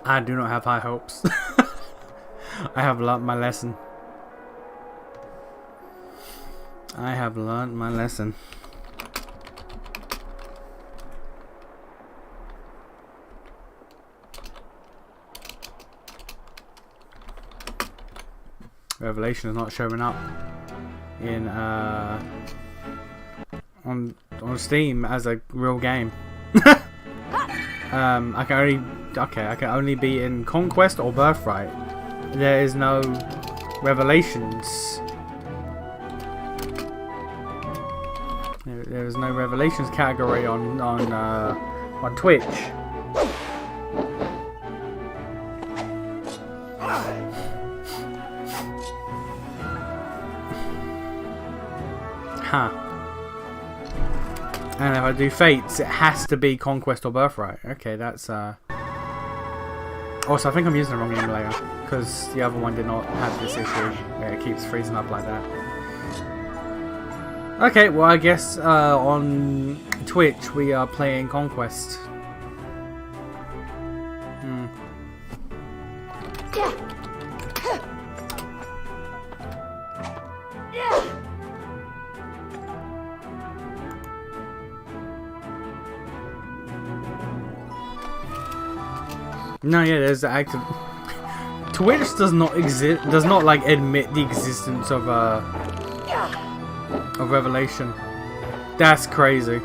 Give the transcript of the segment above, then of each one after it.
I do not have high hopes. I have learnt my lesson. I have learnt my lesson. Revelation is not showing up in on Steam as a real game. I can only be in Conquest or Birthright. There is no Revelations. There is no Revelations category on Twitch. Huh. And if I do Fates, it has to be Conquest or Birthright. Okay, that's Also, I think I'm using the wrong emulator because the other one did not have this issue. Yeah, it keeps freezing up like that. Okay, well I guess on Twitch we are playing Conquest. No, yeah, there's the active. Twitch does not exist. Does not like admit the existence of Revelation. That's crazy.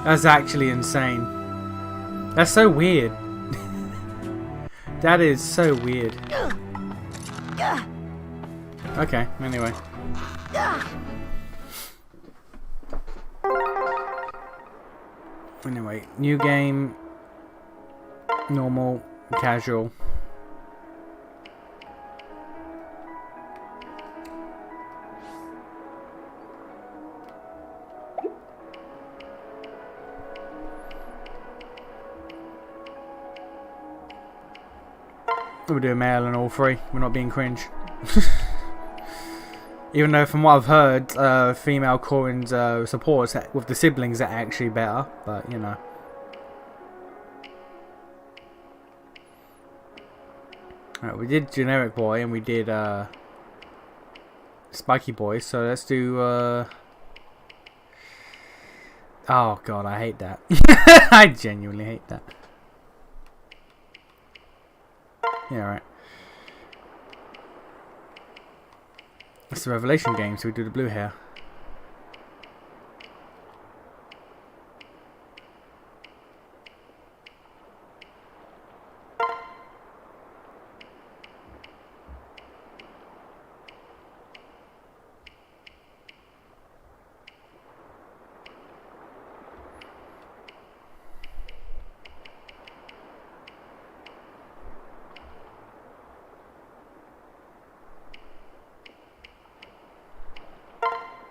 That's actually insane. That's so weird. That is so weird. Okay. Anyway. Anyway, new game. Normal, casual. We'll do a male and all three. We're not being cringe. Even though from what I've heard, female Corin's supports with the siblings are actually better, but you know. Right, we did Generic Boy and we did Spiky Boy, so let's do oh god, I hate that. I genuinely hate that. Yeah, right. It's the Revelation game, so we do the blue hair.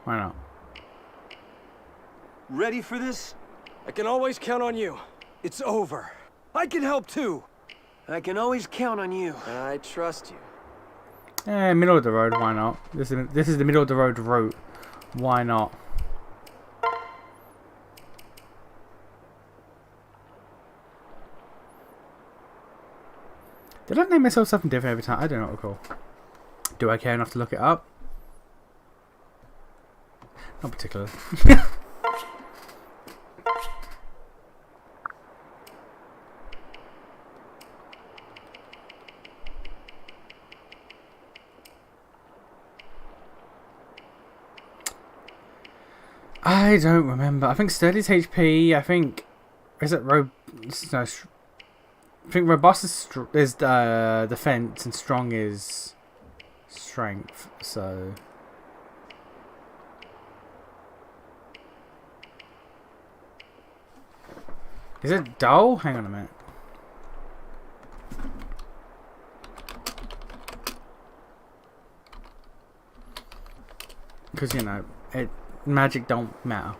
Why not? Ready for this? I can always count on you. It's over. I can help too. I can always count on you. I trust you. Middle of the road, why not? This is the middle of the road route. Why not? Did I name myself something different every time? I do not recall. Do I care enough to look it up? Not particularly. I don't remember. I think Sturdy's HP. I think is it no, I think robust is defense and strong is strength. So. Is it dull? Hang on a minute. Because, you know, magic don't matter.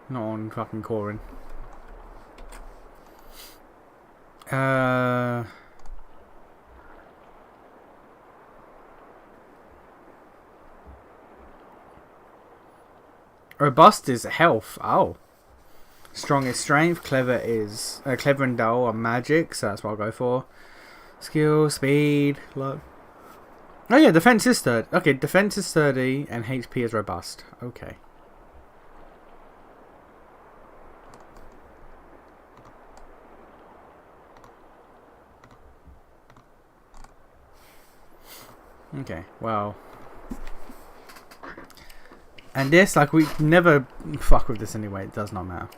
Not on fucking Corin. Robust is health. Oh. Strong is strength. Clever and dull are magic, so that's what I'll go for. Skill, speed, luck. Oh yeah, defense is 30. Okay, defense is 30 and HP is robust. Okay. Okay, well. And this, like, we never fuck with this anyway. It does not matter.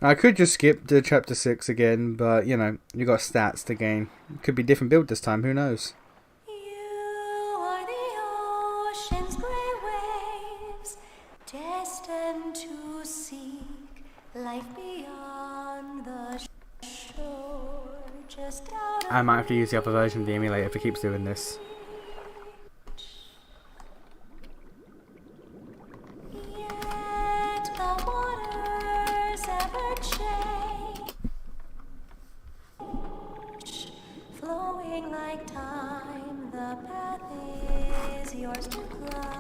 I could just skip to chapter 6 again, but you know, you got stats to gain. Could be different build this time, who knows? You are the ocean's gray waves, destined to seek life beyond the shore. Just out I might have to use the other version of the emulator if it keeps doing this. yet the waters ever change, flowing like time. The path is yours to climb.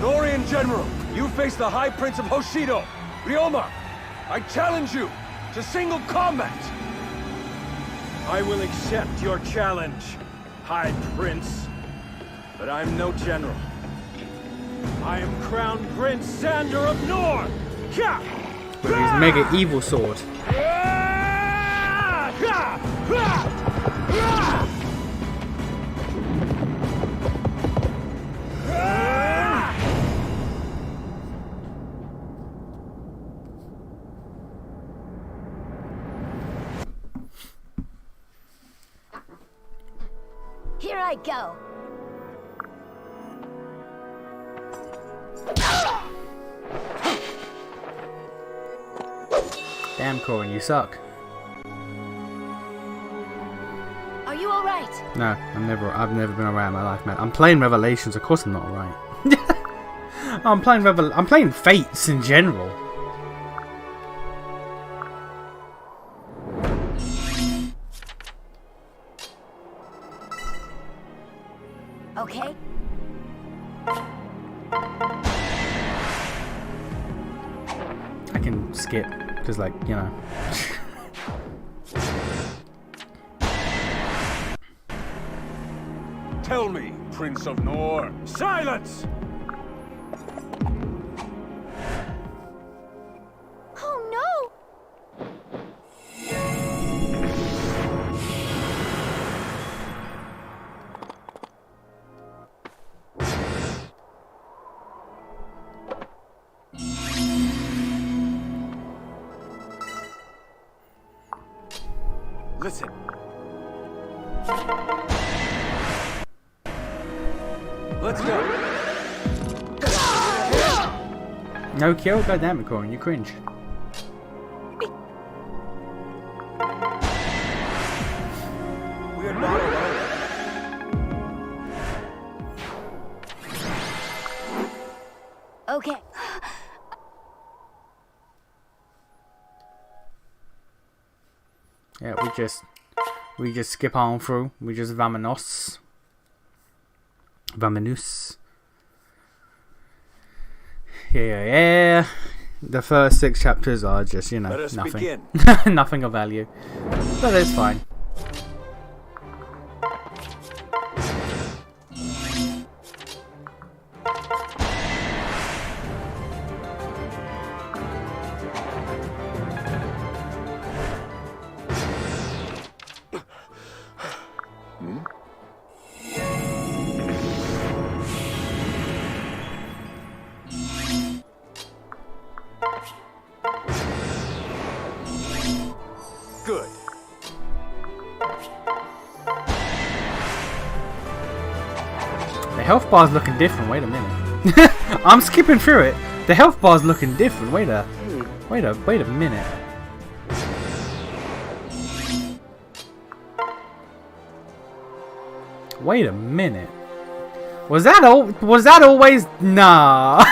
Dorian General, you face the High Prince of Hoshido, Ryoma. I challenge you to single combat. I will accept your challenge, High Prince. But I'm no general. I am Crown Prince Sander of North. With his mega evil sword. Here I go. Damn, Corin, you suck. Are you all right? No, I've never been alright in my life, man. I'm playing Revelations, of course I'm not alright. I'm playing Fates in general. Okay. I can skip, because, like, you know. Tell me, Prince of Nor. Silence! Oh no! Listen. Let's go. No kill? God damn it, Corin, you cringe. We are not alone. Okay. Yeah, we just skip on through. We just vamonos. Vamonos. Yeah. The first 6 chapters are just, you know, Let us nothing. begin. Nothing of value. But it's fine. good. The health bar's looking different. Wait a minute. I'm skipping through it. The health bar's looking different. Wait a minute. Wait a minute. Was that always? Nah.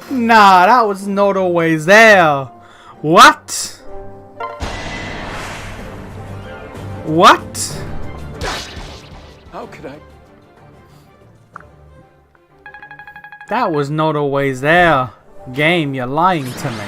Nah, that was not always there. What? What? How could I? That was not always there. Game, you're lying to me.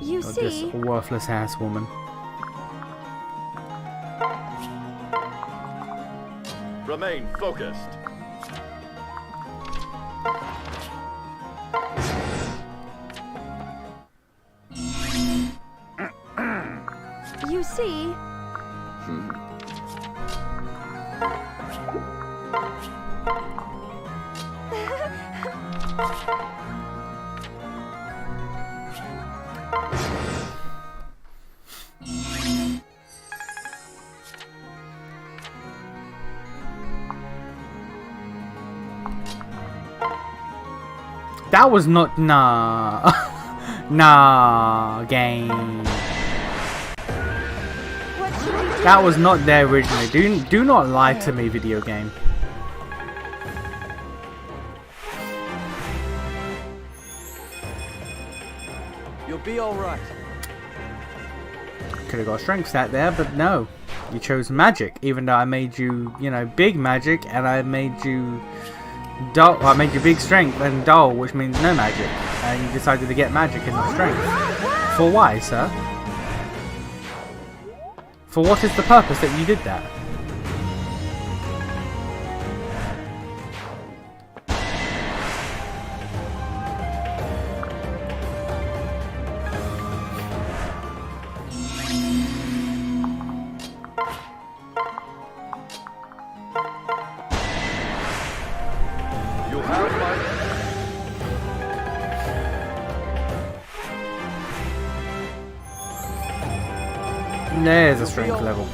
You This see, worthless ass woman. Remain focused. you see, That was not nah. Nah, game. what should we do? That was not there originally. Do not lie to me, video game. You'll be all right. Could have got a strength stat there, but no. You chose magic, even though I made you, you know, big magic, and I made you dull. I made you big strength and dull, which means no magic. And you decided to get magic and not strength. For why, sir? For what is the purpose that you did that? You have my... There's a strength level.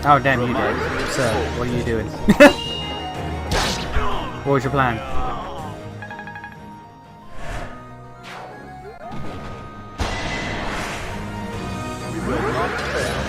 Oh damn, you did. Sir, what are you doing? What was your plan? We will not fail.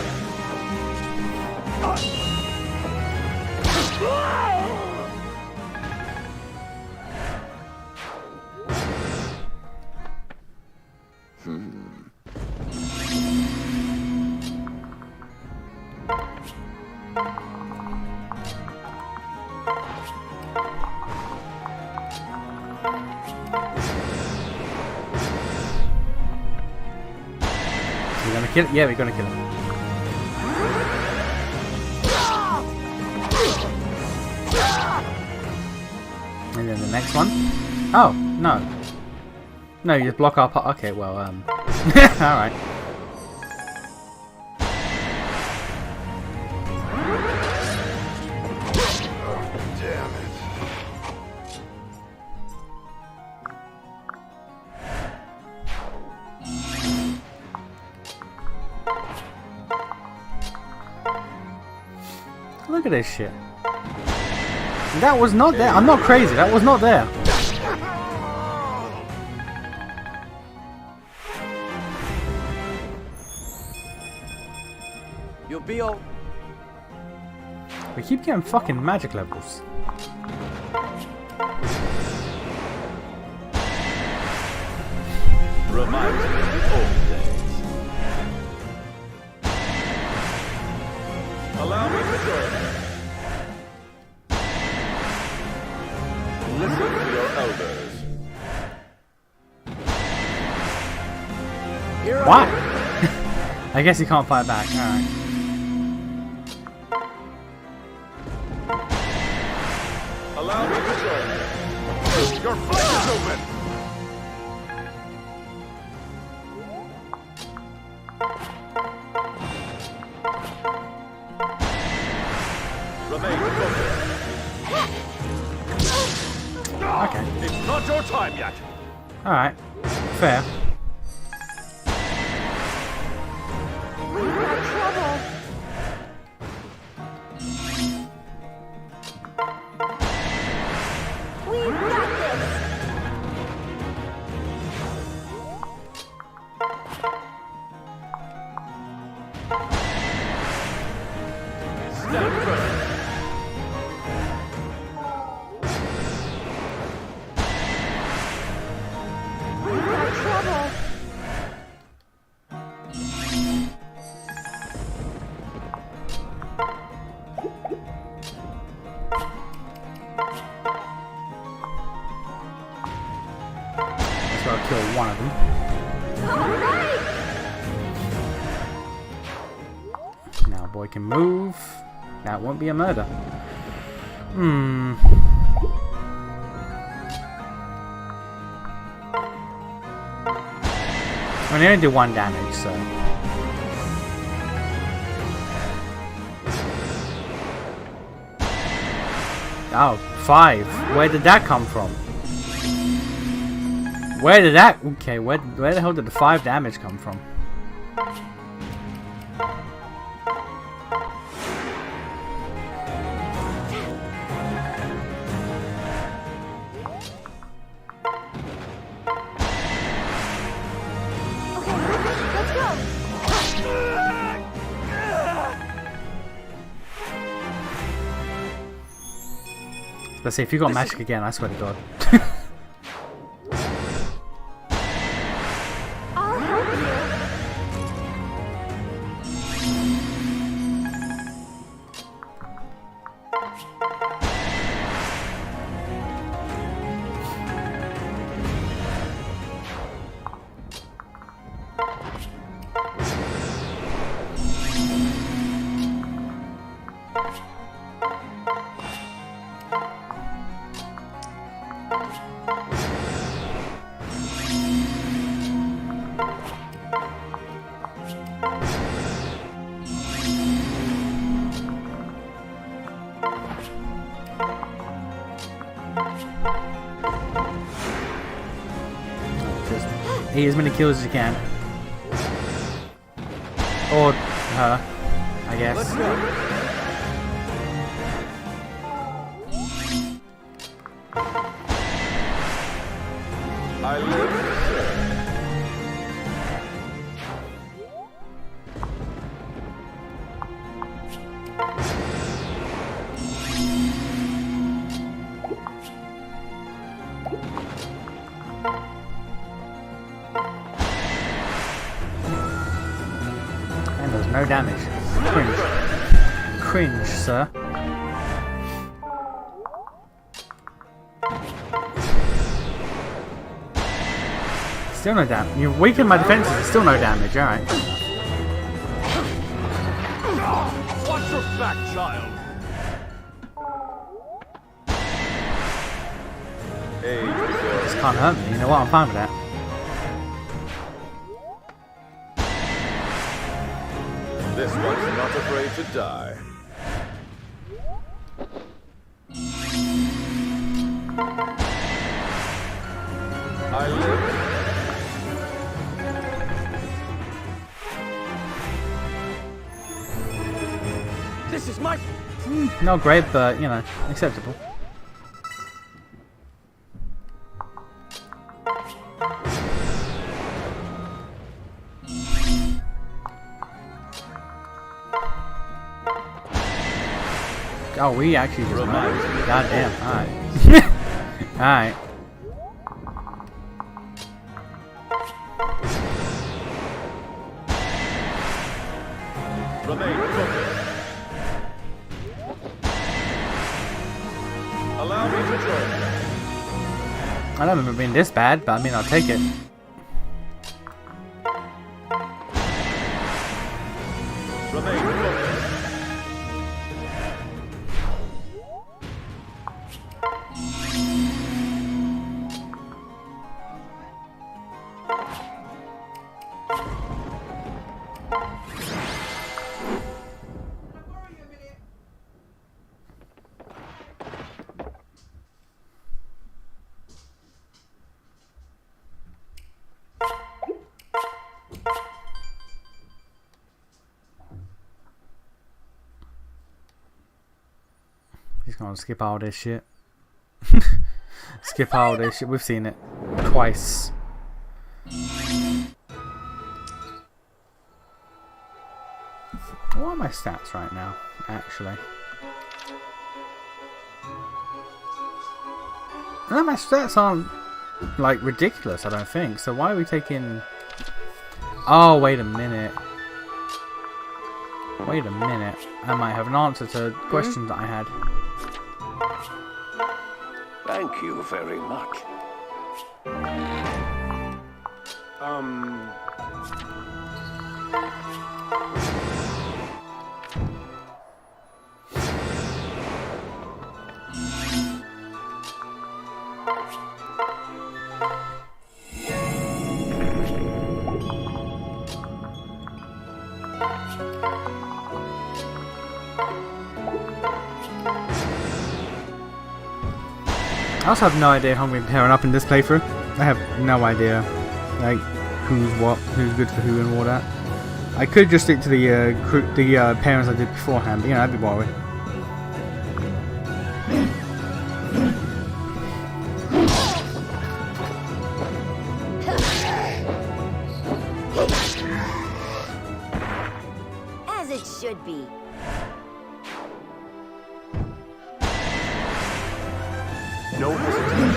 We're gonna kill it? Yeah, we're gonna kill him. And then the next one. Oh, no. No, you just block our part. Okay, well, alright. Damn it. Look at this shit. That was not there. I'm not crazy. That was not there. You'll be all. We keep getting fucking magic levels. Reminds me of the old days. Allow me to join you. Listen to your elders. Here What? I guess he can't fight back. Alright. Allow me to join you. Your flank is open. Remain focused. Okay. It's not your time yet. Alright. Fair. We've got trouble. We've got this. Stand firm. We've got trouble. Let's go kill one of them. All right. Now boy can move. That won't be a murder. Hmm. I mean, they only do 1 damage, so. Oh, 5. Where did that come from? Where did that? Okay, where the hell did the 5 damage come from? Okay, let's go. Let's see if you got magic again. I swear to God. I'll help you. Just eat as many kills as you can. Or her, I guess. Let's go. I live to serve. And there's no damage. Cringe. Cringe, sir. Still no damage. You weaken my defenses, it's still no damage, alright. Watch your back, child. Age before This can't hurt me, you know what? I'm fine with that. this one's not afraid to die. I live. This is my... Not great, but, you know, acceptable. Oh, we actually just Remind moved. me. God damn. Alright. Alright. Remain focused. Allow me to join you. I don't remember being this bad, but I mean, I'll take it. Remain focused. He's gonna skip all this shit. Skip all this shit. We've seen it twice. What are my stats right now, actually? No, my stats aren't, like, ridiculous, I don't think. So why are we taking... Oh, wait a minute. Wait a minute. I might have an answer to questions that I had. Thank you very much. I also have no idea how we're pairing up in this playthrough. I have no idea, like, who's what, who's good for who and all that. I could just stick to the pairings I did beforehand, but you know, that'd be boring. As it should be. No hesitation.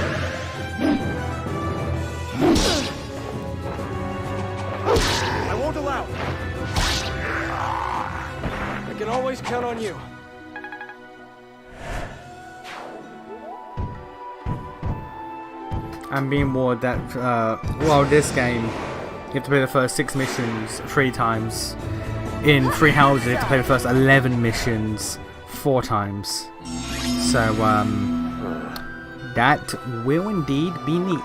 I won't allow it. I can always count on you. I'm being warned that, well, this game, you have to play the first 6 missions 3 times. In 3 houses, you have to play the first 11 missions 4 times. So, that will indeed be neat.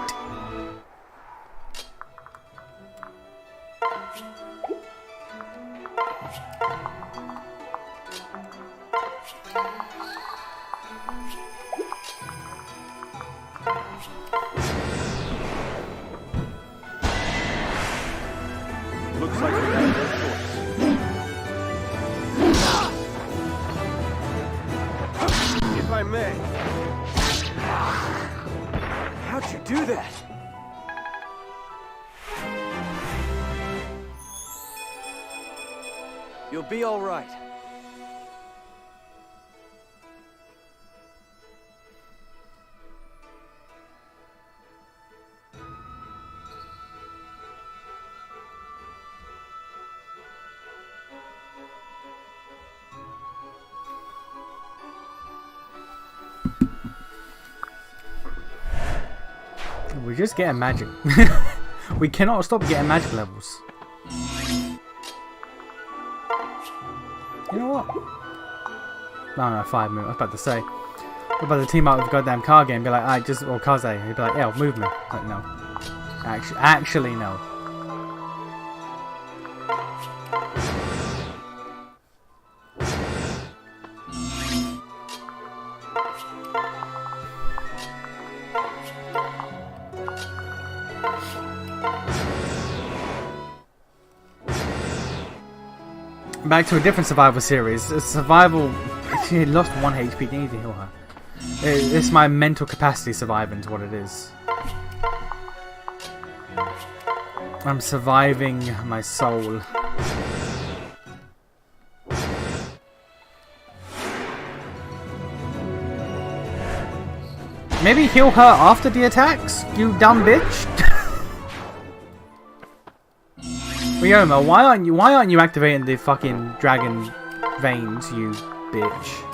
Looks like we have no choice. If I may. How'd you do that? You'll be all right. We're just getting magic. We cannot stop getting magic levels. You know what? No, 5 minutes. I was about to say. What about the team out with the goddamn car game? Be like, I just, or Kaze. He'd be like, yeah, move me. Like, no. Actually, no. Back to a different survival series. Survival. She lost 1 HP. They need to heal her. It's my mental capacity surviving is what it is. I'm surviving my soul. Maybe heal her after the attacks, you dumb bitch. Ryoma, why aren't you activating the fucking dragon veins, you bitch?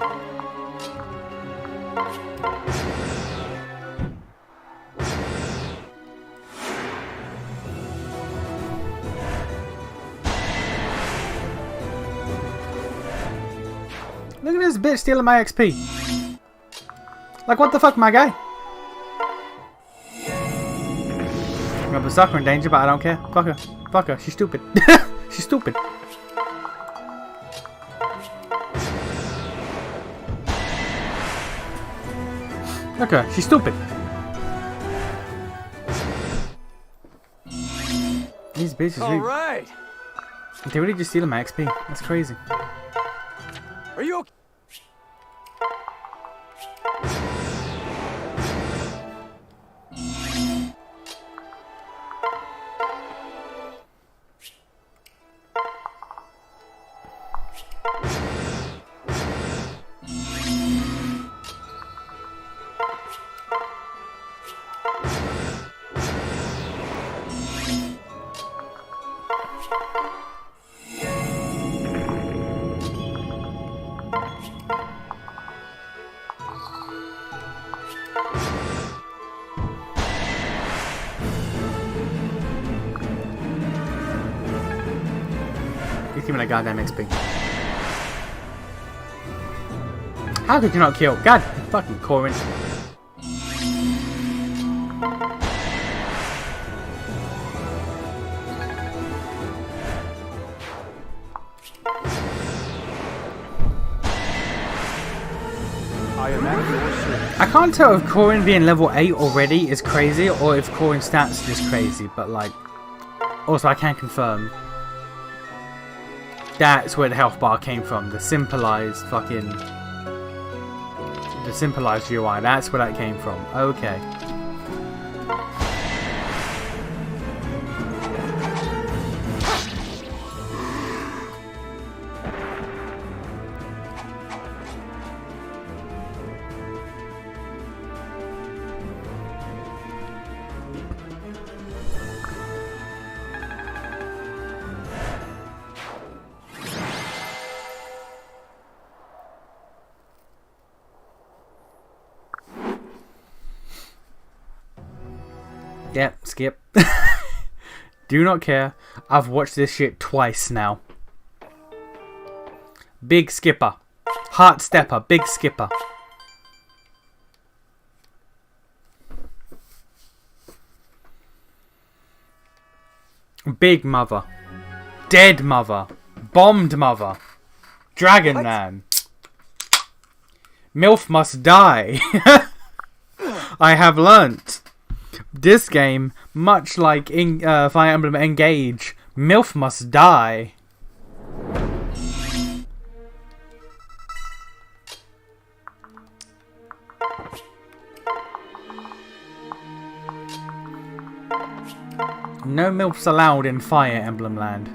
Look at this bitch stealing my XP. Like, what the fuck, my guy? Remember, Sakura in danger, but I don't care. Fuck her. Fuck her. She's stupid. She's stupid. Look at her. She's stupid. These bitches All really... right. They really just stealing my XP. That's crazy. Are you okay? Give me that goddamn XP. How could you not kill? God fucking Corrin. I am at your service. I can't tell if Corrin being level 8 already is crazy or if Corrin's stats are just crazy, but like... Also, I can confirm. That's where the health bar came from. The simplified fucking... The simplified UI. That's where that came from. Okay. Yep, skip. Do not care. I've watched this shit twice now. Big skipper. Heart stepper. Big skipper. Big mother. Dead mother. Bombed mother. Dragon Man. MILF must die. I have learnt. This game, much like Fire Emblem Engage, MILF must die. No MILFs allowed in Fire Emblem Land.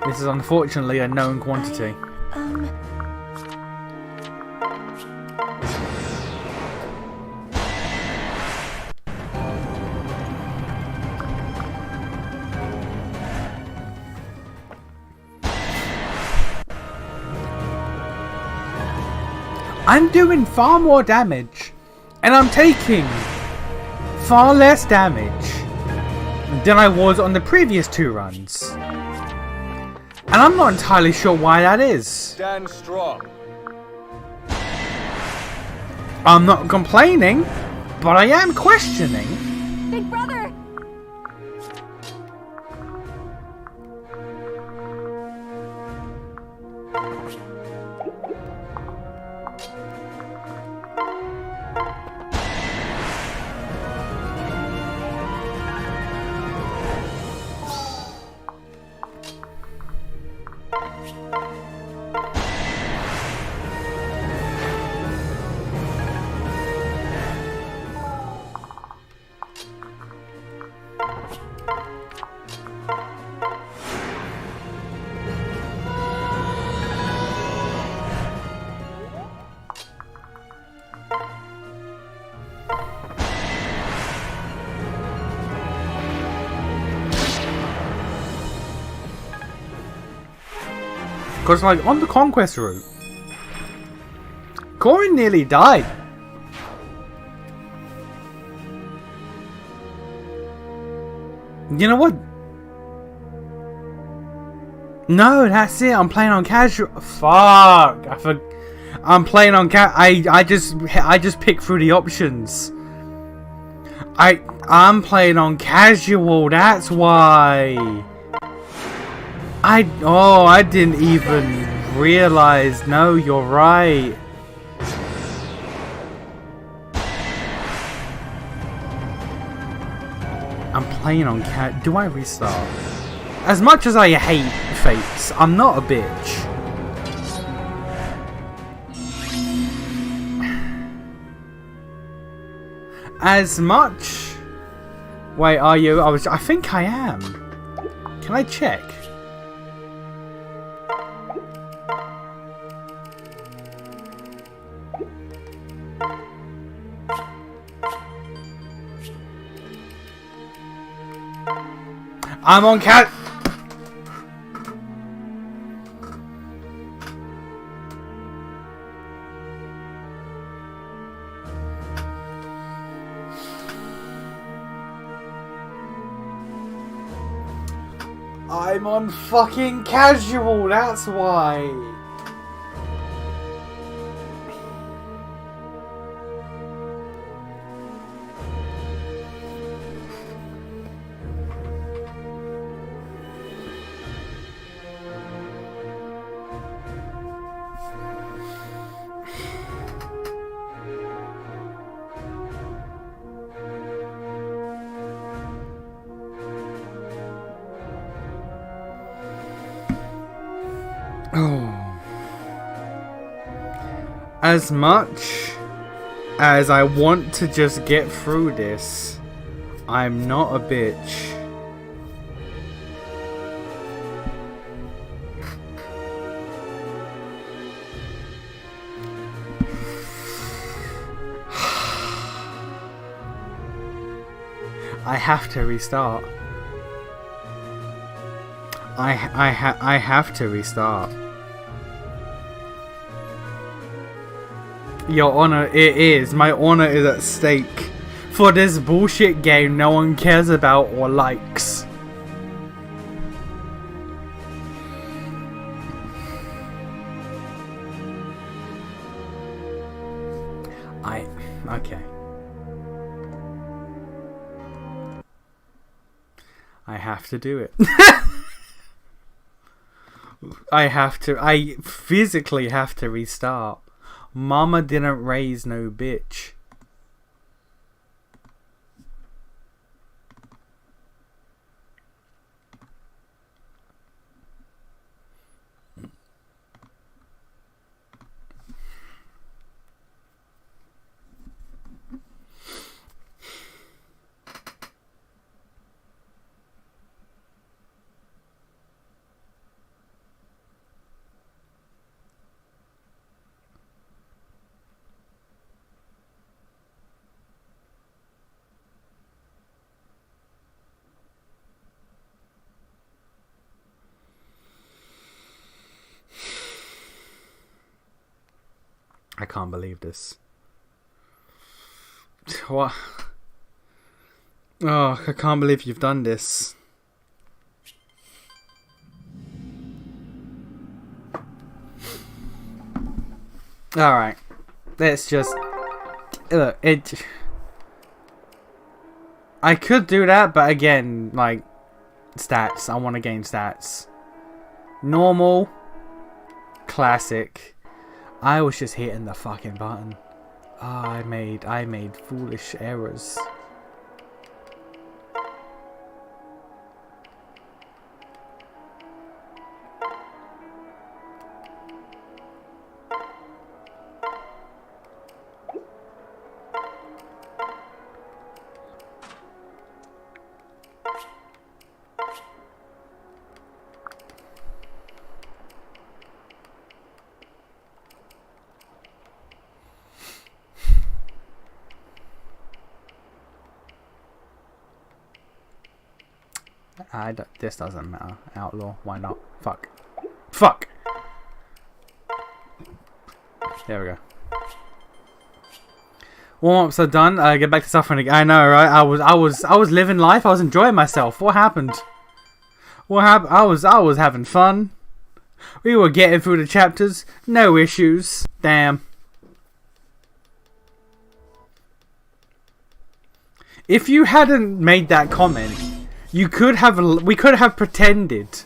This is unfortunately a known quantity. I'm doing far more damage, and I'm taking far less damage than I was on the previous 2 runs. And I'm not entirely sure why that is. Stand strong. I'm not complaining, but I am questioning. Big brother! because like on the conquest route, Corin nearly died. You know what? No, that's it. I'm playing on casual. Fuck. I'm playing on I just picked through the options. I'm playing on casual. That's why. I didn't even realize. No, you're right. I'm playing on cat. Do I restart? As much as I hate Fates, I'm not a bitch. As much. Wait, are you? I think I am. Can I check? I'm on cat. I'm on fucking casual, that's why. As much as I want to just get through this, I'm not a bitch. I have to restart. I have to restart. Your honor, it is. My honor is at stake. For this bullshit game no one cares about or likes. Okay. I have to do it. I physically have to restart. Mama didn't raise no bitch. I can't believe this. What? Oh, I can't believe you've done this. Alright. Let's just... Look, I could do that, but again, like... Stats. I want to gain stats. Normal. Classic. I was just hitting the fucking button. I made foolish errors. This doesn't matter. Outlaw, why not? Fuck. Fuck! There we go. Warm-ups are done. Get back to suffering again. I know, right? I was living life. I was enjoying myself. What happened? What happened? I was having fun. We were getting through the chapters. No issues. Damn. If you hadn't made that comment, we could have pretended.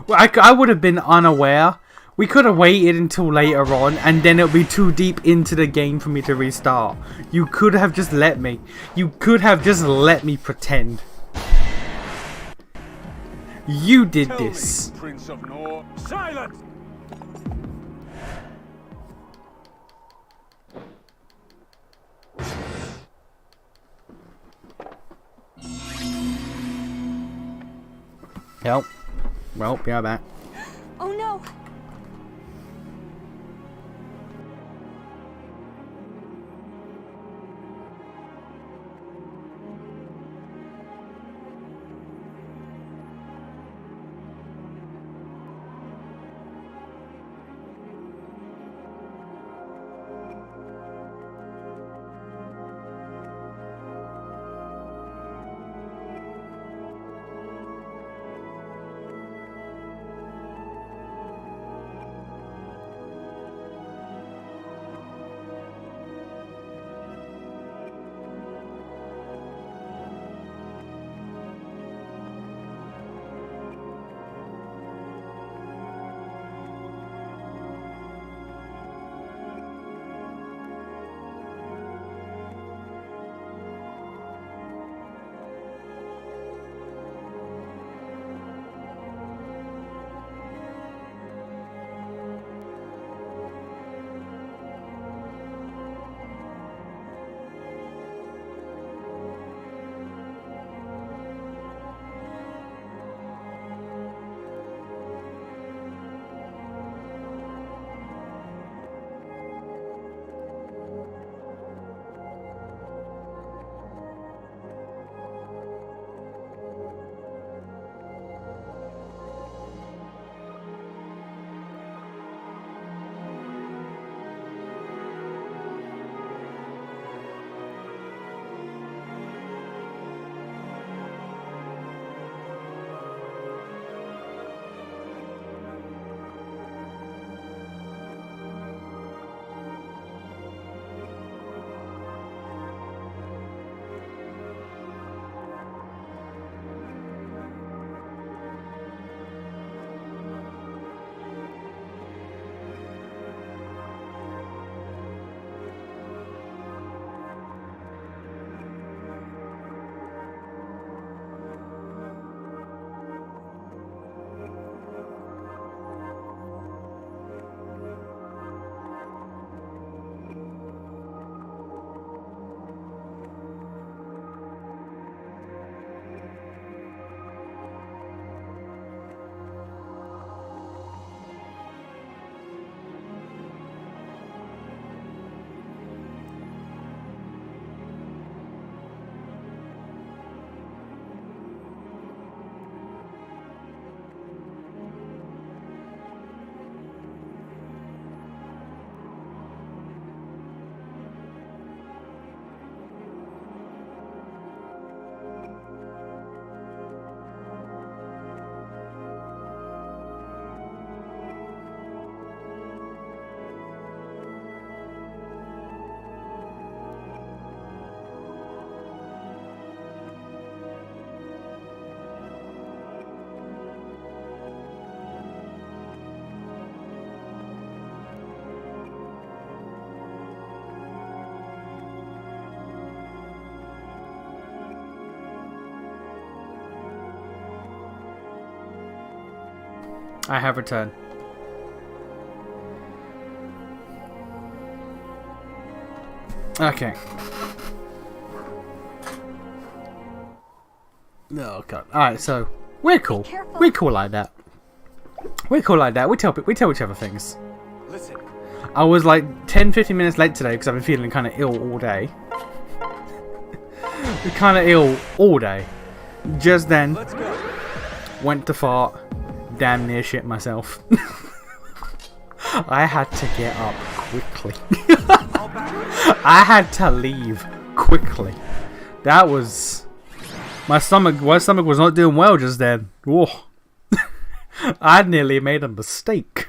Well, I would have been unaware. We could have waited until later on, and then it would be too deep into the game for me to restart. You could have just let me. You could have just let me pretend. You did Tell this. me, Prince of Nor. Silence! Yep. Well, be right back. Oh no! I have returned. Okay. Oh god. Alright, so we're cool. Careful. We're cool like that. We're cool like that. We tell each other things. Listen, I was like 10-15 minutes late today because I've been feeling kind of ill all day. Kind of ill all day. Just then, let's go. went to fart, damn near shit myself. I had to get up quickly. I had to leave quickly. That was my stomach was not doing well just then. Whoa. I nearly made a mistake.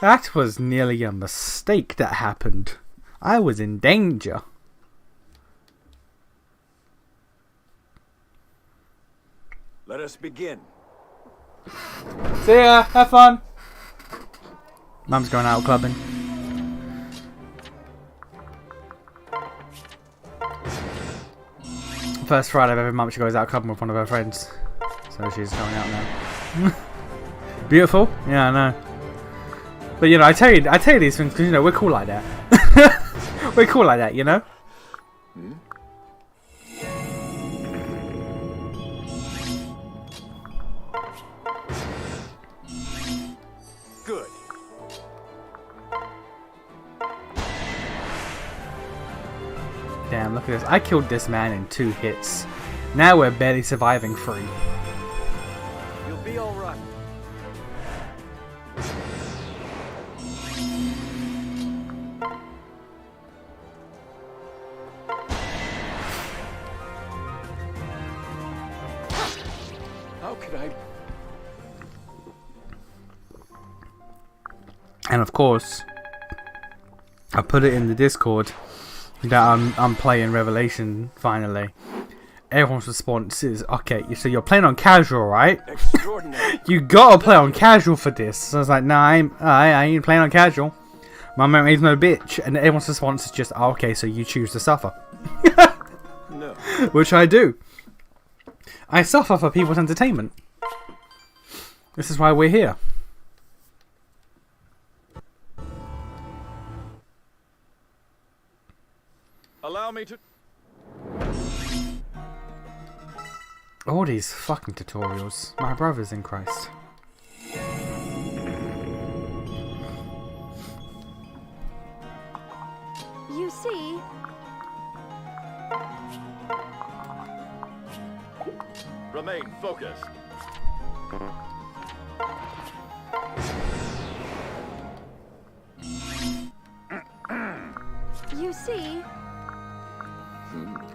That was nearly a mistake that happened. I was in danger. Let us begin. See ya. Have fun. Mum's going out clubbing. First Friday of every month she goes out clubbing with one of her friends. So she's going out now. Beautiful? Yeah, I know. But you know, I tell you these things because you know we're cool like that. We're cool like that, you know. Good. Damn, look at this. I killed this man in 2 hits. Now we're barely surviving 3. You'll be all right. How could I? And of course, I put it in the Discord that I'm playing Revelation finally. Everyone's response is, okay, so you're playing on casual, right? Extraordinary. You gotta play on casual for this. So I was like, nah, I ain't playing on casual. My memory's no bitch. And everyone's response is just, oh, okay, so you choose to suffer. No. Which I do. I suffer for people's entertainment. This is why we're here. Allow me to... All these fucking tutorials. My brothers in Christ. You see, Remain focused. you see,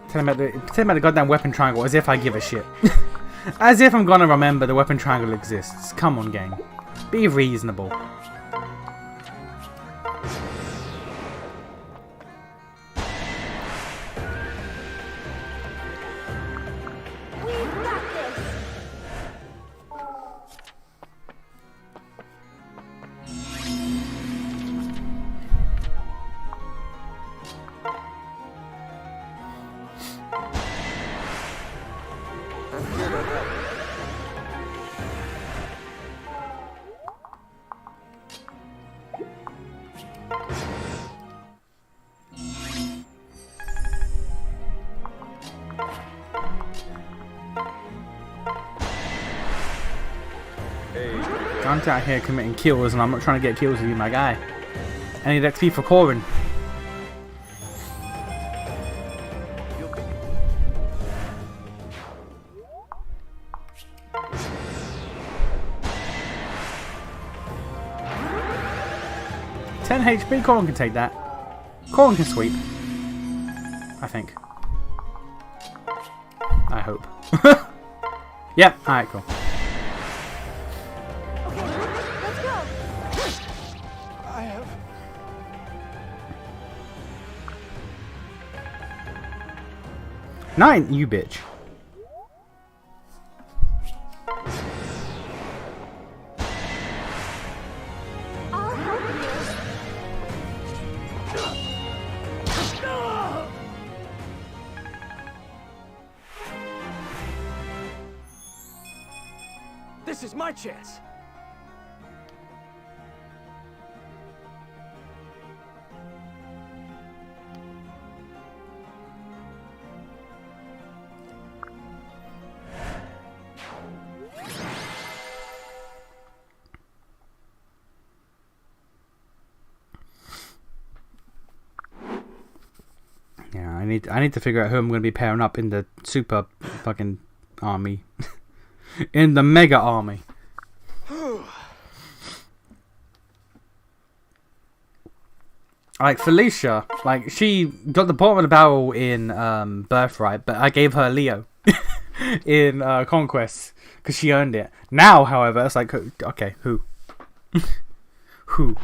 Tell him about the goddamn weapon triangle as if I give a shit. As if I'm gonna remember the weapon triangle exists. Come on, game. Be reasonable. we've got this. I'm out here committing kills and I'm not trying to get kills with you, my guy. I need XP for Corin. HP, Corin can take that. Corin can sweep. I think. I hope. Yep, alright, cool. Let's go. I have... 9, you bitch. I'll help you. This is my chance. Yeah, I need to figure out who I'm going to be pairing up in the super fucking army. In the mega army. Like Felicia, like she got the bottom of the barrel in Birthright, but I gave her Leo in Conquest because she earned it. Now, however, it's like, okay, who? Who?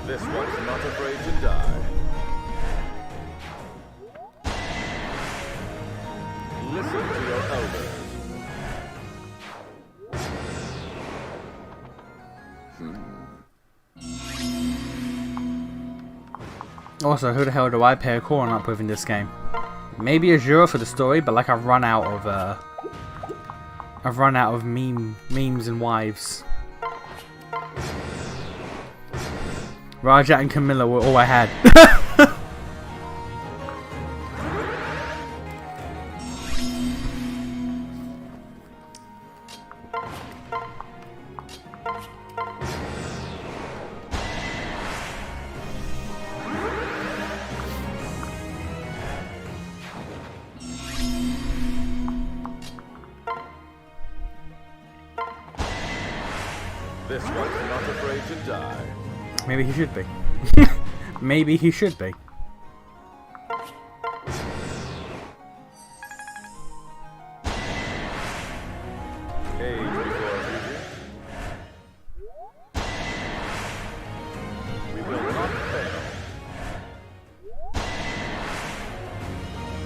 This one's not afraid to die. Listen to your elders. Also, who the hell do I pair Corn up with in this game? Maybe Azure for the story, but like I've run out of memes and wives. Rajat and Camilla were all I had. This one's not afraid to die. Maybe he should be. Maybe he should be. Age before beauty. We will not fail.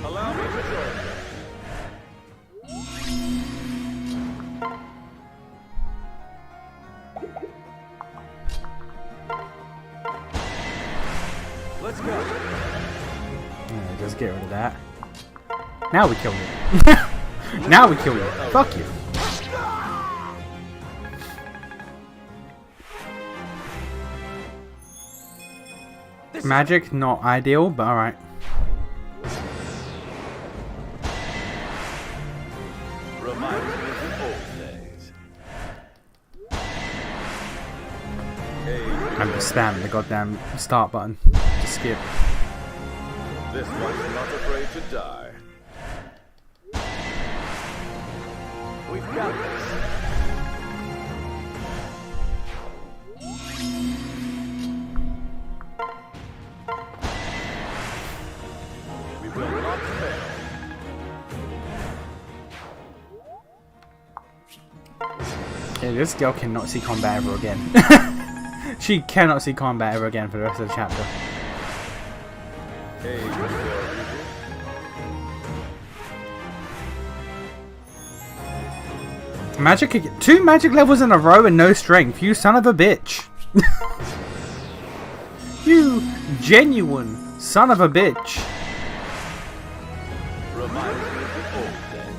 Allow me to join you. Let's go. Yeah, just get rid of that. Now we kill you. Now we kill you. Fuck you. Magic, not ideal, but alright. Reminds me of the old days. Age I'm just spamming the goddamn start button to skip. This one's not afraid to die. We've got this. We will not fail. Yeah, this girl cannot see combat ever again. She cannot see combat ever again for the rest of the chapter. Age before beauty. Magic, 2 magic levels in a row and no strength. You son of a bitch. You genuine son of a bitch. Reminds me of the old days.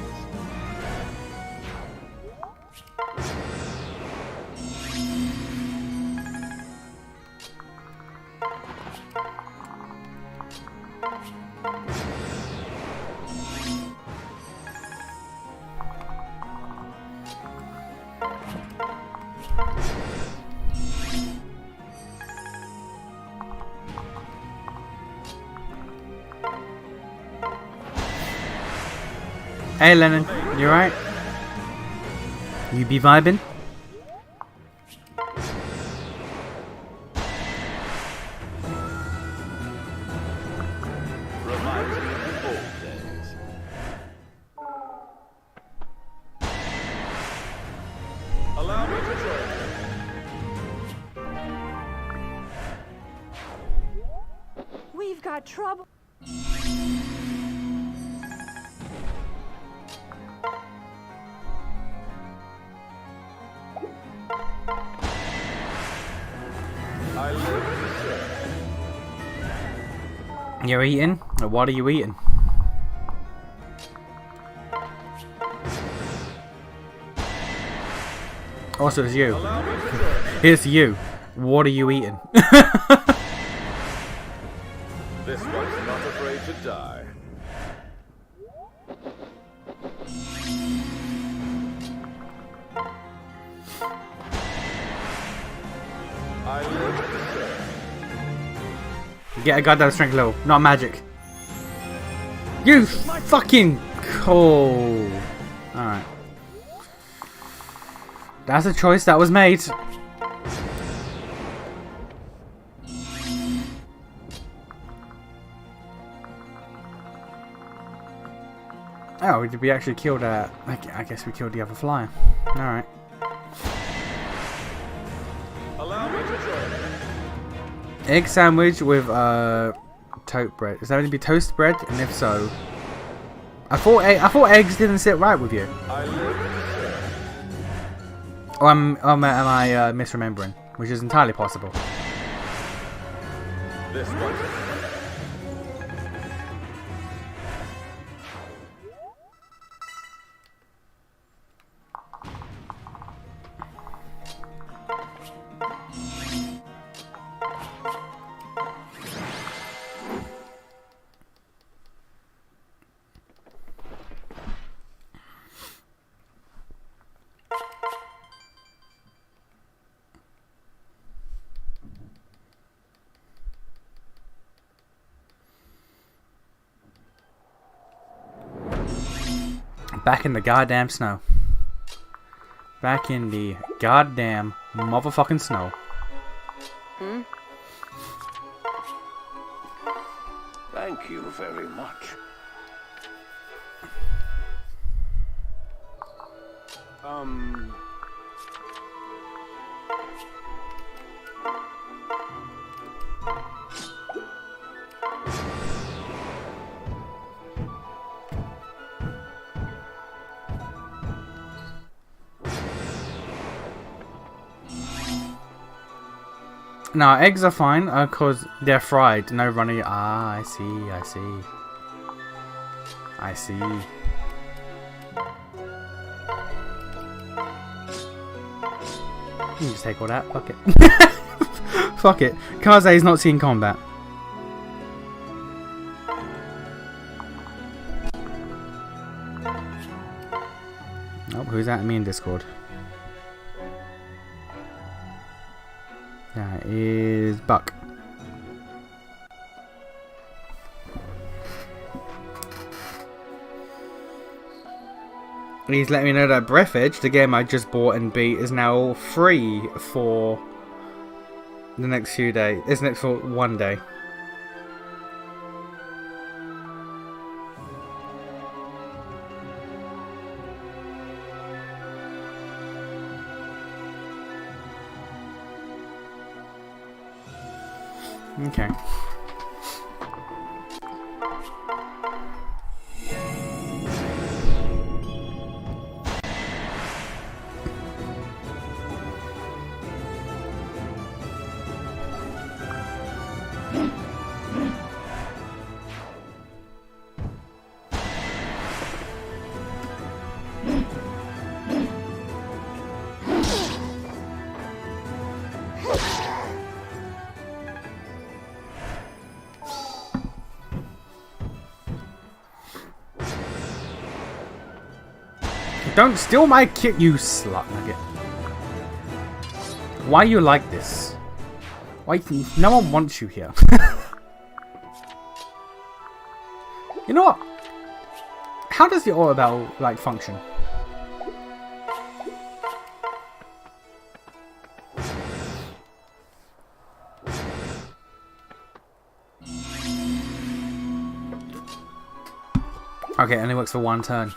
Hey Lennon, you alright? You be vibing? Reminds me of the old days. Allow me to join you. We've got trouble. I live to serve. You're eating? Or what are you eating? Also, it's you. Allow me to join you. Here's to you. What are you eating? This one's not afraid to die. Get a goddamn strength level, not magic. You fucking cool. Alright. That's a choice that was made. Oh, did we actually kill that? I guess we killed the other flyer. Alright. Allow me to join you. Egg sandwich with toast bread. Is that going to be toast bread? And if so, I thought eggs didn't sit right with you. I live in Or am I misremembering? Which is entirely possible. this one. Back in the goddamn snow. Back in the goddamn motherfucking snow. Thank you very much. No, eggs are fine because they're fried. No running. Ah, I see. I see. I see. You can just take all that. Fuck it. Fuck it. Kaze is not seeing combat. Oh, who's at me in Discord? That is Buck. He's letting me know that Breath Edge, the game I just bought and beat, is now free for the next few days. Isn't it for one day? Okay. Don't steal my kit, you slut nugget. Why you like this? Why? No one wants you here. You know what? How does the auto battle like function? Okay, it only works for one turn.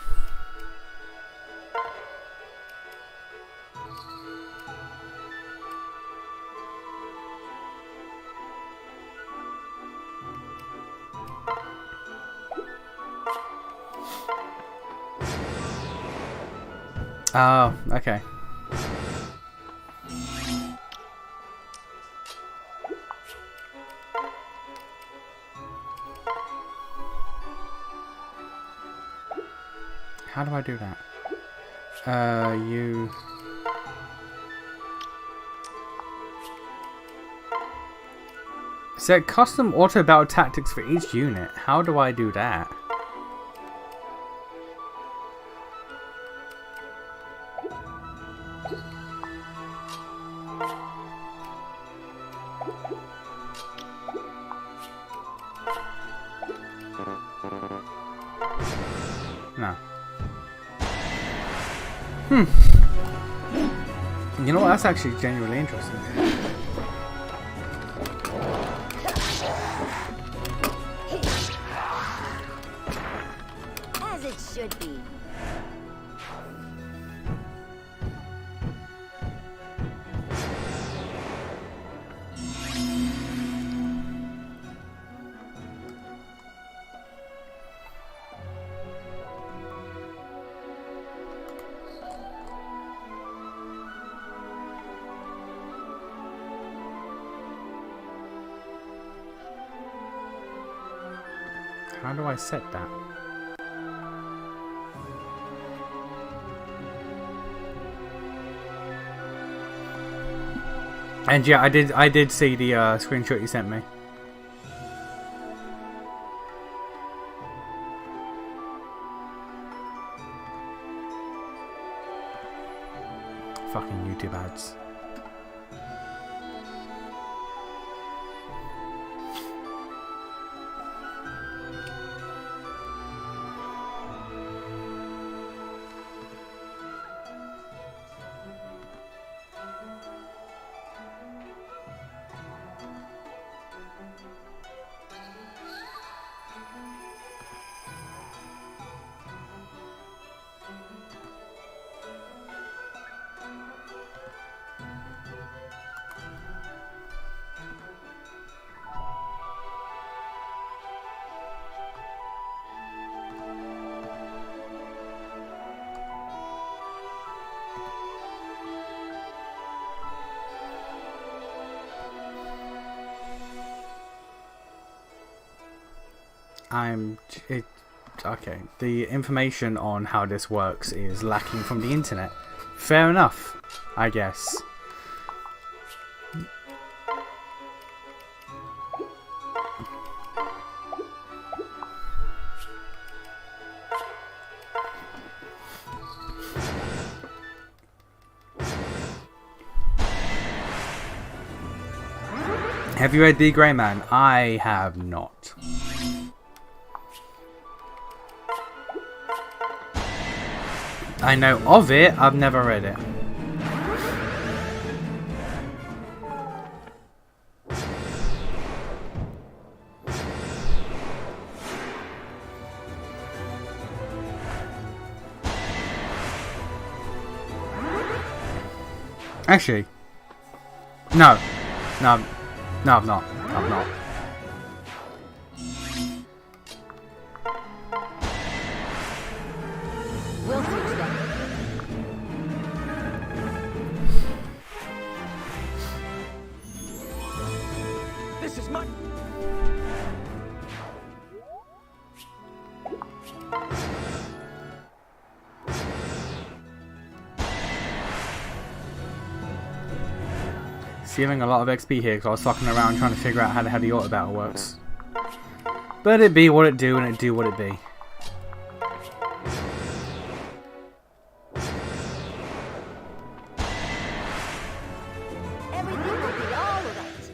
Oh, okay. How do I do that? You... Set custom auto battle tactics for each unit. How do I do that? No. You know what? That's actually genuinely interesting. As it should be. How do I set that? And yeah, I did see the screenshot you sent me. Fucking YouTube ads. Okay. The information on how this works is lacking from the internet. Fair enough, I guess. Have you read The Grey Man? I have not. I know of it, I've never read it. Actually, no, I've not. We'll teach them. This is my... Saving a lot of XP here because I was fucking around trying to figure out how the hell the auto battle works. But it be what it do and it do what it be. Everything will be all right.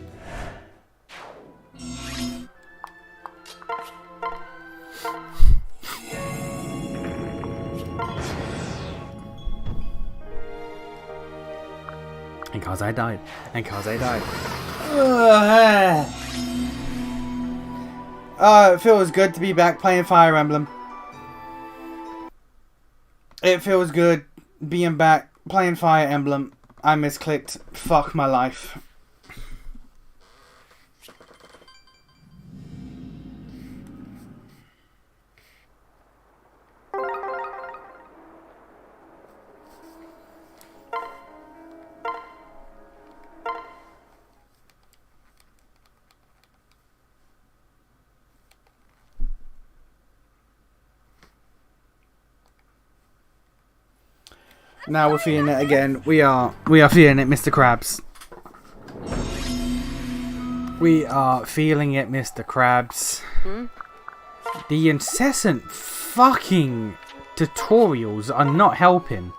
And cause I died. And cause I died. It feels good to be back playing Fire Emblem. It feels good being back playing Fire Emblem. I misclicked. Fuck my life. Now we're feeling it again. We are feeling it, Mr. Krabs. We are feeling it, Mr. Krabs. The incessant fucking tutorials are not helping.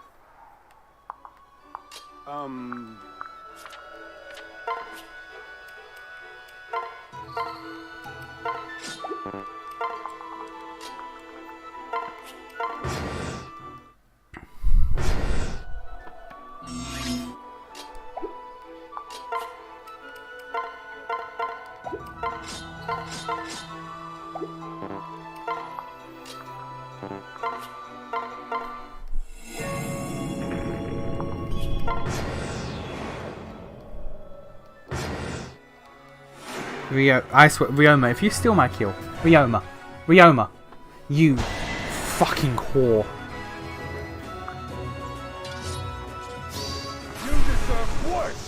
I swear, Ryoma, if you steal my kill, Ryoma, you fucking whore. You deserve worse!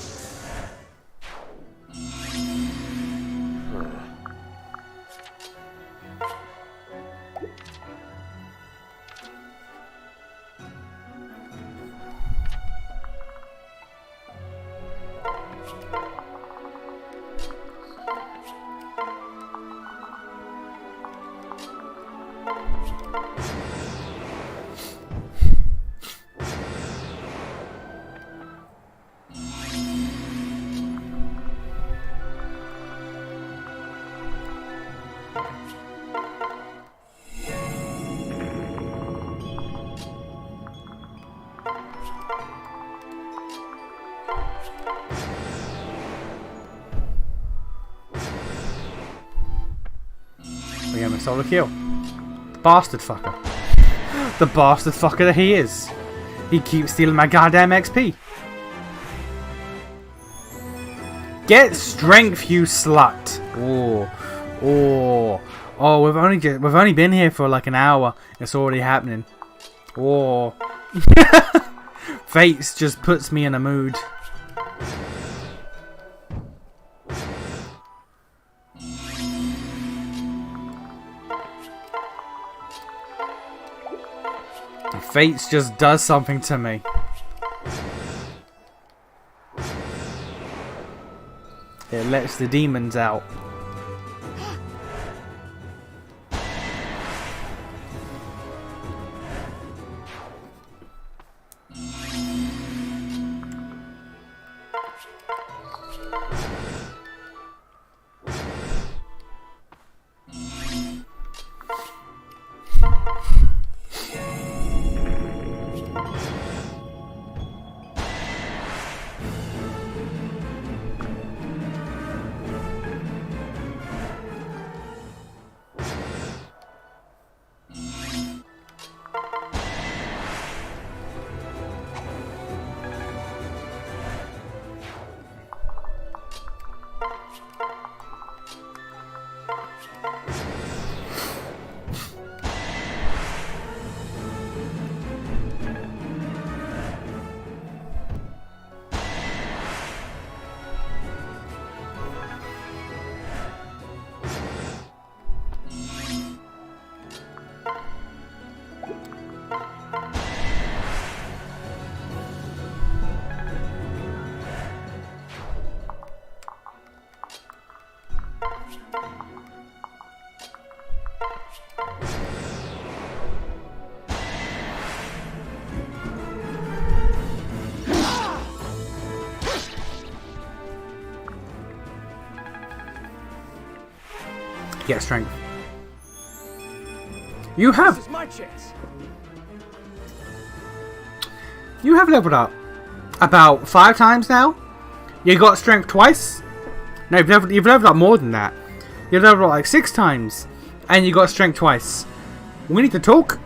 Ryoma stole the kill. The bastard fucker. The bastard fucker that he is. He keeps stealing my goddamn XP. Get strength, you slut. Oh, we've only been here for like an hour. It's already happening. Oh. Fates just puts me in a mood. Fates just does something to me. It lets the demons out. Get strength. You have. This is my chance. You have leveled up about 5 times now. You got strength twice. No, you've leveled up more than that. You've leveled up like 6 times, and you got strength twice. We need to talk.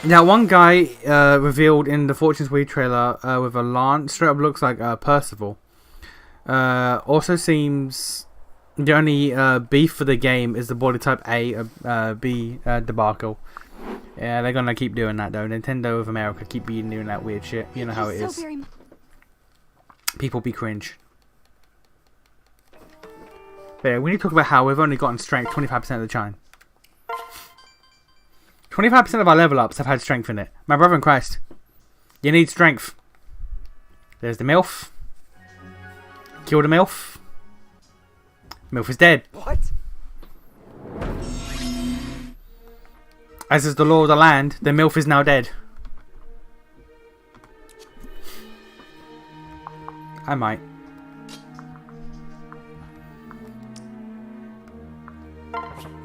Now, one guy revealed in the Fortune's Wheel trailer with a lance straight up looks like Percival. Also seems the only beef for the game is the body type A, B debacle. Yeah, they're gonna keep doing that though. Nintendo of America keep doing that weird shit. You know how it is. People be cringe. But yeah, we need to talk about how we've only gotten strength 25% of the time. 25% of our level ups have had strength in it. My brother in Christ. You need strength. There's the MILF. Kill the MILF. MILF is dead. What? As is the law of the land, the MILF is now dead. I might.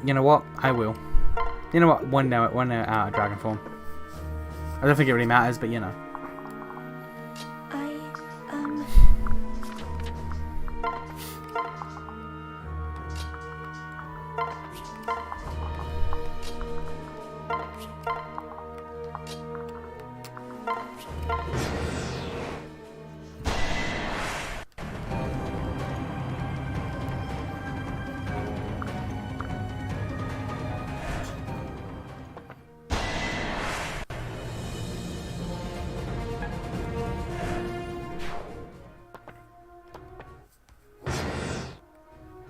You know what? I will. You know what? When they're out of dragon form. I don't think it really matters, but you know.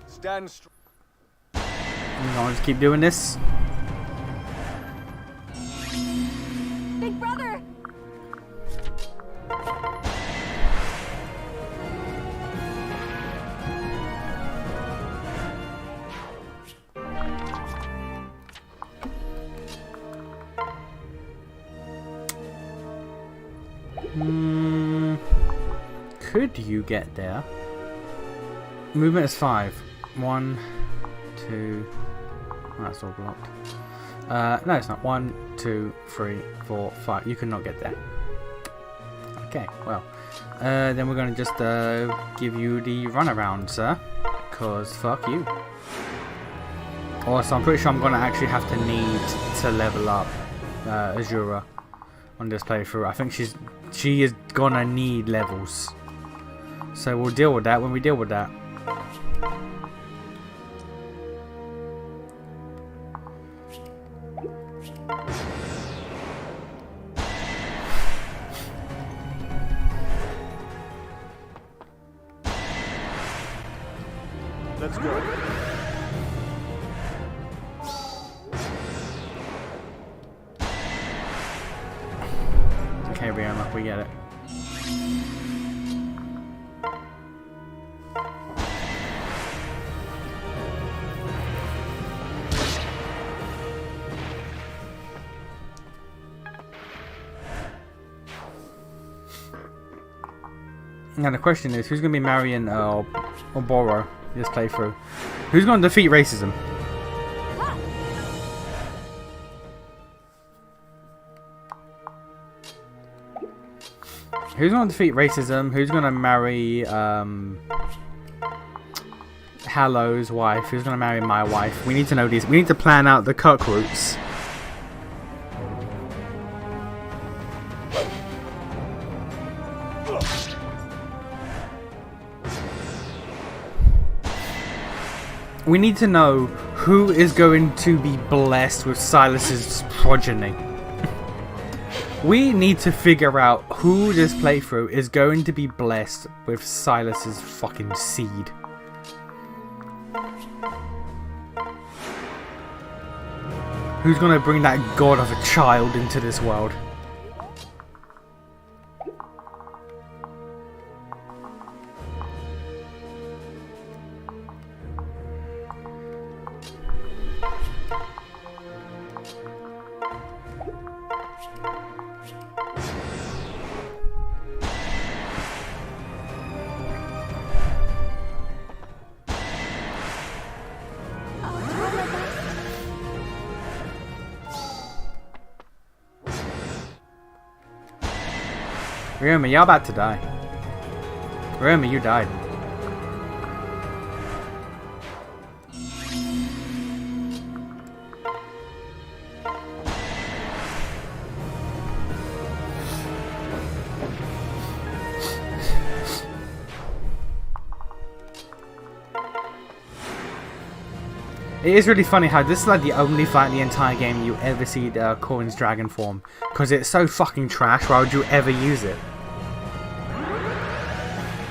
Stand strong. I'll just keep doing this. Big brother! Could you get there? Movement is 5. 1, 2. Oh, that's all blocked. No, it's not. 1, 2, 3, 4, 5. You cannot get there. Okay, well. Then we're going to just give you the runaround, sir. Because fuck you. Also, I'm pretty sure I'm going to actually have to need to level up Azura on this playthrough. I think she is going to need levels. So we'll deal with that when we deal with that. Let's go. Okay, Ryoma, we get it. Now the question is, who's going to be marrying Oboro this playthrough? Who's going to defeat racism? Who's going to defeat racism? Who's going to marry Hallow's wife? Who's going to marry my wife? We need to know these. We need to plan out the Kirk routes. We need to know who is going to be blessed with Silas's progeny. We need to figure out who this playthrough is going to be blessed with Silas's fucking seed. Who's going to bring that god of a child into this world? Ryoma, you're about to die. Ryoma, you died. It is really funny how this is like the only fight in the entire game you ever see Corrin's dragon form. Because it's so fucking trash, why would you ever use it?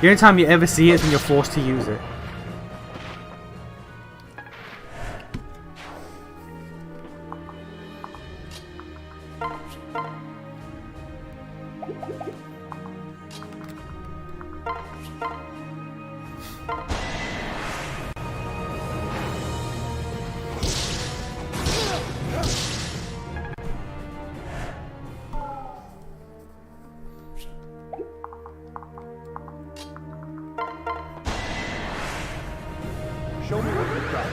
The only time you ever see it is when you're forced to use it. Show me what you've got.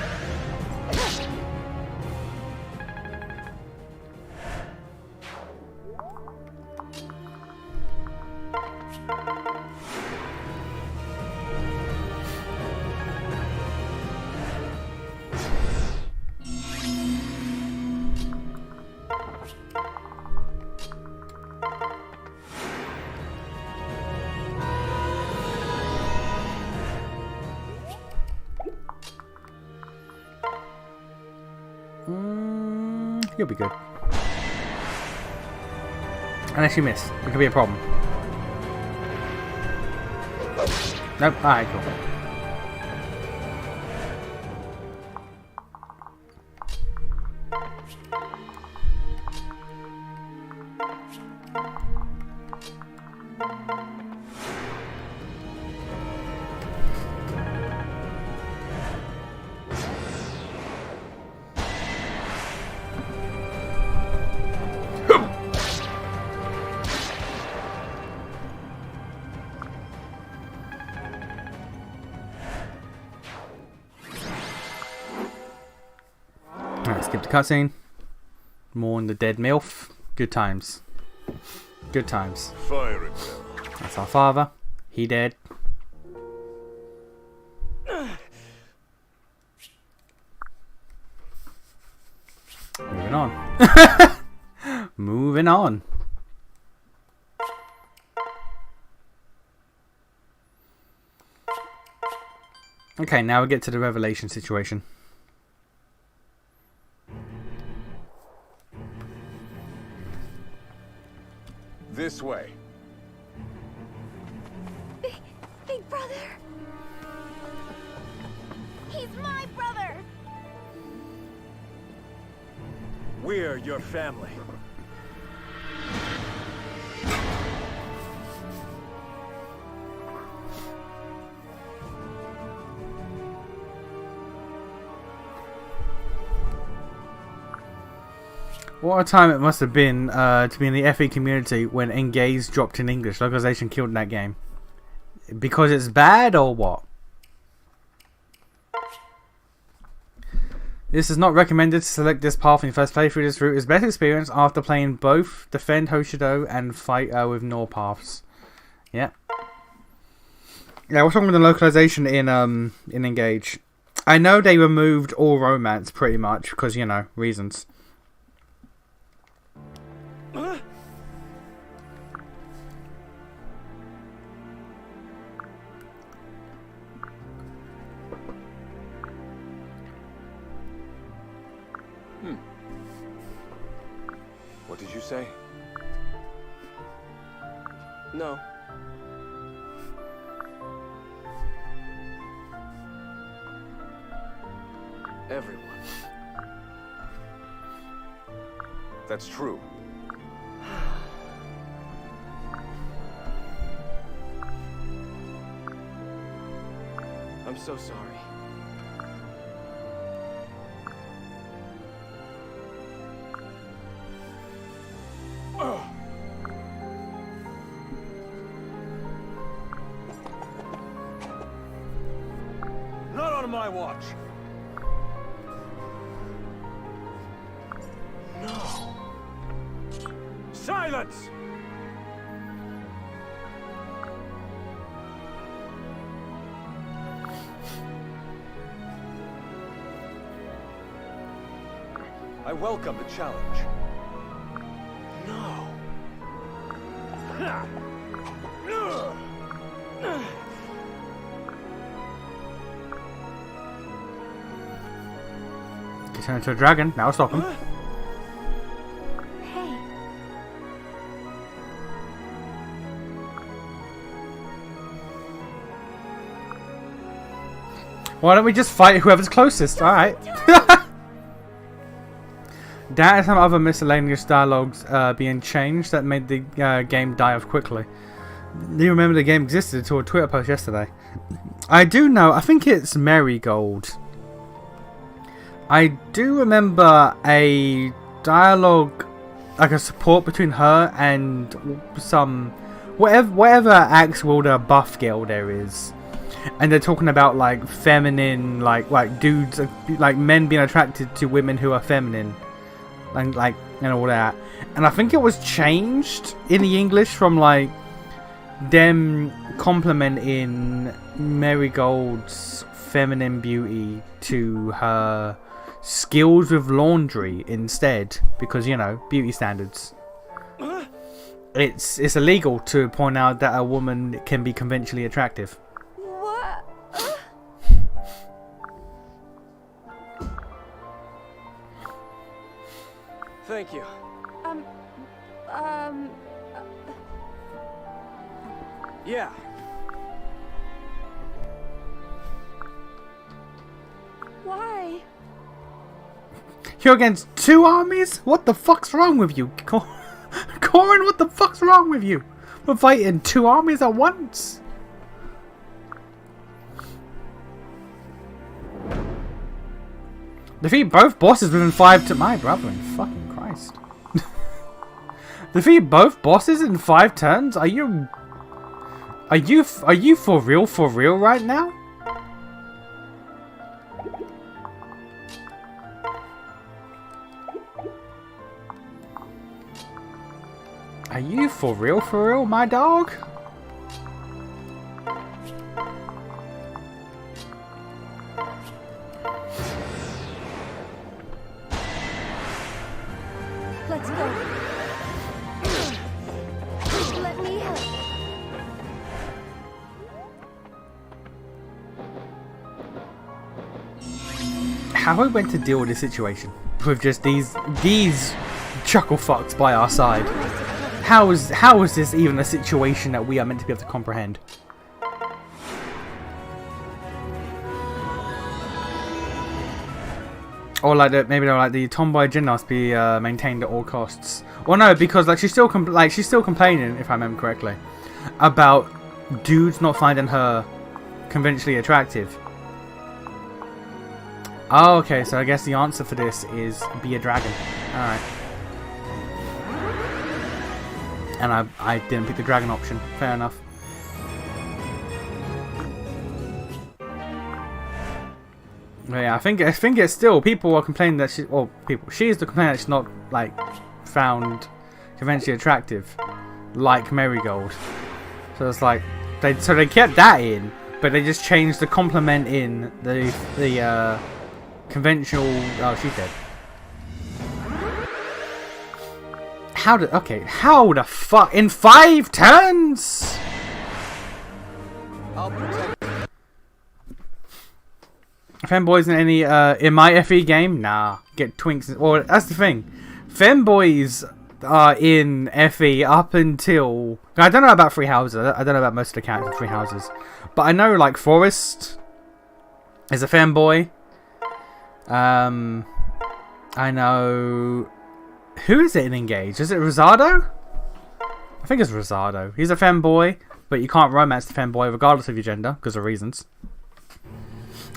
You'll be good. Unless you miss, it could be a problem. Nope. Alright, cool. Alright, skip the cutscene. Mourn the dead MILF. Good times. Good times. Fire it. That's our father. He dead. Moving on. Moving on. Okay, now we get to the revelation situation. This way. Big brother. He's my brother. We're your family. What a time it must have been to be in the FE community when Engage dropped in English. Localization killed that game. Because it's bad or what? This is not recommended to select this path in your first playthrough. This route is best experienced after playing both Defend Hoshido and Fight with Nor paths. Yeah. Yeah, what's wrong with the localization in Engage? I know they removed all romance pretty much because, you know, reasons. What did you say? No. Everyone. That's true. I'm so sorry. Not on my watch. No. Silence! I welcome the challenge. No. He turned into a dragon. Now stop him. Hey. Why don't we just fight whoever's closest? Alright. That and some other miscellaneous dialogues being changed that made the game die off quickly. Do you remember the game existed until a Twitter post yesterday? I do know, I think it's Marigold. I do remember a dialogue, like a support between her and some, whatever Axe Wielder buff girl there is. And they're talking about like feminine, like dudes, like men being attracted to women who are feminine. And all that. And I think it was changed in the English from like them complimenting Marigold's feminine beauty to her skills with laundry instead, because, you know, beauty standards. It's illegal to point out that a woman can be conventionally attractive. What? Thank you. Yeah. Why? You're against 2 armies? What the fuck's wrong with you? Corin, what the fuck's wrong with you? We're fighting 2 armies at once? Defeat both bosses within 5 to my brother in fucking Christ. Defeat both bosses in 5 turns? Are you for real right now? Are you for real, my dog? Let's go. Let me help. How are we meant to deal with this situation with just these chuckle fucks by our side? How is this even a situation that we are meant to be able to comprehend? Or like maybe they're like the tomboy Jin must be maintained at all costs. Well, no, because like she's still complaining, if I remember correctly, about dudes not finding her conventionally attractive. Oh, okay, so I guess the answer for this is be a dragon. All right. And I didn't pick the dragon option. Fair enough. But yeah, I think it's still people are complaining that she's the complaint that she's not like found conventionally attractive, like Marigold. So it's like they kept that in, but they just changed the compliment in the conventional. Oh, she's dead. How the fuck in 5 turns? I'll protect. Femboys in any in my FE game? Nah. Get twinks. Well, that's the thing. Femboys are in FE up until I don't know about Three Houses. I don't know about most of the characters in Three Houses, but I know like Forrest is a femboy. I know. Who is it in Engage? Is it Rosado? I think it's Rosado. He's a femboy, but you can't romance the femboy regardless of your gender because of reasons.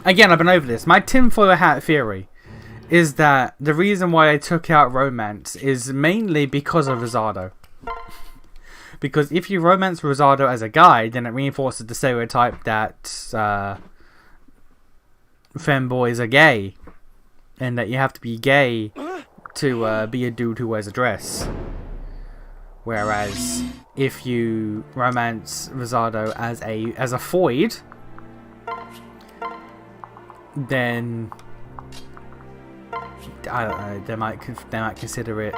Again, I've been over this. My tinfoil hat theory is that the reason why I took out romance is mainly because of Rosado. Because if you romance Rosado as a guy, then it reinforces the stereotype that femboys are gay. And that you have to be gay to be a dude who wears a dress. Whereas if you romance Rosado as a foid, then I don't know. They might consider it,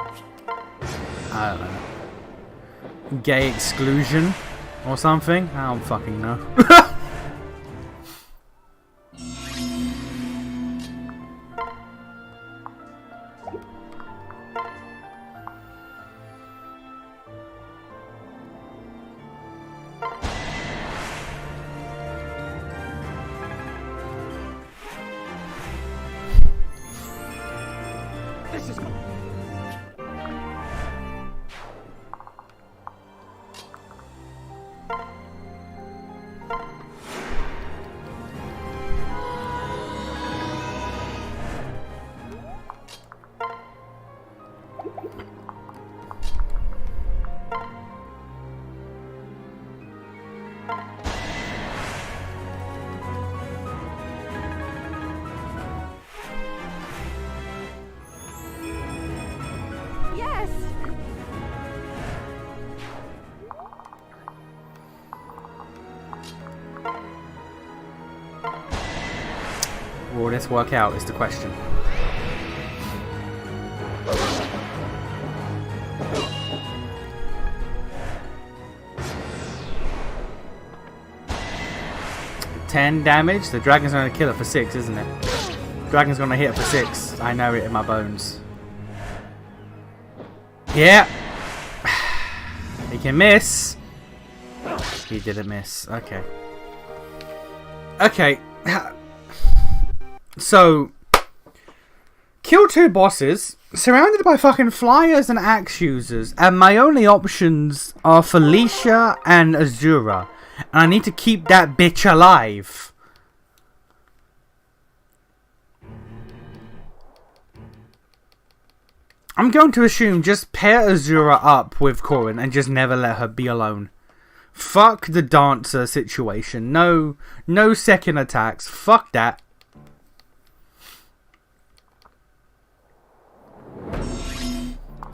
I don't know, gay exclusion or something. I don't fucking know. This is. Yes! Will this work out is the question. $10 damage? The dragon's gonna kill it for 6, isn't it? Dragon's gonna hit it for 6. I know it in my bones. Yeah. He can miss. He didn't miss. Okay. Okay. So, kill 2 bosses, surrounded by fucking flyers and axe users, and my only options are Felicia and Azura. And I need to keep that bitch alive. I'm going to assume just pair Azura up with Corrin and just never let her be alone. Fuck the dancer situation. No second attacks. Fuck that.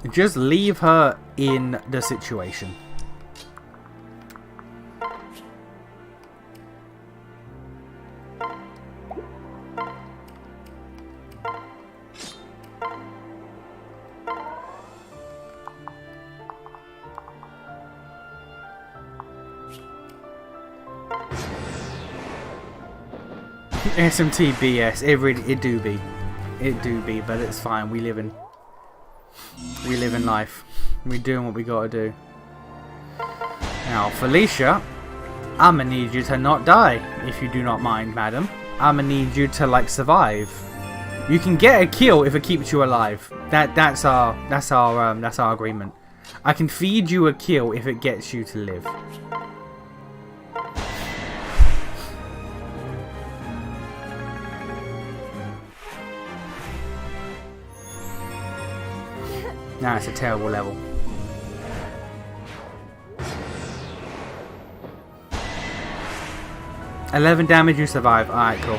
Just leave her in the situation. SMT BS. It do be, but it's fine. We live in life. We're doing what we gotta do. Now, Felicia, I'ma need you to not die, if you do not mind, madam. I'ma need you to like survive. You can get a kill if it keeps you alive. That's our agreement. I can feed you a kill if it gets you to live. Nah, it's a terrible level. $11 damage, you survive. Alright, cool.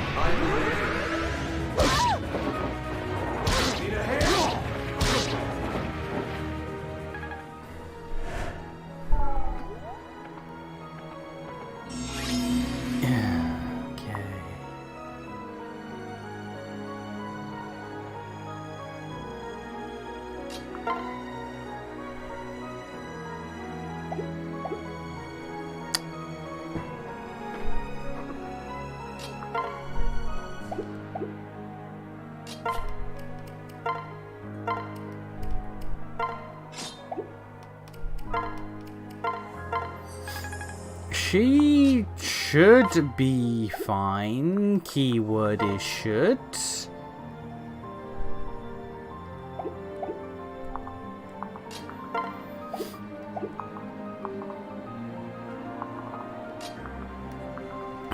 She should be fine. Keyword is should.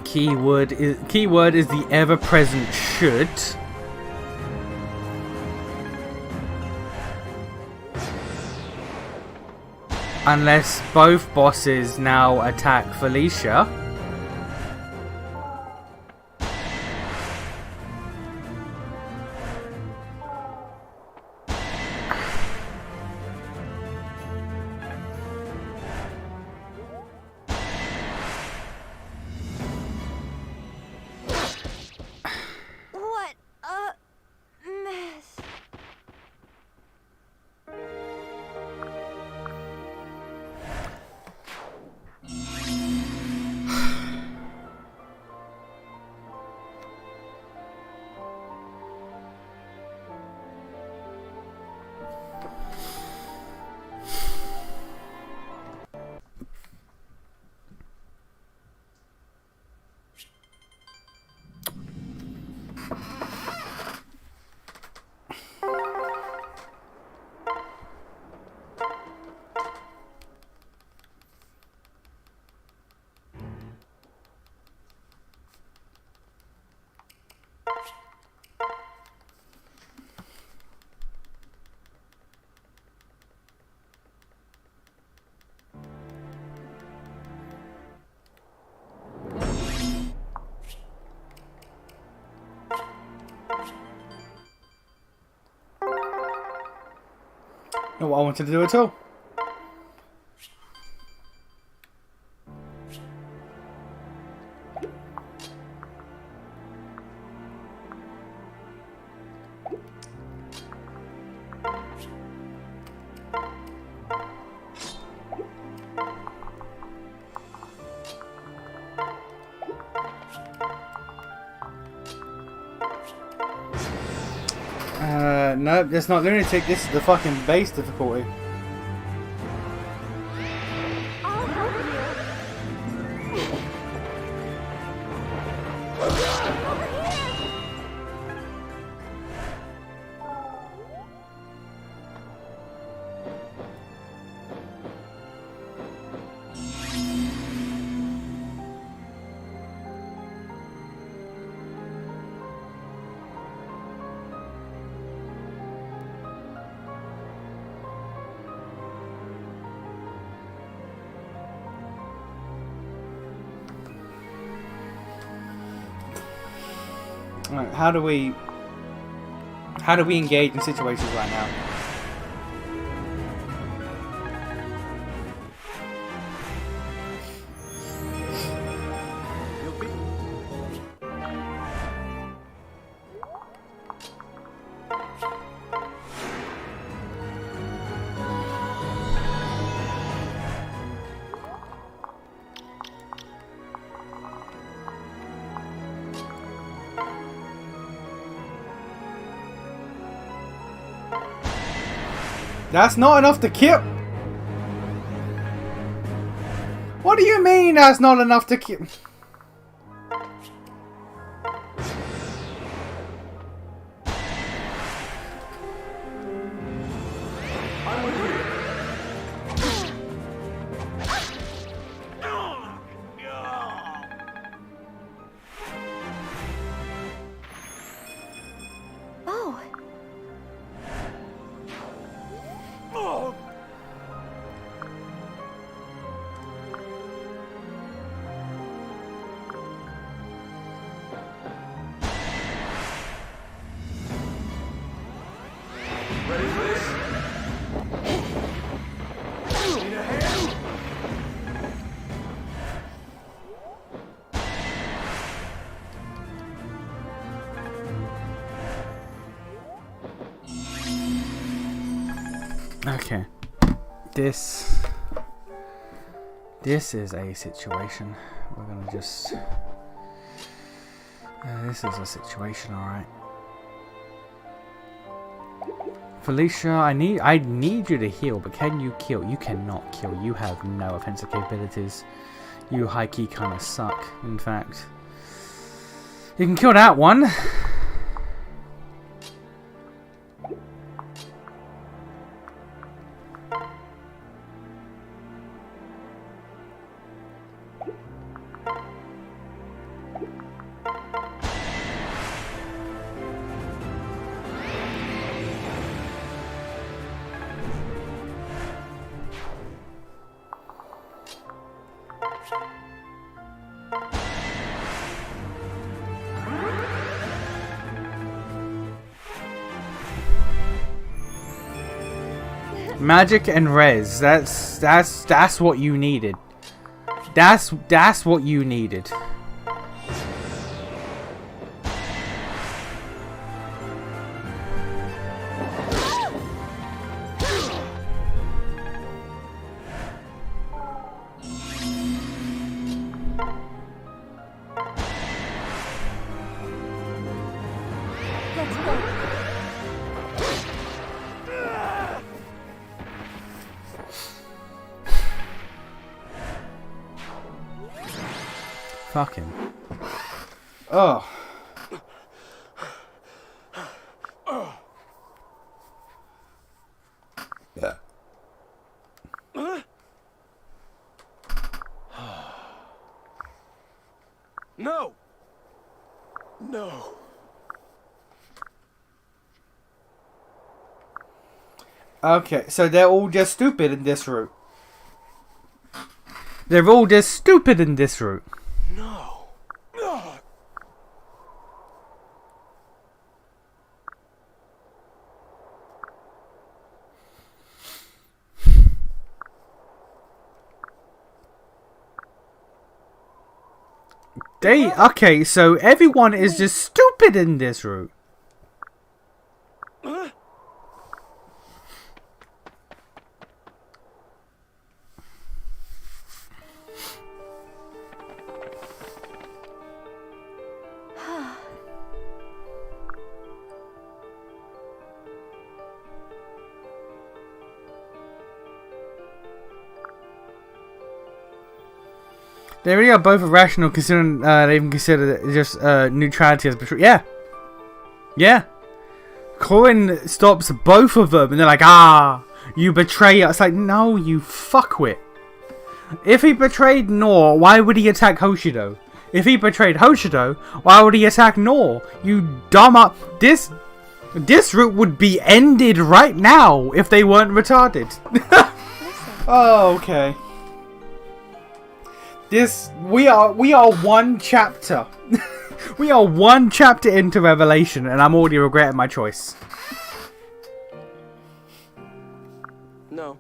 Keyword is the ever-present should. Unless both bosses now attack Felicia. What a mess. Not what I wanted to do at all. Nope, that's not lunatic. This is the fucking base difficulty. Right, how do we engage in situations right now? That's not enough to kill. What do you mean that's not enough to kill? Ready for this? Need a hand? Okay. This is a situation. We're gonna just... this is a situation, alright. Felicia, I need you to heal, but can you kill? You cannot kill. You have no offensive capabilities. You high-key kind of suck, in fact. You can kill that one. Magic and res. That's what you needed. That's what you needed. Let's go. Fucking. Oh. Yeah. No! No. Okay, so they're all just stupid in this route. They're all just stupid in this route. No. Ugh. Okay, so everyone is just stupid in this route. They really are both irrational, considering they even consider just neutrality as betrayal. Yeah, yeah. Corin stops both of them, and they're like, "Ah, you betray us!" It's like, no, you fuckwit. If he betrayed Nor, why would he attack Hoshido? If he betrayed Hoshido, why would he attack Nor? You dumb up. This route would be ended right now if they weren't retarded. Oh, okay. We are one chapter. We are one chapter into Revelation, and I'm already regretting my choice. No.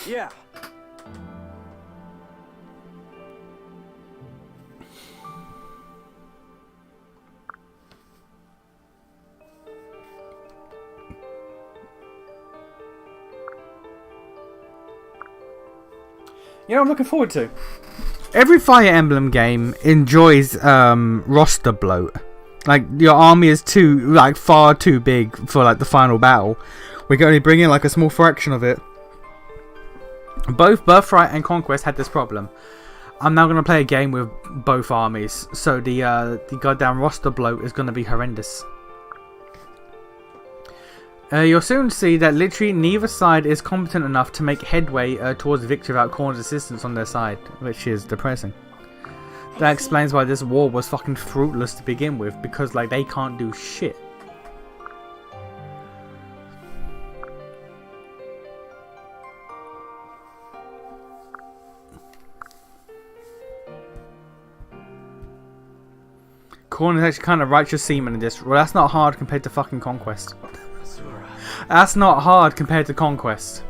Yeah. You know what I'm looking forward to? Every Fire Emblem game enjoys roster bloat. Like, your army is far too big for like the final battle. We can only bring in like a small fraction of it. Both Birthright and Conquest had this problem. I'm now going to play a game with both armies, so the goddamn roster bloat is going to be horrendous. You'll soon see that literally neither side is competent enough to make headway towards victory without Khorne's assistance on their side, which is depressing. That explains why this war was fucking fruitless to begin with, because like they can't do shit. Khorne is actually kind of righteous seaman in this. Well, that's not hard compared to fucking Conquest. That's not hard compared to Conquest.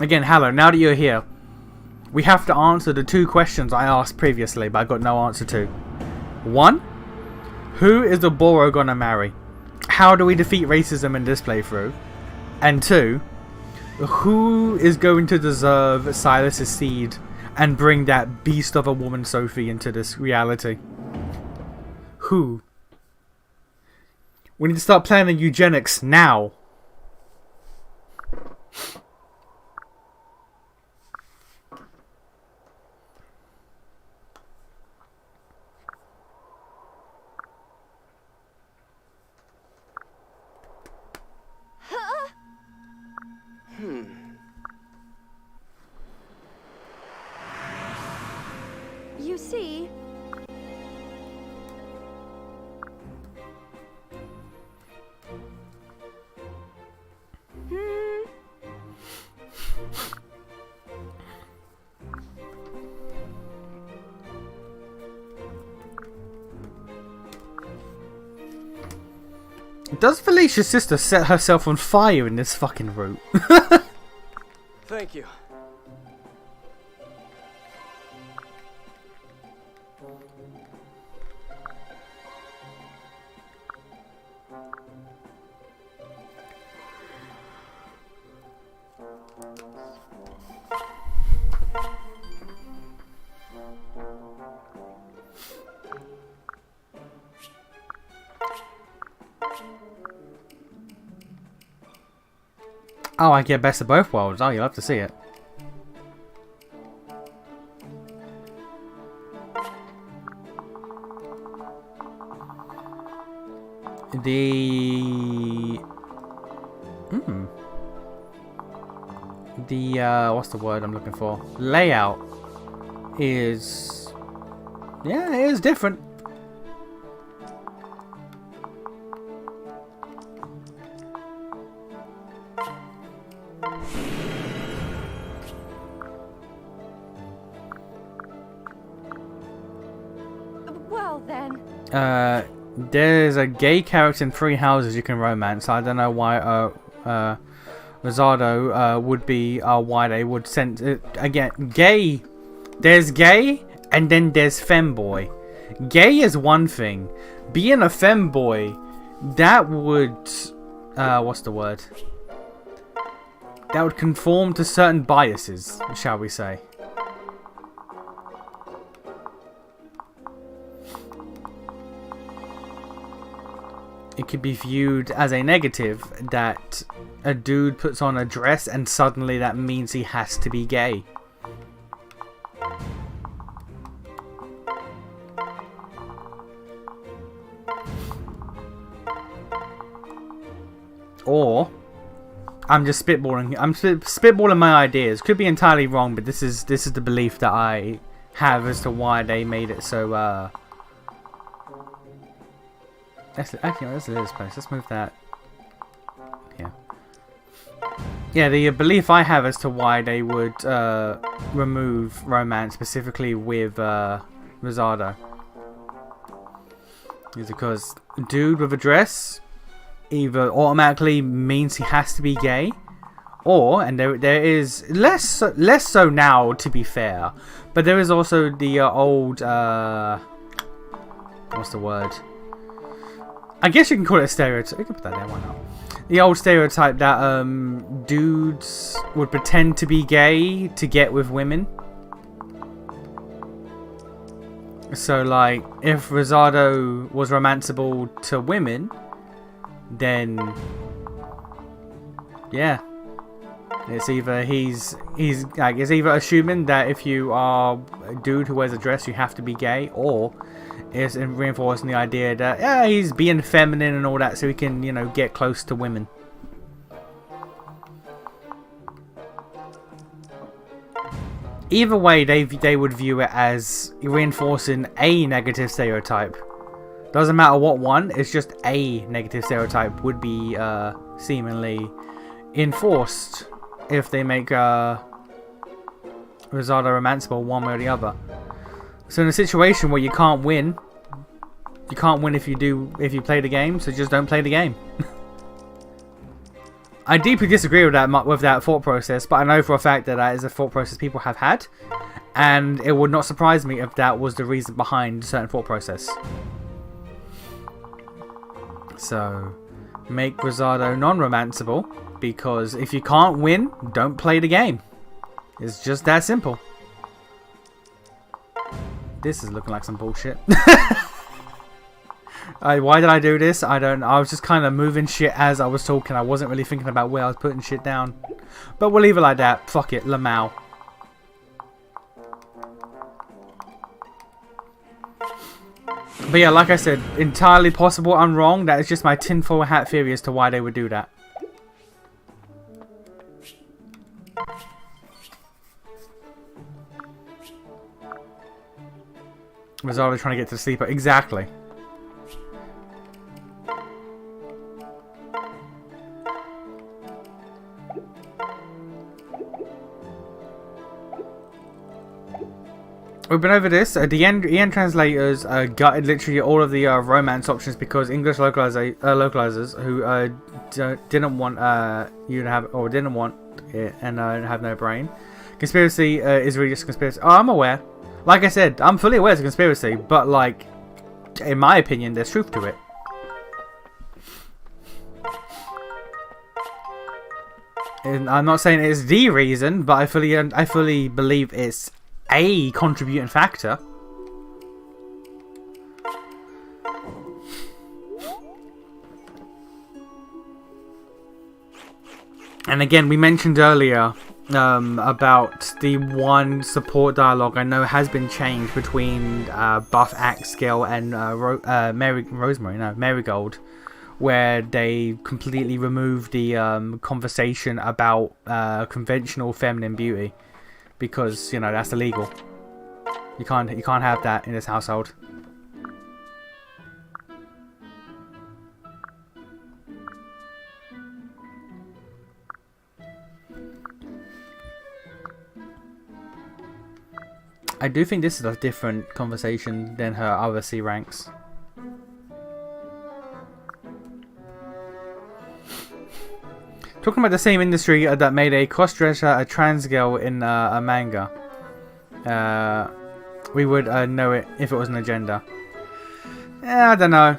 Again, Hallow, now that you're here, we have to answer the two questions I asked previously, but I got no answer to. 1. Who is the Boro gonna marry? How do we defeat racism in this playthrough? And 2. Who is going to deserve Silas's seed and bring that beast of a woman Sophie into this reality? Who? We need to start planning eugenics now. You see, Does Felicia's sister set herself on fire in this fucking route? Thank you. Oh, I get best of both worlds. Oh, you'll have to see it. What's the word I'm looking for? Layout is, yeah, it is different. well then. There's a gay character in 3 houses you can romance. I don't know why Rosado would be why they would send again gay. There's gay and then there's femboy. Gay is one thing. Being a femboy, that would what's the word? That would conform to certain biases, shall we say. It could be viewed as a negative that a dude puts on a dress and suddenly that means he has to be gay. Or I'm just spitballing. I'm spitballing my ideas. Could be entirely wrong, but this is the belief that I have as to why they made it so Actually, let's leave this place. Let's move that. Yeah. Yeah, the belief I have as to why they would remove romance specifically with Rosado is because dude with a dress either automatically means he has to be gay, or, and there is less so now, to be fair, but there is also the old what's the word? I guess you can call it a stereotype. You can put that there, why not? The old stereotype that dudes would pretend to be gay to get with women. So, like, if Rosado was romanceable to women, then yeah, it's either he's like, it's either assuming that if you are a dude who wears a dress, you have to be gay, or it's reinforcing the idea that, yeah, he's being feminine and all that so he can, you know, get close to women. Either way, they would view it as reinforcing a negative stereotype. Doesn't matter what one, it's just a negative stereotype would be seemingly enforced if they make Rosado romanceable one way or the other. So in a situation where you can't win if you play the game, so just don't play the game. I deeply disagree with that thought process, but I know for a fact that that is a thought process people have had, and it would not surprise me if that was the reason behind a certain thought process. So, make Rosado non-romanceable, because if you can't win, don't play the game. It's just that simple. This is looking like some bullshit. Why did I do this? I don't know. I was just kind of moving shit as I was talking. I wasn't really thinking about where I was putting shit down. But we'll leave it like that. Fuck it. Lamau. But yeah, like I said, entirely possible I'm wrong. That is just my tinfoil hat theory as to why they would do that. Rosado trying to get to the sleeper. Exactly. We've been over this. The EN translators gutted literally all of the romance options because English localizers who didn't want you to have, or didn't want it, and have no brain. Conspiracy is really just a conspiracy. Oh, I'm aware. Like I said, I'm fully aware it's a conspiracy, but like, in my opinion, there's truth to it. And I'm not saying it's the reason, but I fully believe it's a contributing factor. And again, we mentioned earlier about the one support dialogue I know has been changed between Buff Axgale and Marigold, where they completely removed the conversation about conventional feminine beauty. Because, you know, that's illegal. You can't have that in this household. I do think this is a different conversation than her other C ranks. Talking about the same industry that made a cross-dresser a trans girl in a manga. We would know it if it was an agenda. Yeah, I don't know.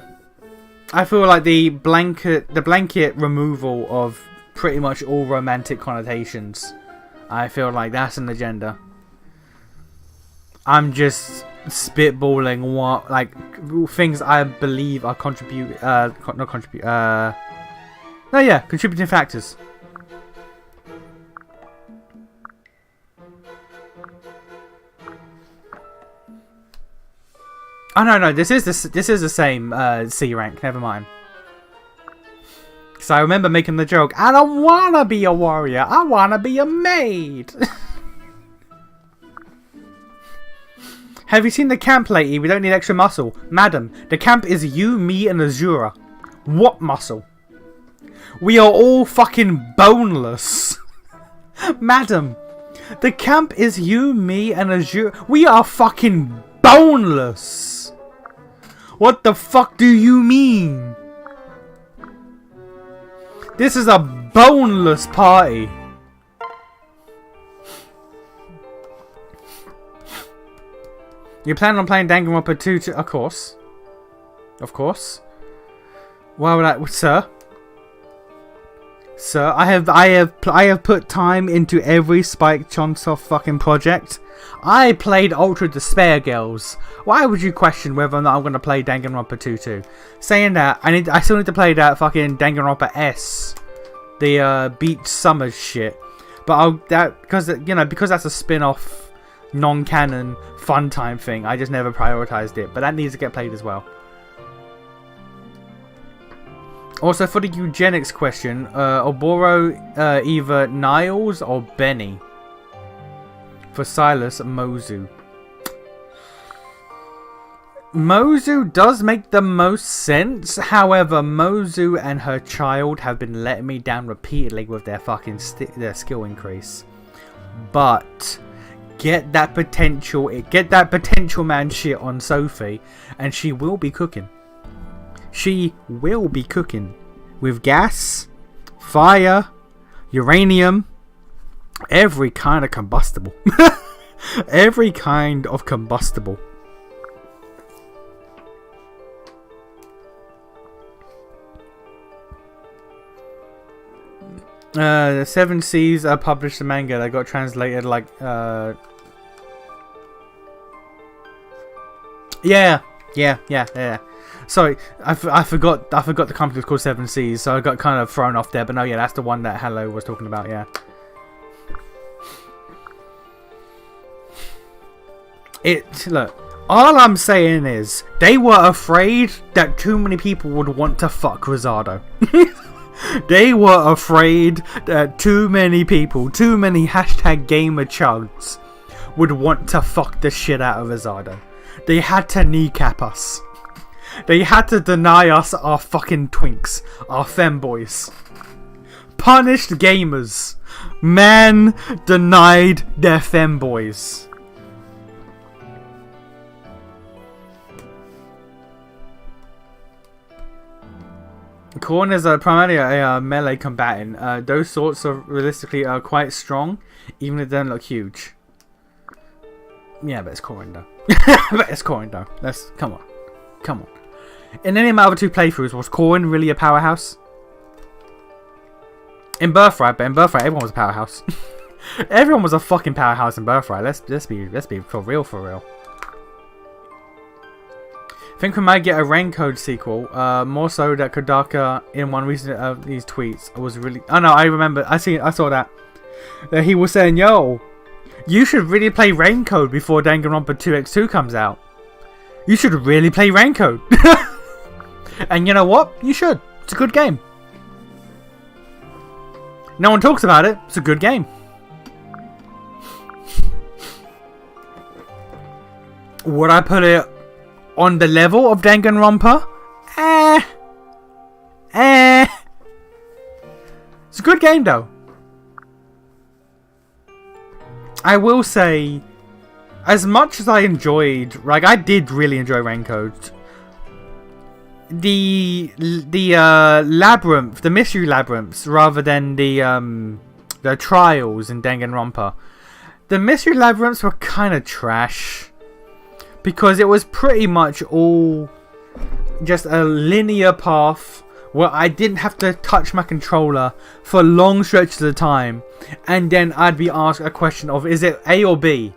I feel like the blanket removal of pretty much all romantic connotations, I feel like that's an agenda. I'm just spitballing what, like, things I believe are contributing factors. Oh no, this is the same C rank. Never mind. So I remember making the joke. I don't wanna be a warrior. I wanna be a maid. Have you seen the camp lately? We don't need extra muscle. Madam, the camp is you, me, and Azura. What muscle? We are all fucking boneless. Madam, the camp is you, me, and Azura. We are fucking boneless. What the fuck do you mean? This is a boneless party. You plan on playing Danganronpa 2 too? Of course. Of course. Why would I, sir? Sir, I have put time into every Spike Chunsoft fucking project. I played Ultra Despair Girls. Why would you question whether or not I'm gonna play Danganronpa 2 too? Saying that, I still need to play that fucking Danganronpa S, the Beach Summer shit. But because that's a spin-off, non-canon, fun time thing. I just never prioritized it, but that needs to get played as well. Also, for the eugenics question, Oboro either Niles or Benny. For Silas, Mozu. Mozu does make the most sense. However, Mozu and her child have been letting me down repeatedly with their fucking their skill increase. But get that potential man shit on Sophie, and she will be cooking. She will be cooking with gas, fire, uranium, every kind of combustible. Every kind of combustible. The Seven Seas published a manga that got translated like yeah. Sorry, I forgot the company was called Seven Seas, so I got kind of thrown off there. But no, yeah, that's the one that Hello was talking about. Yeah. Look, all I'm saying is they were afraid that too many people would want to fuck Rosado. They were afraid that too many people, too many #gamerchugs would want to fuck the shit out of Rosado. They had to kneecap us. They had to deny us our fucking twinks, our femboys. Punished gamers. Man denied their femboys. Korn is primarily a melee combatant. Those sorts of realistically are quite strong, even if they don't look huge. Yeah, but it's Korn though. Let's come on. In any of my other two playthroughs, was Korn really a powerhouse? In Birthright, but in Birthright everyone was a powerhouse. Everyone was a fucking powerhouse in Birthright. Let's be for real. I think we might get a Raincode sequel. More so that Kodaka in one recent of these tweets was really. Oh no, I remember. I saw that. He was saying, "Yo, you should really play Raincode before Danganronpa 2x2 comes out. You should really play Raincode." And you know what? You should. It's a good game. No one talks about it. It's a good game. Would I put it on the level of Danganronpa? It's a good game though. I will say, as much as I enjoyed, like I did really enjoy Raincode, the labyrinth, the mystery labyrinths, rather than the trials in Danganronpa, the mystery labyrinths were kind of trash. Because it was pretty much all just a linear path where I didn't have to touch my controller for long stretches of the time. And then I'd be asked a question of, is it A or B?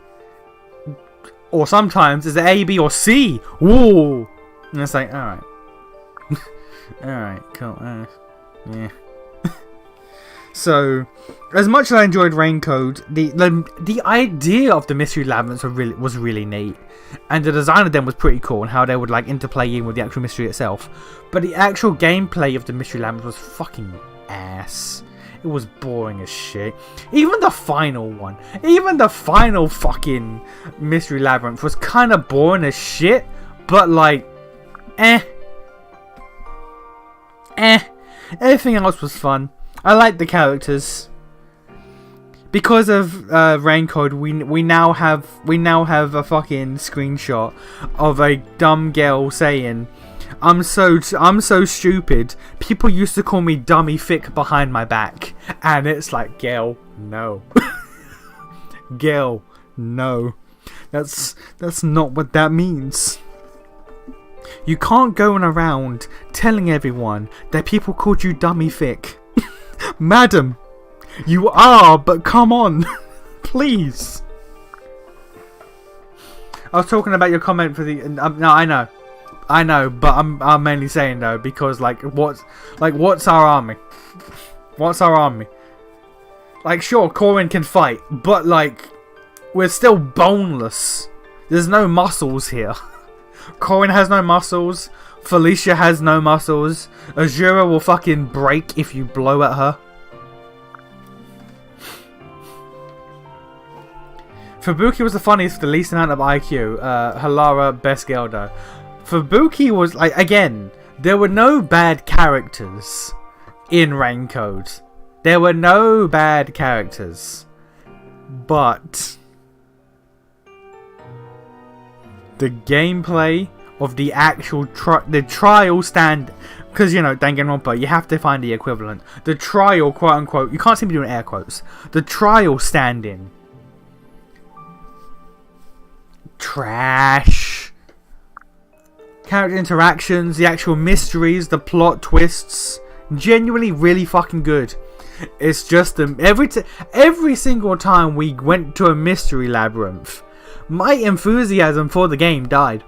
Or sometimes, is it A, B, or C? Whoa! And it's like, alright. Alright, cool. Yeah. So, as much as I enjoyed Raincode, the idea of the mystery labyrinths was really neat, and the design of them was pretty cool, and how they would like interplay in with the actual mystery itself. But the actual gameplay of the mystery labyrinths was fucking ass. It was boring as shit. Even the final one, even the final fucking Mystery Labyrinth was kind of boring as shit. But like, everything else was fun. I liked the characters. Because of Raincode, we now have a fucking screenshot of a dumb girl saying, I'm so stupid. People used to call me Dummy Thick behind my back." And it's like, girl, no. Girl, no. That's not what that means. You can't go around telling everyone that people called you Dummy Thick. Madam, you are, but come on. Please. I was talking about your comment for the... no, I know, but I'm mainly saying though, because what's our army? What's our army? Like, sure, Corrin can fight, but like, we're still boneless. There's no muscles here. Corrin has no muscles. Felicia has no muscles. Azura will fucking break if you blow at her. Fubuki was the funniest with the least amount of IQ. Halara, best girl though. Fubuki was like, again, there were no bad characters in Raincode. There were no bad characters. But the gameplay of the actual trial stand, because you know, Danganronpa, you have to find the equivalent. The trial, quote unquote, you can't see me doing air quotes. The trial stand-in. Trash. Character interactions, the actual mysteries, the plot twists, genuinely really fucking good. It's just every single time we went to a mystery labyrinth, my enthusiasm for the game died.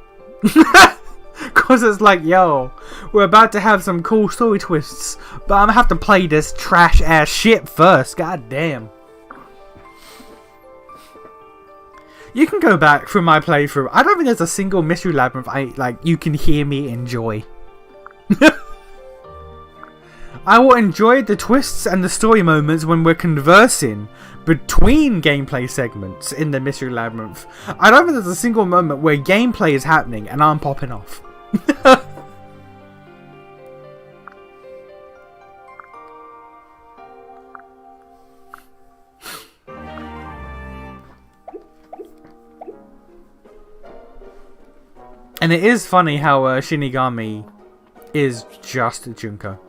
Cause it's like, yo, we're about to have some cool story twists, but I'm gonna have to play this trash ass shit first. God damn. You can go back through my playthrough. I don't think there's a single mystery labyrinth you can hear me enjoy. I will enjoy the twists and the story moments when we're conversing between gameplay segments in the mystery labyrinth. I don't think there's a single moment where gameplay is happening and I'm popping off. And it is funny how Shinigami is just Junko.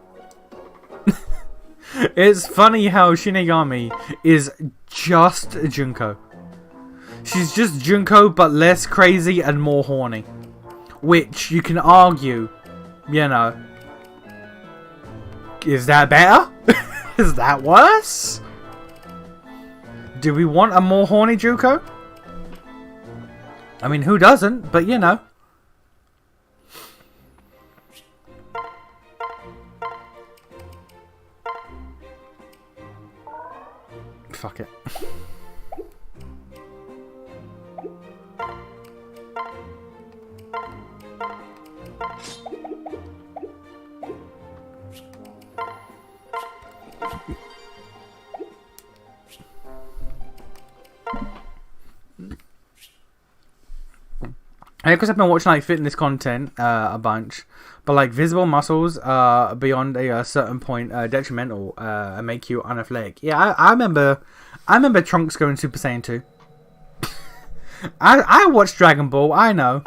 It's funny how Shinigami is just Junko. She's just Junko, but less crazy and more horny. Which, you can argue, you know, is that better? Is that worse? Do we want a more horny Junko? I mean, who doesn't? But, you know. Fuck it. Because I've been watching fitness content a bunch, but visible muscles beyond a certain point detrimental and make you unathletic. Yeah, I remember Trunks going Super Saiyan 2. I watched Dragon Ball. I know.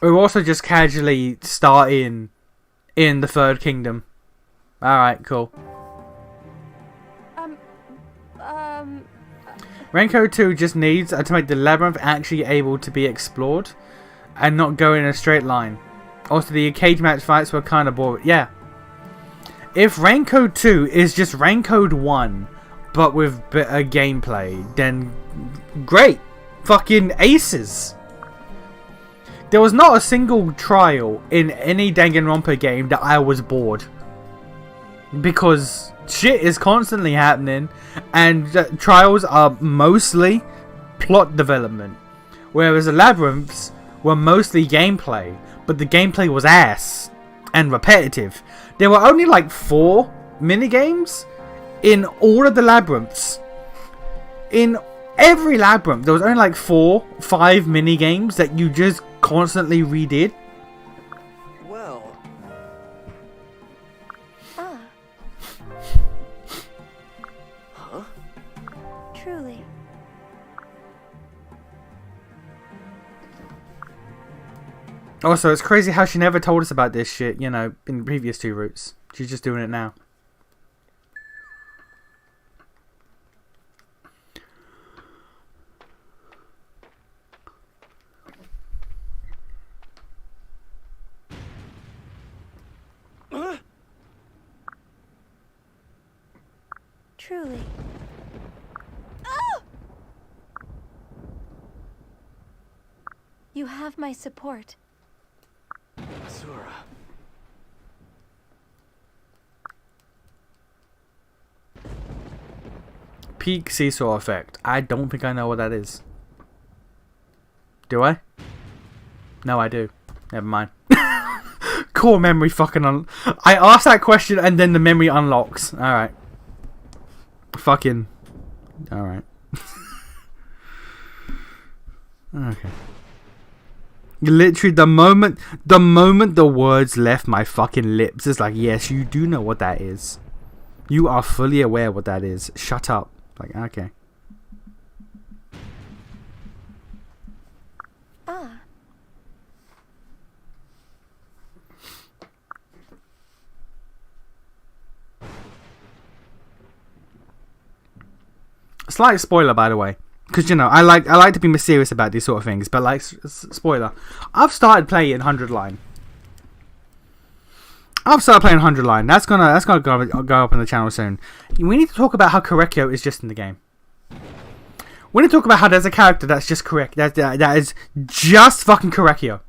We're also just casually starting in the Third Kingdom. All right, cool. Raincode 2 just needs to make the labyrinth actually able to be explored and not go in a straight line. Also, the cage match fights were kind of boring. Yeah. If Raincode 2 is just Raincode 1 but with better gameplay, then great. Fucking aces. There was not a single trial in any Danganronpa game that I was bored. Because shit is constantly happening, and trials are mostly plot development, whereas the labyrinths were mostly gameplay, but the gameplay was ass. and repetitive. There were only like 4 minigames in all of the labyrinths. In every labyrinth, there was only like 4, 5 minigames that you just constantly redid. Well, huh? Truly. Also, it's crazy how she never told us about this shit, you know, in the previous 2 routes. She's just doing it now. Truly. You have my support. Sora. Peak seesaw effect. I don't think I know what that is. Do I? No, I do. Never mind. Core memory fucking I asked that question and then the memory unlocks. Alright. Fucking. Alright. Okay. Literally, the moment the words left my fucking lips, it's like, yes, you do know what that is. You are fully aware what that is. Shut up. Like, okay. Slight spoiler, by the way. Because, you know, I like to be mysterious about these sort of things. But, like, spoiler. I've started playing 100 Line. That's gonna go up on the channel soon. We need to talk about how Korekio is just in the game. We need to talk about how there's a character that's just correct. That is just fucking Korekio.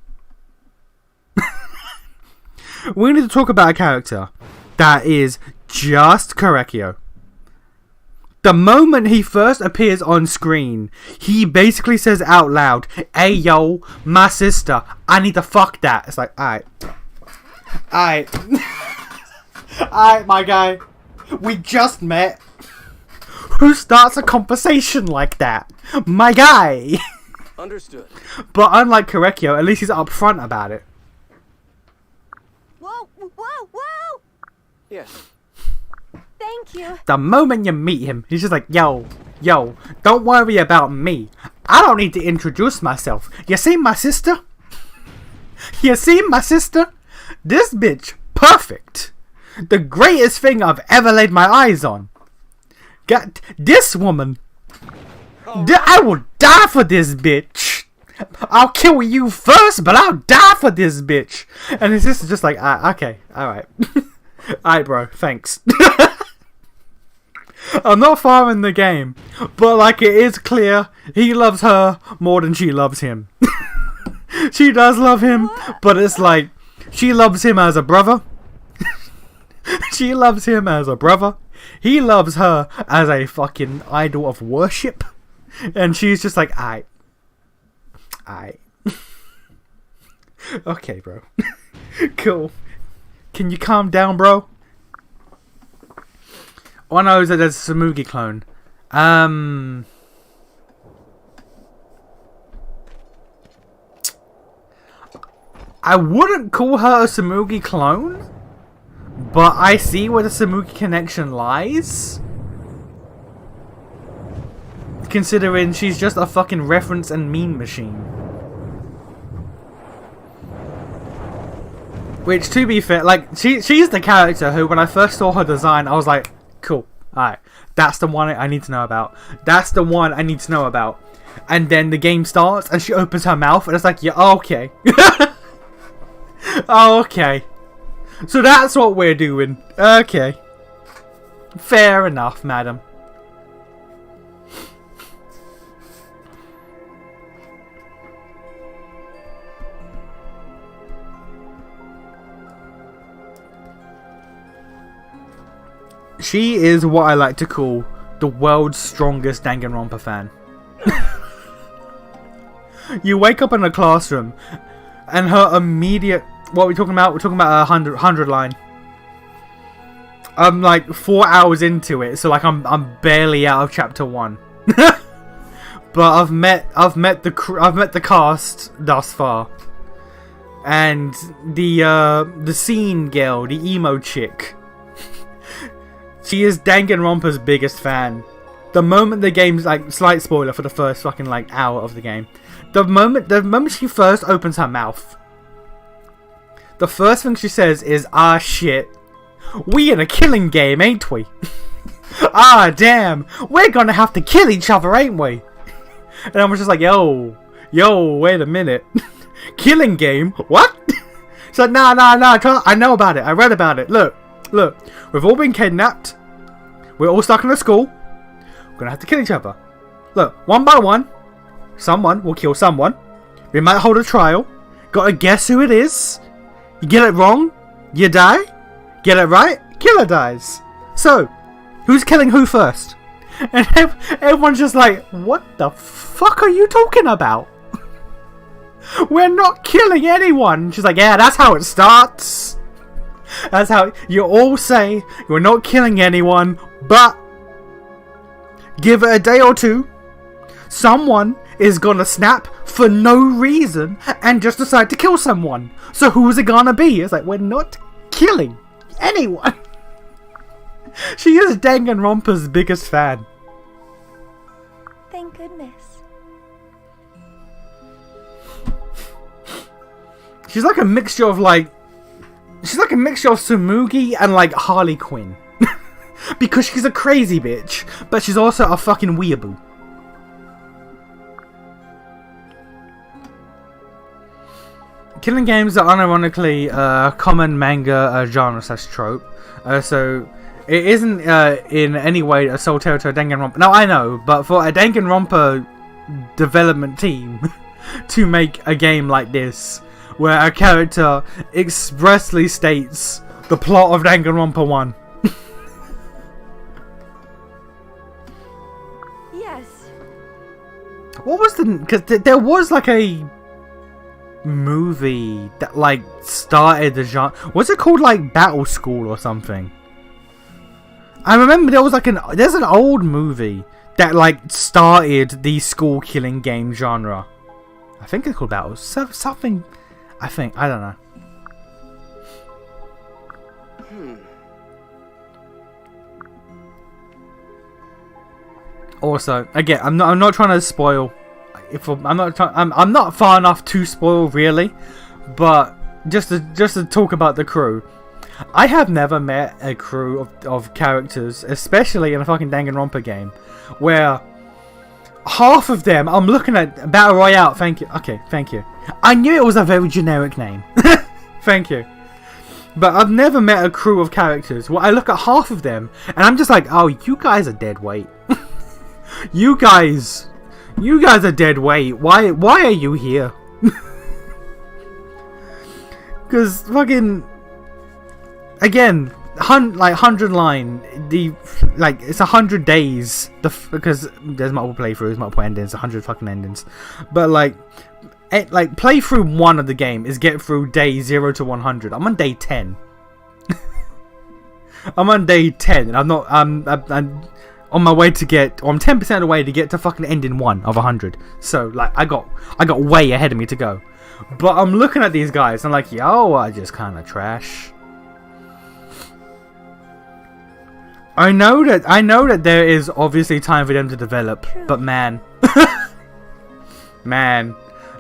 We need to talk about a character that is just Korekio. The moment he first appears on screen, he basically says out loud, "Hey yo, my sister, I need to fuck that." It's like, alright. Alright, my guy. We just met. Who starts a conversation like that? My guy. Understood. But unlike Korekio, at least he's upfront about it. Whoa, whoa, whoa! Yes. Thank you. The moment you meet him, he's just like, yo, don't worry about me. I don't need to introduce myself. You see my sister? You see my sister? This bitch, perfect. The greatest thing I've ever laid my eyes on. Got this woman. I will die for this bitch. I'll kill you first, but I'll die for this bitch. And his sister's just like, okay, alright. Alright, bro, thanks. I'm not far in the game, but like it is clear he loves her more than she loves him. She does love him, but it's like she loves him as a brother. She loves him as a brother. He loves her as a fucking idol of worship. And she's just like, aight. Okay, bro. Cool. Can you calm down, bro? All I know is that there's a Tsumugi clone. I wouldn't call her a Tsumugi clone, but I see where the Tsumugi connection lies. Considering she's just a fucking reference and meme machine. Which, to be fair, like, she's the character who, when I first saw her design, I was like, cool, alright, that's the one I need to know about. That's the one I need to know about. And then the game starts, and she opens her mouth, and it's like, yeah, okay. Oh, okay. So that's what we're doing. Okay. Fair enough, madam. She is what I like to call the world's strongest Danganronpa fan. You wake up in a classroom and her immediate What are we talking about? We're talking about 100 line. I'm like 4 hours into it, so like I'm barely out of chapter 1. But I've met the cast thus far, and the scene girl, the emo chick. She is Danganronpa's biggest fan. The moment the game's like, slight spoiler for the first fucking like hour of the game. The moment she first opens her mouth, the first thing she says is, "Ah shit, we in a killing game, ain't we? Ah damn, we're gonna have to kill each other, ain't we?" And I was just like, yo, wait a minute. Killing game? What? She's like, nah, I know about it. I read about it. Look, we've all been kidnapped. We're all stuck in a school. We're gonna have to kill each other. Look, one by one, someone will kill someone. We might hold a trial. Gotta guess who it is. You get it wrong, you die. Get it right, killer dies. So, who's killing who first? And everyone's just like, what the fuck are you talking about? We're not killing anyone. She's like, yeah, that's how it starts. That's how you all say you're not killing anyone, but give it a day or two, someone is gonna snap for no reason and just decide to kill someone. So who's it gonna be? It's like, we're not killing anyone. She is Danganronpa's biggest fan. Thank goodness. She's like a mixture of Tsumugi and like Harley Quinn. Because she's a crazy bitch, but she's also a fucking weeaboo. Killing games are unironically a common manga genre / trope. So it isn't in any way a sole territory of Danganronpa. Now I know, but for a Danganronpa development team to make a game like this, where a character expressly states the plot of Danganronpa 1. Yes. What was because there was like a movie that like started the genre. Was it called like Battle School or something? I remember there was like there's an old movie that like started the school killing game genre. I think it's called Battle something. I don't know. Also, again, I'm not trying to spoil. I'm not far enough to spoil really, but just to talk about the crew. I have never met a crew of characters, especially in a fucking Danganronpa game, where half of them, I'm looking at Battle Royale. Thank you. Okay, thank you. I knew it was a very generic name. Thank you. But I've never met a crew of characters where I look at half of them and I'm just like, oh, you guys are dead weight. You guys are dead weight. Why are you here? Because fucking, again, 100 line, it's 100 days, because there's multiple playthroughs, multiple endings, 100 fucking endings. But like playthrough 1 of the game is get through day 0 to 100. I'm on day 10. I'm on day 10, and I'm on my way to I'm 10% of the way to get to fucking ending 1 of 100. So like I got way ahead of me to go. But I'm looking at these guys and I'm like, yo, I just kind of trash. I know that there is obviously time for them to develop, but man,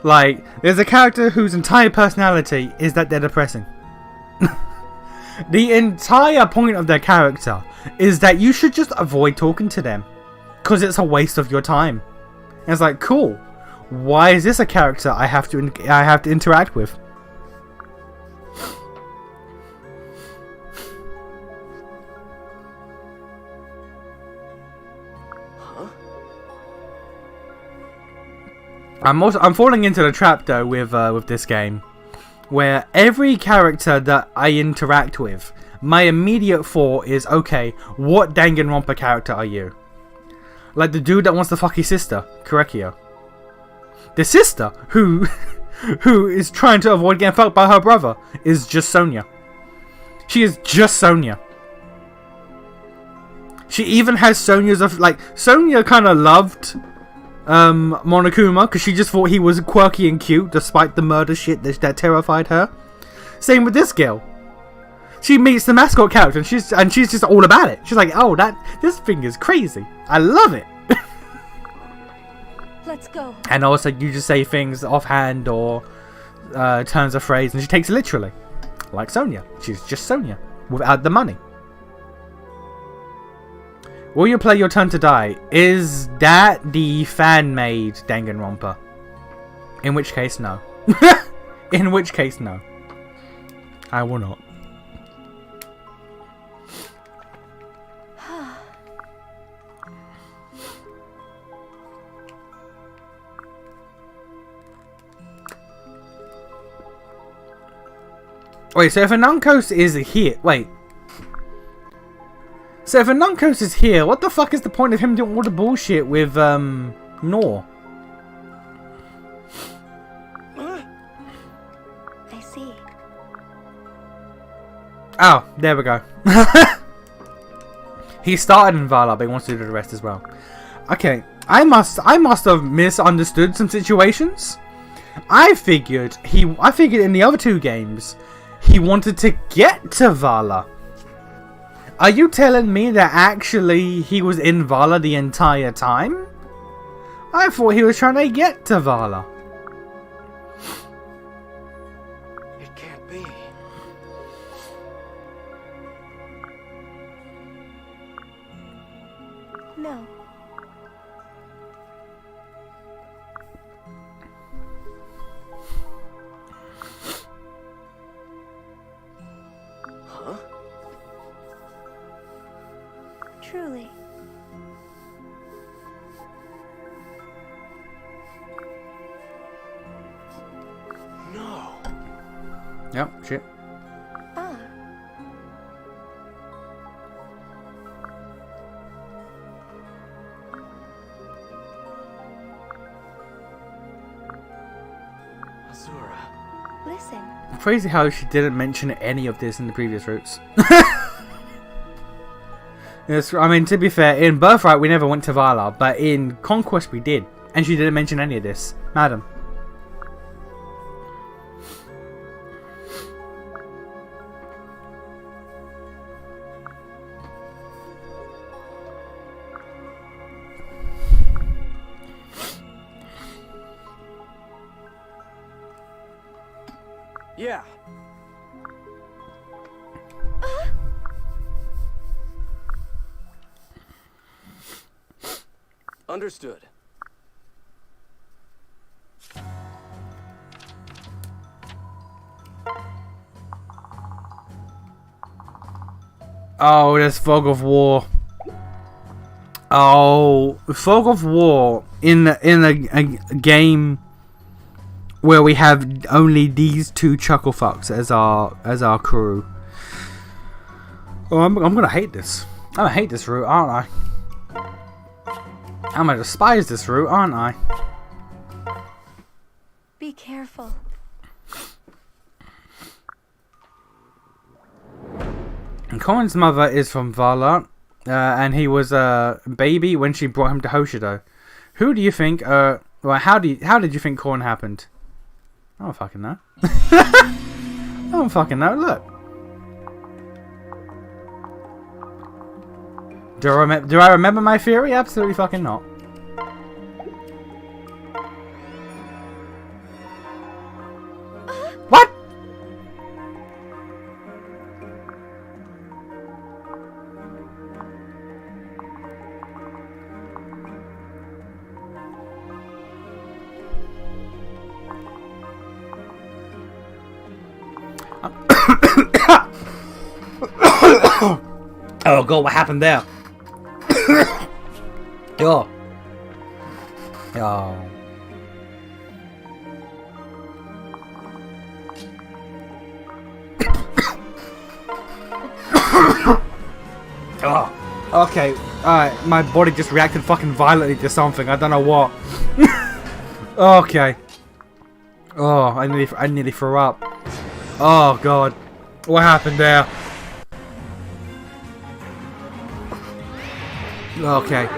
like there's a character whose entire personality is that they're depressing. The entire point of their character is that you should just avoid talking to them, because it's a waste of your time. And it's like, cool. Why is this a character I have to interact with? I'm falling into the trap though with this game, where every character that I interact with, my immediate thought is, okay, what Danganronpa character are you? Like the dude that wants to fuck his sister, Korekiyo. The sister who who is trying to avoid getting fucked by her brother, is just Sonya. She is just Sonya. She even has Sonya's like Sonya kind of loved Monokuma because she just thought he was quirky and cute, despite the murder shit that terrified her. Same with this girl. She meets the mascot character and she's just all about it. She's like, oh, this thing is crazy. I love it. Let's go. And also, you just say things offhand or turns of phrase, and she takes it literally, like Sonya. She's just Sonya without the money. Will you play Your Turn to Die? Is that the fan-made Danganronpa? In which case, no. In which case, no. I will not. Wait, so if Anunkos is here... Wait. So if Anunkos is here, what the fuck is the point of him doing all the bullshit with, Nor? I see. Oh, there we go. He started in Vala, but he wants to do the rest as well. Okay, I must have misunderstood some situations. I figured in the other two games he wanted to get to Vala. Are you telling me that actually he was in Vala the entire time? I thought he was trying to get to Vala. It can't be. No. Huh? Truly. No. Yep, shit. Ah. Azura. Listen. Crazy how she didn't mention any of this in the previous routes. Yes, I mean, to be fair, in Birthright we never went to Vala, but in Conquest we did. And she didn't mention any of this. Madam. Yeah. Understood. Oh, there's Fog of War. Oh, Fog of War in a game where we have only these two chuckle fucks as our crew. Oh, I'm gonna hate this. I'm gonna hate this route, aren't I? I'm gonna despise this route, aren't I? Be careful. And Colin's mother is from Vala, and he was a baby when she brought him to Hoshido. Who do you think? Well, how did you think Colin happened? I don't fucking know. I don't fucking know. Look. Do I remember my theory? Absolutely fucking not. What? Oh god, what happened there? Oh. Oh. Oh. Okay. Alright, my body just reacted fucking violently to something. I don't know what. Okay. Oh, I nearly threw up. Oh god, what happened there? Okay.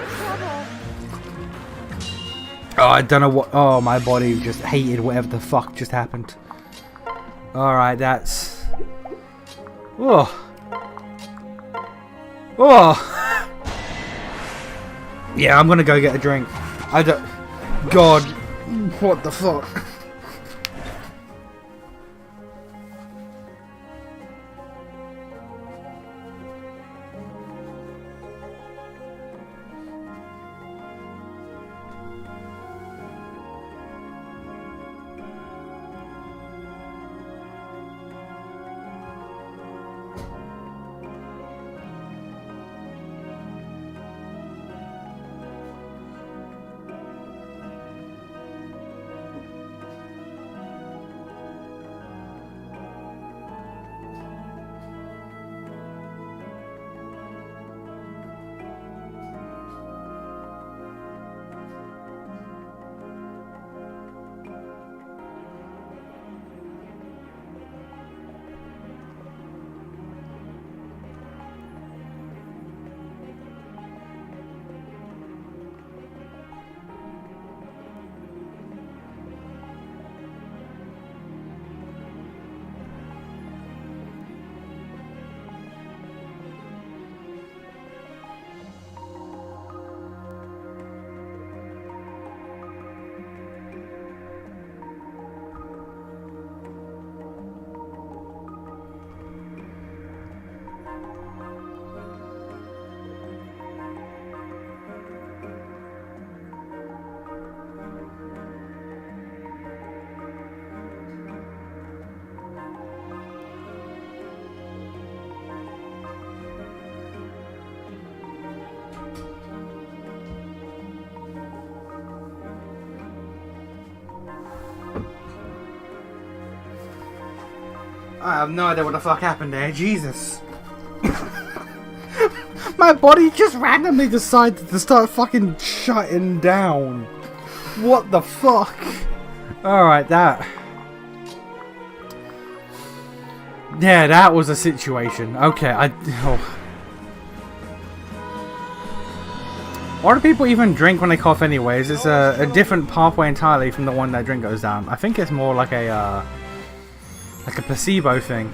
Oh, I don't know what. Oh, my body just hated whatever the fuck just happened. Alright, that's. Oh. Oh. Yeah, I'm gonna go get a drink. I don't. God. What the fuck? I have no idea what the fuck happened there. Jesus. My body just randomly decided to start fucking shutting down. What the fuck? Alright, that. Yeah, that was a situation. Okay, Why do people even drink when they cough anyways? It's a different pathway entirely from the one that drink goes down. I think it's more like a placebo thing.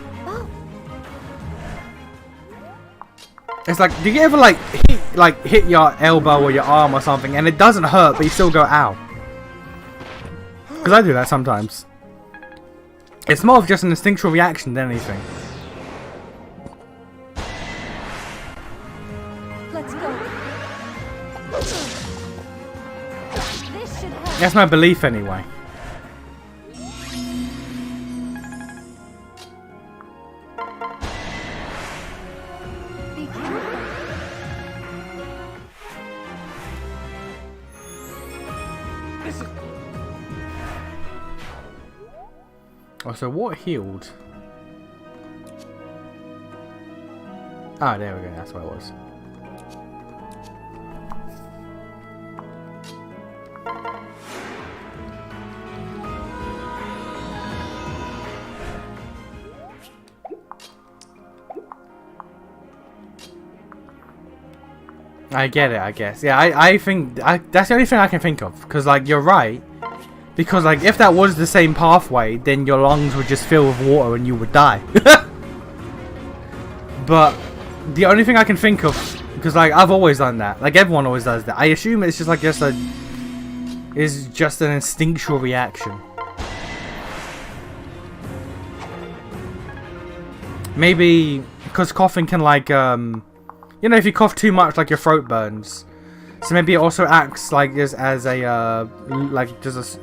It's like, do you ever hit your elbow or your arm or something and it doesn't hurt but you still go ow? Because I do that sometimes. It's more of just an instinctual reaction than anything. Let's go. This should help. That's my belief anyway. Be careful. This is... Oh, so what healed? Ah, there we go. That's what it was. I get it, I guess. Yeah, I think that's the only thing I can think of. Because, like, you're right. Because, like, if that was the same pathway, then your lungs would just fill with water and you would die. But the only thing I can think of, because, like, I've always done that. Like, everyone always does that. I assume it's just, like, is just an instinctual reaction. Maybe, because coughing can, like, you know, if you cough too much, like, your throat burns. So maybe it also acts like just as a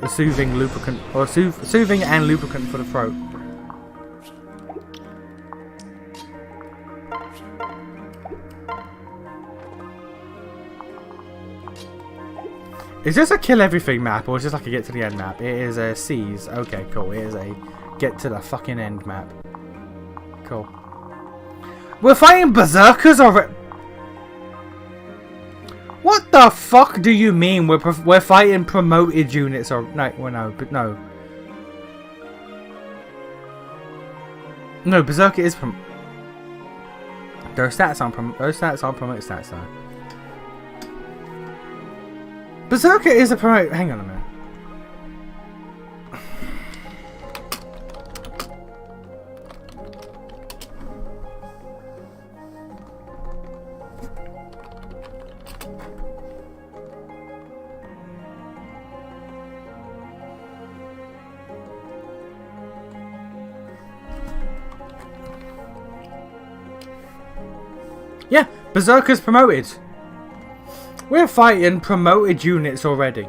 soothing lubricant, or soothing and lubricant for the throat. Is this a kill everything map, or is this like a get to the end map? It is a seize. Okay, cool. It is a get to the fucking end map. Cool. We're fighting berserkers already. What the fuck do you mean we're fighting promoted units? Or no, well, no, but no. No, Berserker is those stats aren't promoted stats though. Berserker is a promote. Hang on a minute. Yeah, Berserker's promoted. We're fighting promoted units already.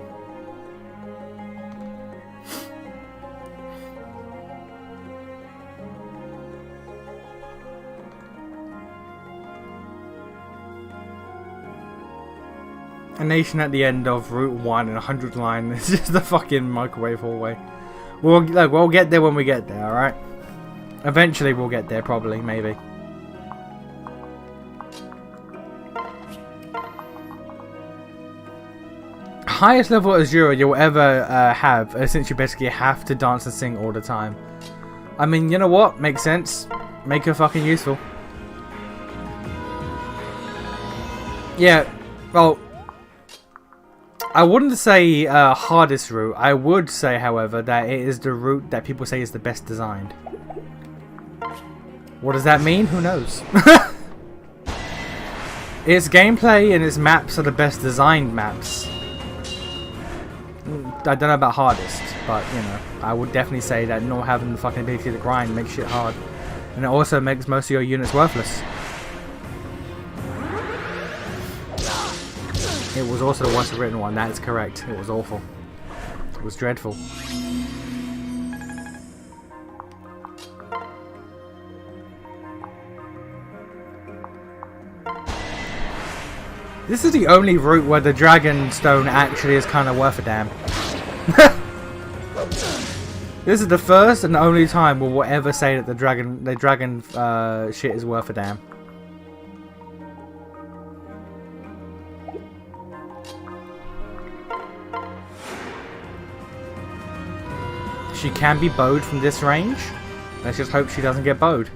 A nation at the end of Route 1 and 100 line. It's just the fucking microwave hallway. We'll get there when we get there, alright? Eventually we'll get there, probably, maybe. Highest level Azura you'll ever have, since you basically have to dance and sing all the time. I mean, you know what? Makes sense. Make her fucking useful. Yeah, well, I wouldn't say hardest route. I would say, however, that it is the route that people say is the best designed. What does that mean? Who knows? Its gameplay and its maps are the best designed maps. I don't know about hardest, but you know, I would definitely say that not having the fucking ability to grind makes shit hard, and it also makes most of your units worthless. It was also the worst written one. That is correct. It was awful. It was dreadful. This is the only route where the Dragon Stone actually is kind of worth a damn. This is the first and only time we'll ever say that the dragon shit is worth a damn. She can be bowed from this range. Let's just hope she doesn't get bowed.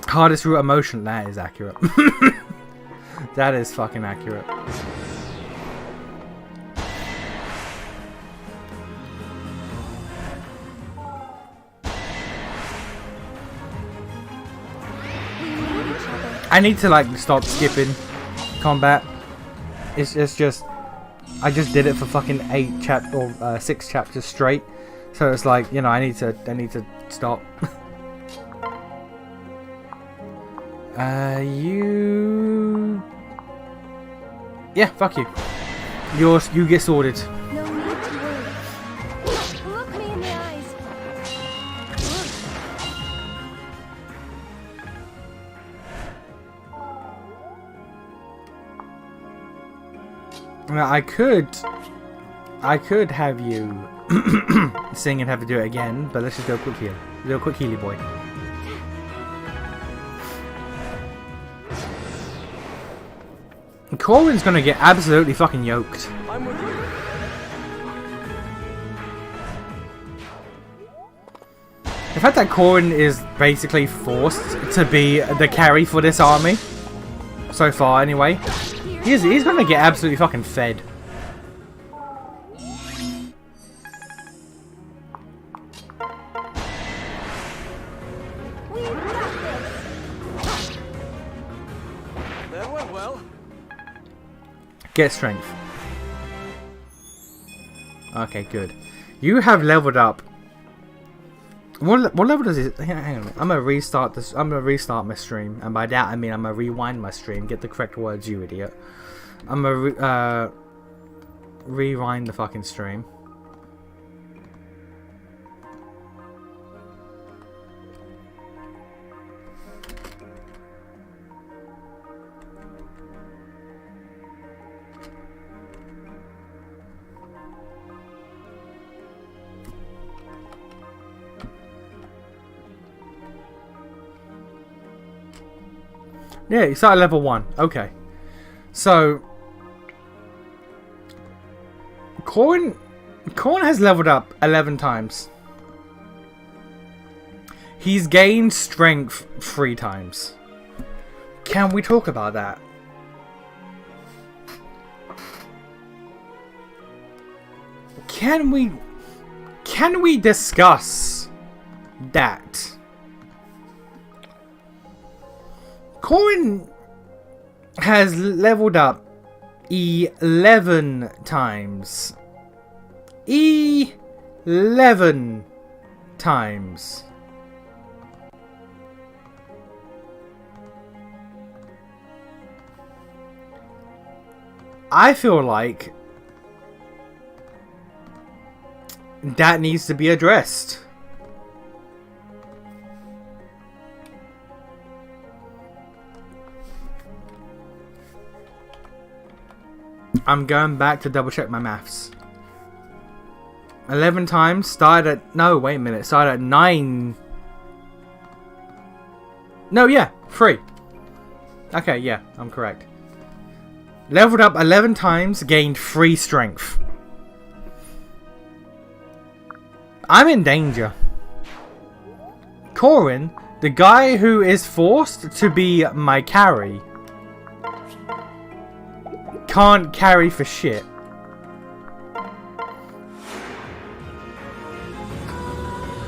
Hardest route emotion, that is accurate. That is fucking accurate. I need to like stop skipping combat. It's just I just did it for fucking 6 chapters straight. So it's like, you know, I need to stop. Yeah, fuck you. You get sorted. No need to worry. Look me in the eyes. Now, I could have you sing and have to do it again, but let's just do a quick heal. Do a quick healy boy. Corwin's gonna get absolutely fucking yoked. I'm with you. The fact that Corwin is basically forced to be the carry for this army, so far anyway, he's gonna get absolutely fucking fed. We've got this. That went well. Get strength. Okay, good. You have leveled up. What level does it? Hang on. I'm gonna restart this. I'm gonna restart my stream, and by that I mean I'm gonna rewind my stream. Get the correct words, you idiot. I'm gonna rewind the fucking stream. Yeah, you start at level 1. Okay. So Corrin has leveled up 11 times. He's gained strength 3 times. Can we talk about that? Can we discuss that? Corrin has leveled up 11 times. 11 times. I feel like that needs to be addressed. I'm going back to double check my maths. 11 times started at... No, wait a minute. Started at 9. No, yeah. 3. Okay, yeah. I'm correct. Leveled up 11 times, gained 3 strength. I'm in danger. Corrin, the guy who is forced to be my carry, can't carry for shit.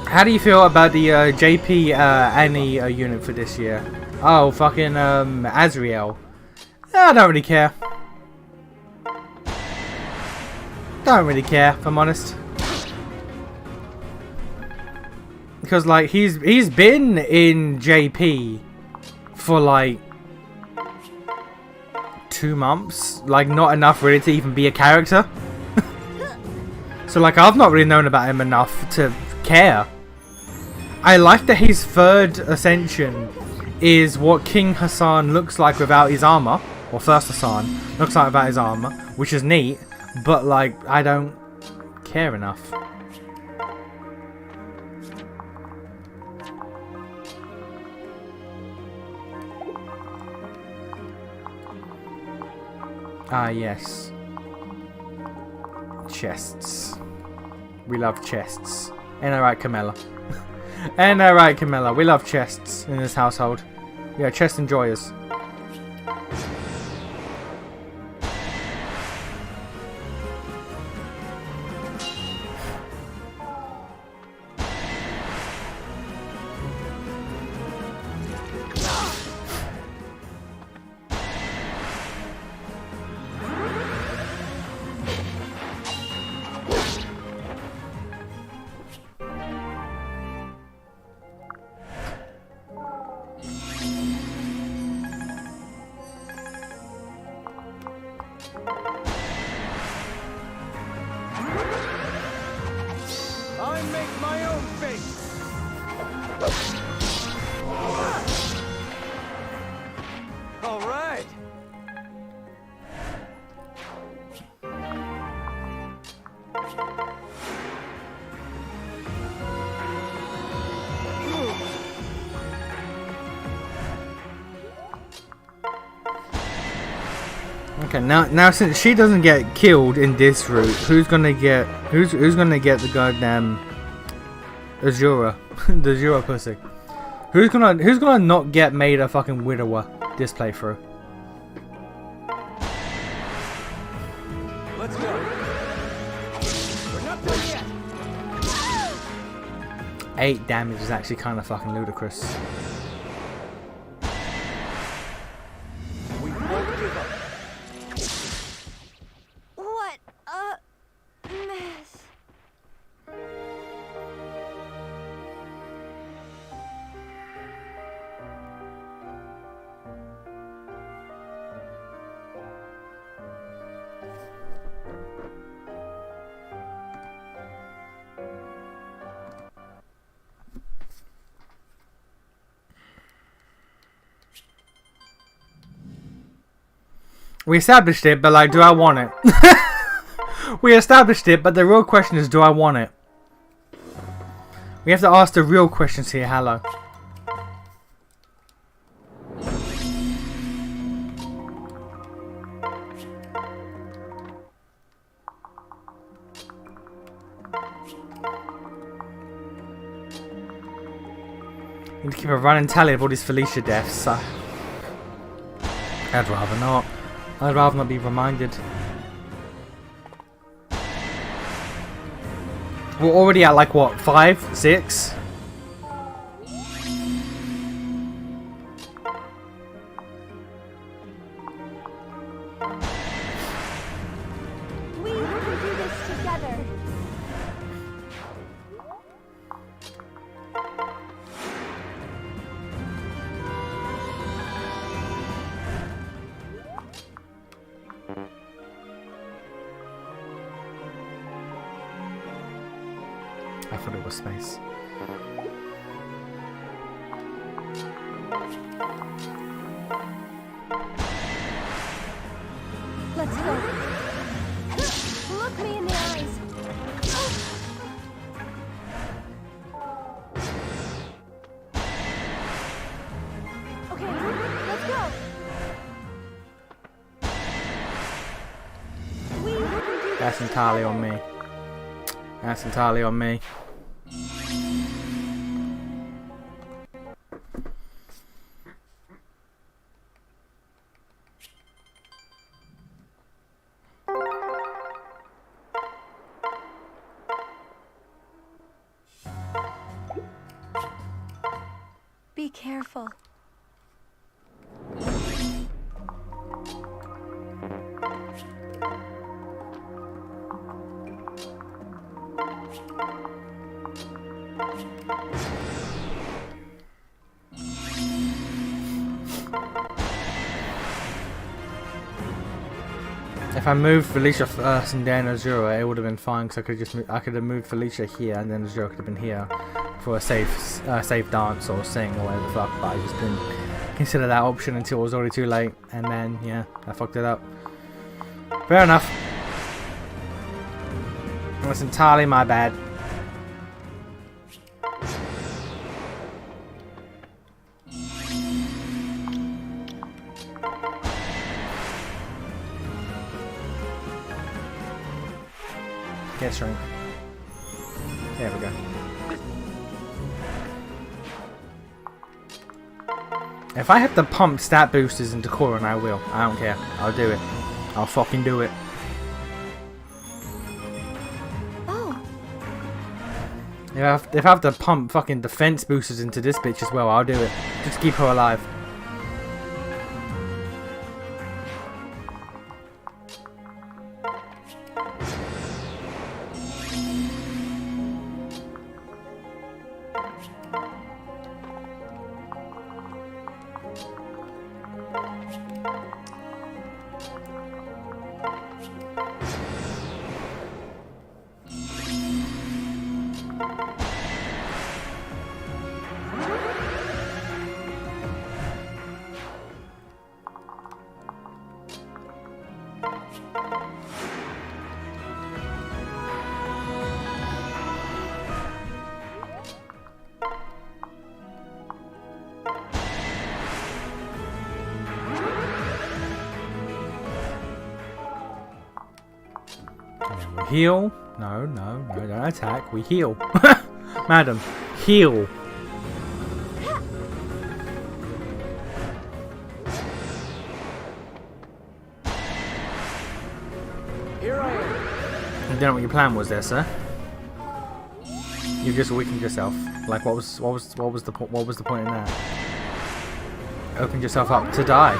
How do you feel about the JP Annie unit for this year? Oh, fucking Azrael. I don't really care. Don't really care, if I'm honest. Because like he's been in JP for like 2 months, like not enough really to even be a character. So like I've not really known about him enough to care. I like that his 3rd ascension is what King Hassan looks like without his armor, or First Hassan looks like without his armor, which is neat, but like I don't care enough. Ah, yes. Chests. We love chests. Ain't that right, Camilla? Ain't that right, Camilla? We love chests in this household. We are chest enjoyers. I make my own fate. All right. Okay, now since she doesn't get killed in this route, who's gonna get the goddamn Azura, the Azura pussy? Who's gonna not get made a fucking widower this playthrough? Let's go. We're not done yet. 8 damage is actually kind of fucking ludicrous. We won't give up. What a mess. We established it, but like, do I want it? We established it, but the real question is, do I want it? We have to ask the real questions here, hello. Need to keep a running tally of all these Felicia deaths. I'd rather not. I'd rather not be reminded. We're already at like what, 5, 6? We can do this together. I thought it was space. Let's go. Look me in the eyes. Okay, let's go. We can do this. That's entirely on me. That's entirely on me. Be careful. If I moved Felicia first and then Azura, it would have been fine because I could have moved Felicia here and then Azura could have been here for a safe dance or sing or whatever the fuck. But I just didn't consider that option until it was already too late, and then yeah, I fucked it up. Fair enough. That's entirely my bad. Get strength. There we go. If I have to pump stat boosters into Korin, I will. I don't care. I'll do it. I'll fucking do it. Oh, If I have to pump fucking defense boosters into this bitch as well, I'll do it. Just keep her alive. Heal? No, don't attack. We heal. Madam, heal. Here I am. I don't know what your plan was there, sir. You just weakened yourself. Like, what was the point in that? Opened yourself up to die.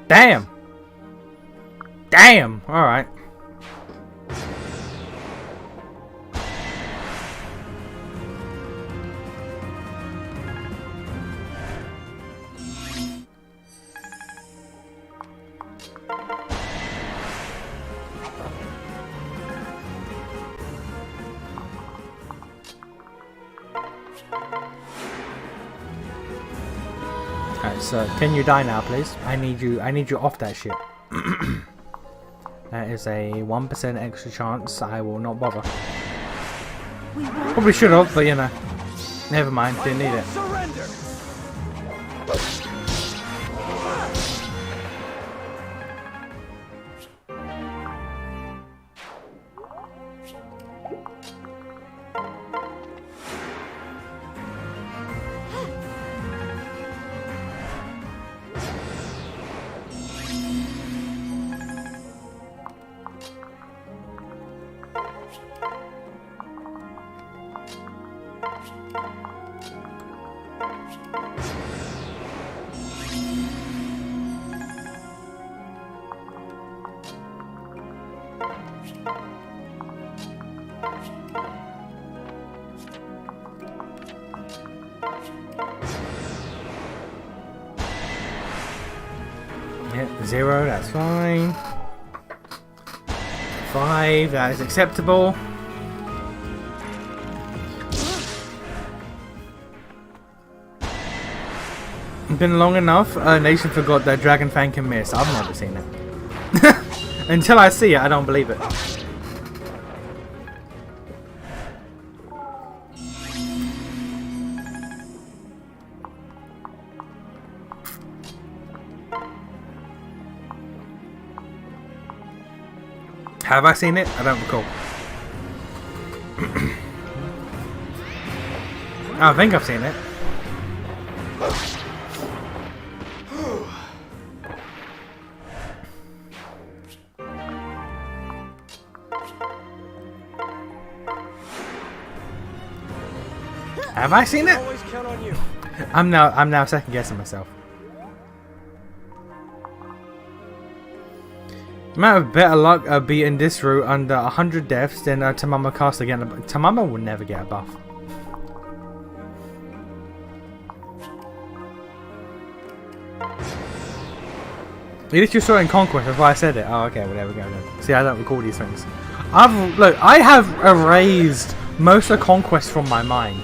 Damn! Damn! Alright. Alright, so can you die now, please? I need you off that shit. That is a 1% extra chance. I will not bother. Probably should have, but you know. Never mind, didn't need it. Surrender! Yep, 0, that's fine. 5, that is acceptable. Been long enough, Nation forgot that Dragon Fang can miss. I've never seen it. Until I see it, I don't believe it. Have I seen it? I don't recall. I think I've seen it. Have I seen it? Always count on you. I'm now second guessing myself. Might have better luck beating this route under 100 deaths than Tamama cast again. Tamama will never get a buff. At least you saw it in Conquest, that's why I said it. Oh, okay, well, there we go then. See, I don't recall these things. Look, I have erased most of Conquest from my mind.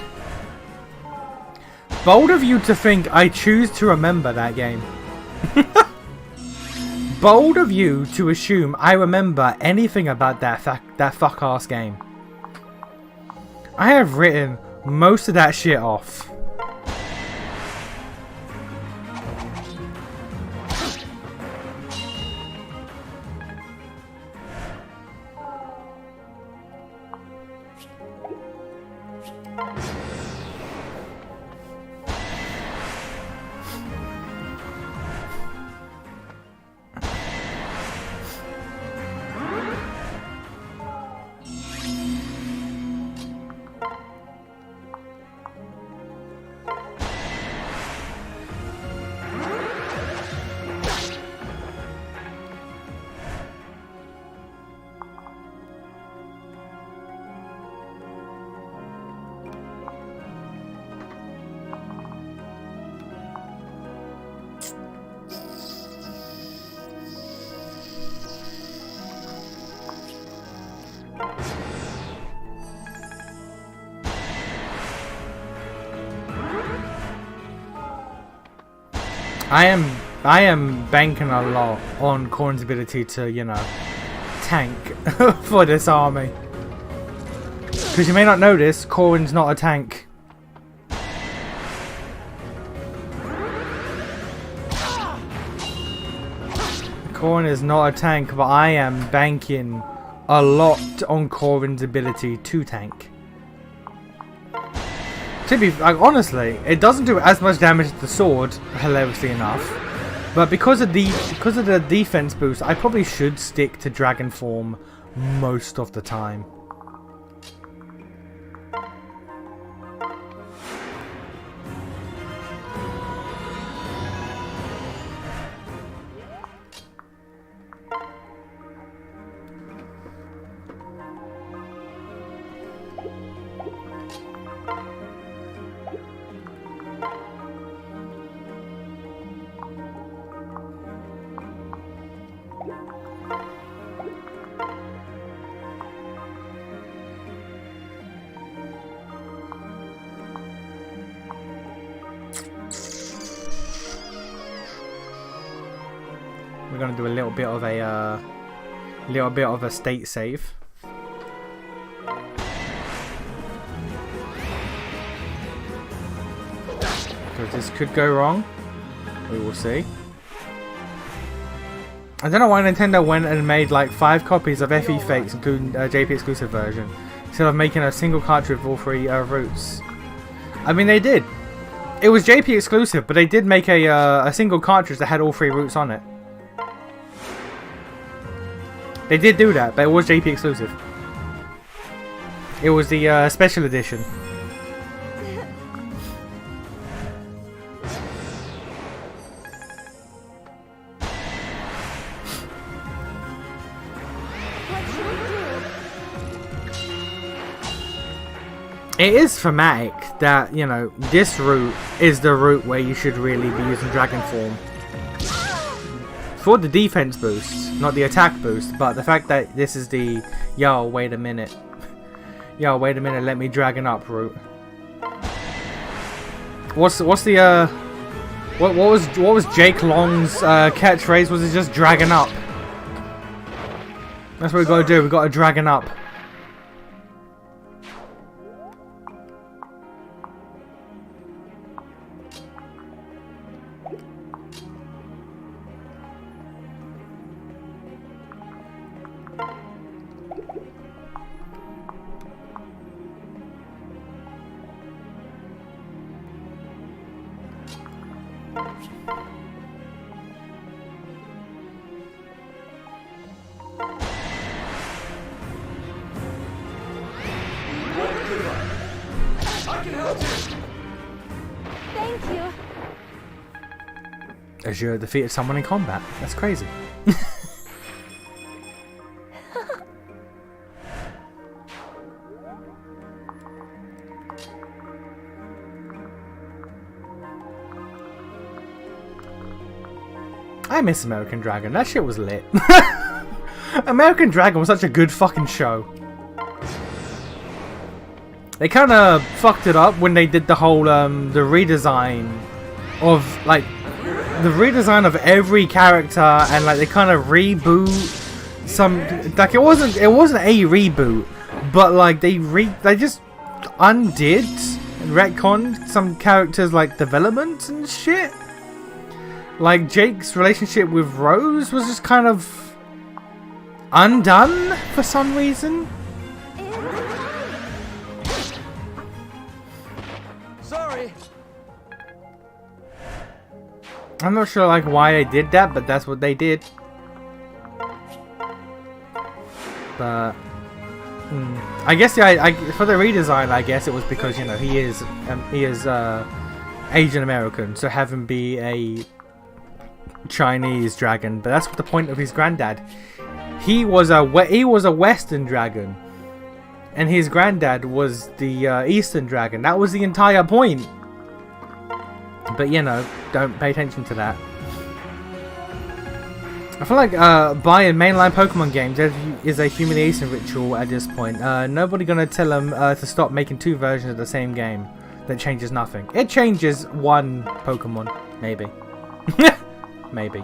Bold of you to think I choose to remember that game. Bold of you to assume I remember anything about that fuck ass game. I have written most of that shit off. I am banking a lot on Corrin's ability to, you know, tank for this army. Because you may not know this, Corrin's not a tank. Corrin is not a tank, but I am banking a lot on Corrin's ability to tank. To be like, honestly, it doesn't do as much damage as the sword, hilariously enough. But because of the defense boost, I probably should stick to dragon form most of the time. gonna do a little bit of a state save. Because this could go wrong. We will see. I don't know why Nintendo went and made like 5 copies of FE Fates, including JP exclusive version, instead of making a single cartridge with all 3 routes. I mean, they did. It was JP exclusive, but they did make a single cartridge that had all 3 routes on it. They did do that, but it was JP exclusive. It was the special edition. It is thematic that, you know, this route is the route where you should really be using Dragon Form. For the defense boost, not the attack boost, but the fact that this is the, yo, wait a minute. Yo, wait a minute, let me Dragon up route. What's the, what was Jake Long's catchphrase? Was it just Dragon up? That's what we gotta do, we gotta Dragon up. Thank you. Azure defeated someone in combat. That's crazy. I miss American Dragon. That shit was lit. American Dragon was such a good fucking show. They kind of fucked it up when they did the whole the redesign of like the redesign of every character, and like they kind of reboot some, like it wasn't a reboot, but like they just undid and retconned some characters like development and shit. Like Jake's relationship with Rose was just kind of undone for some reason. Sorry. I'm not sure like why they did that, but that's what they did. But I guess for the redesign, I guess it was because, you know, he is Asian American, so have him be a Chinese dragon. But that's what the point of his granddad. He was a Western dragon, and his granddad was the Eastern dragon. That was the entire point. But you know, don't pay attention to that. I feel like buying mainline Pokemon games is a humiliation ritual at this point. Nobody gonna tell them to stop making 2 versions of the same game that changes nothing. It changes 1 Pokemon, maybe. Maybe.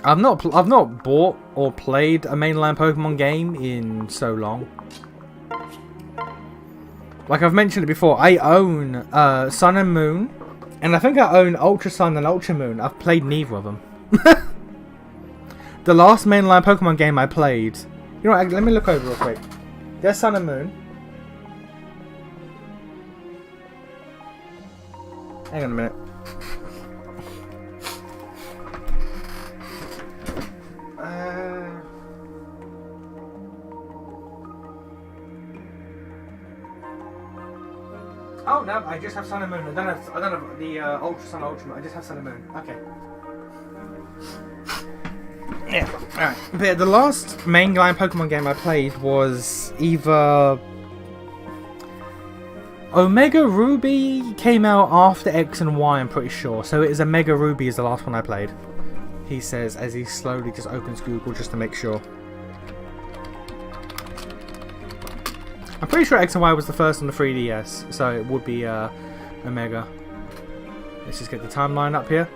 I've not bought or played a mainline Pokemon game in so long. Like I've mentioned it before, I own Sun and Moon, and I think I own Ultra Sun and Ultra Moon. I've played neither of them. The last mainline Pokemon game I played, you know what, let me look over real quick. There's Sun and Moon. Hang on a minute. Oh no, I just have Sun and Moon. I don't have the Ultra Sun, Ultra Moon. I just have Sun and Moon. Okay. Yeah. Alright. But yeah, the last mainline Pokemon game I played was either Omega Ruby came out after X and Y, I'm pretty sure. So it is Omega Ruby is the last one I played. He says as he slowly just opens Google just to make sure. I'm pretty sure X and Y was the first on the 3DS, so it would be Omega. Let's just get the timeline up here.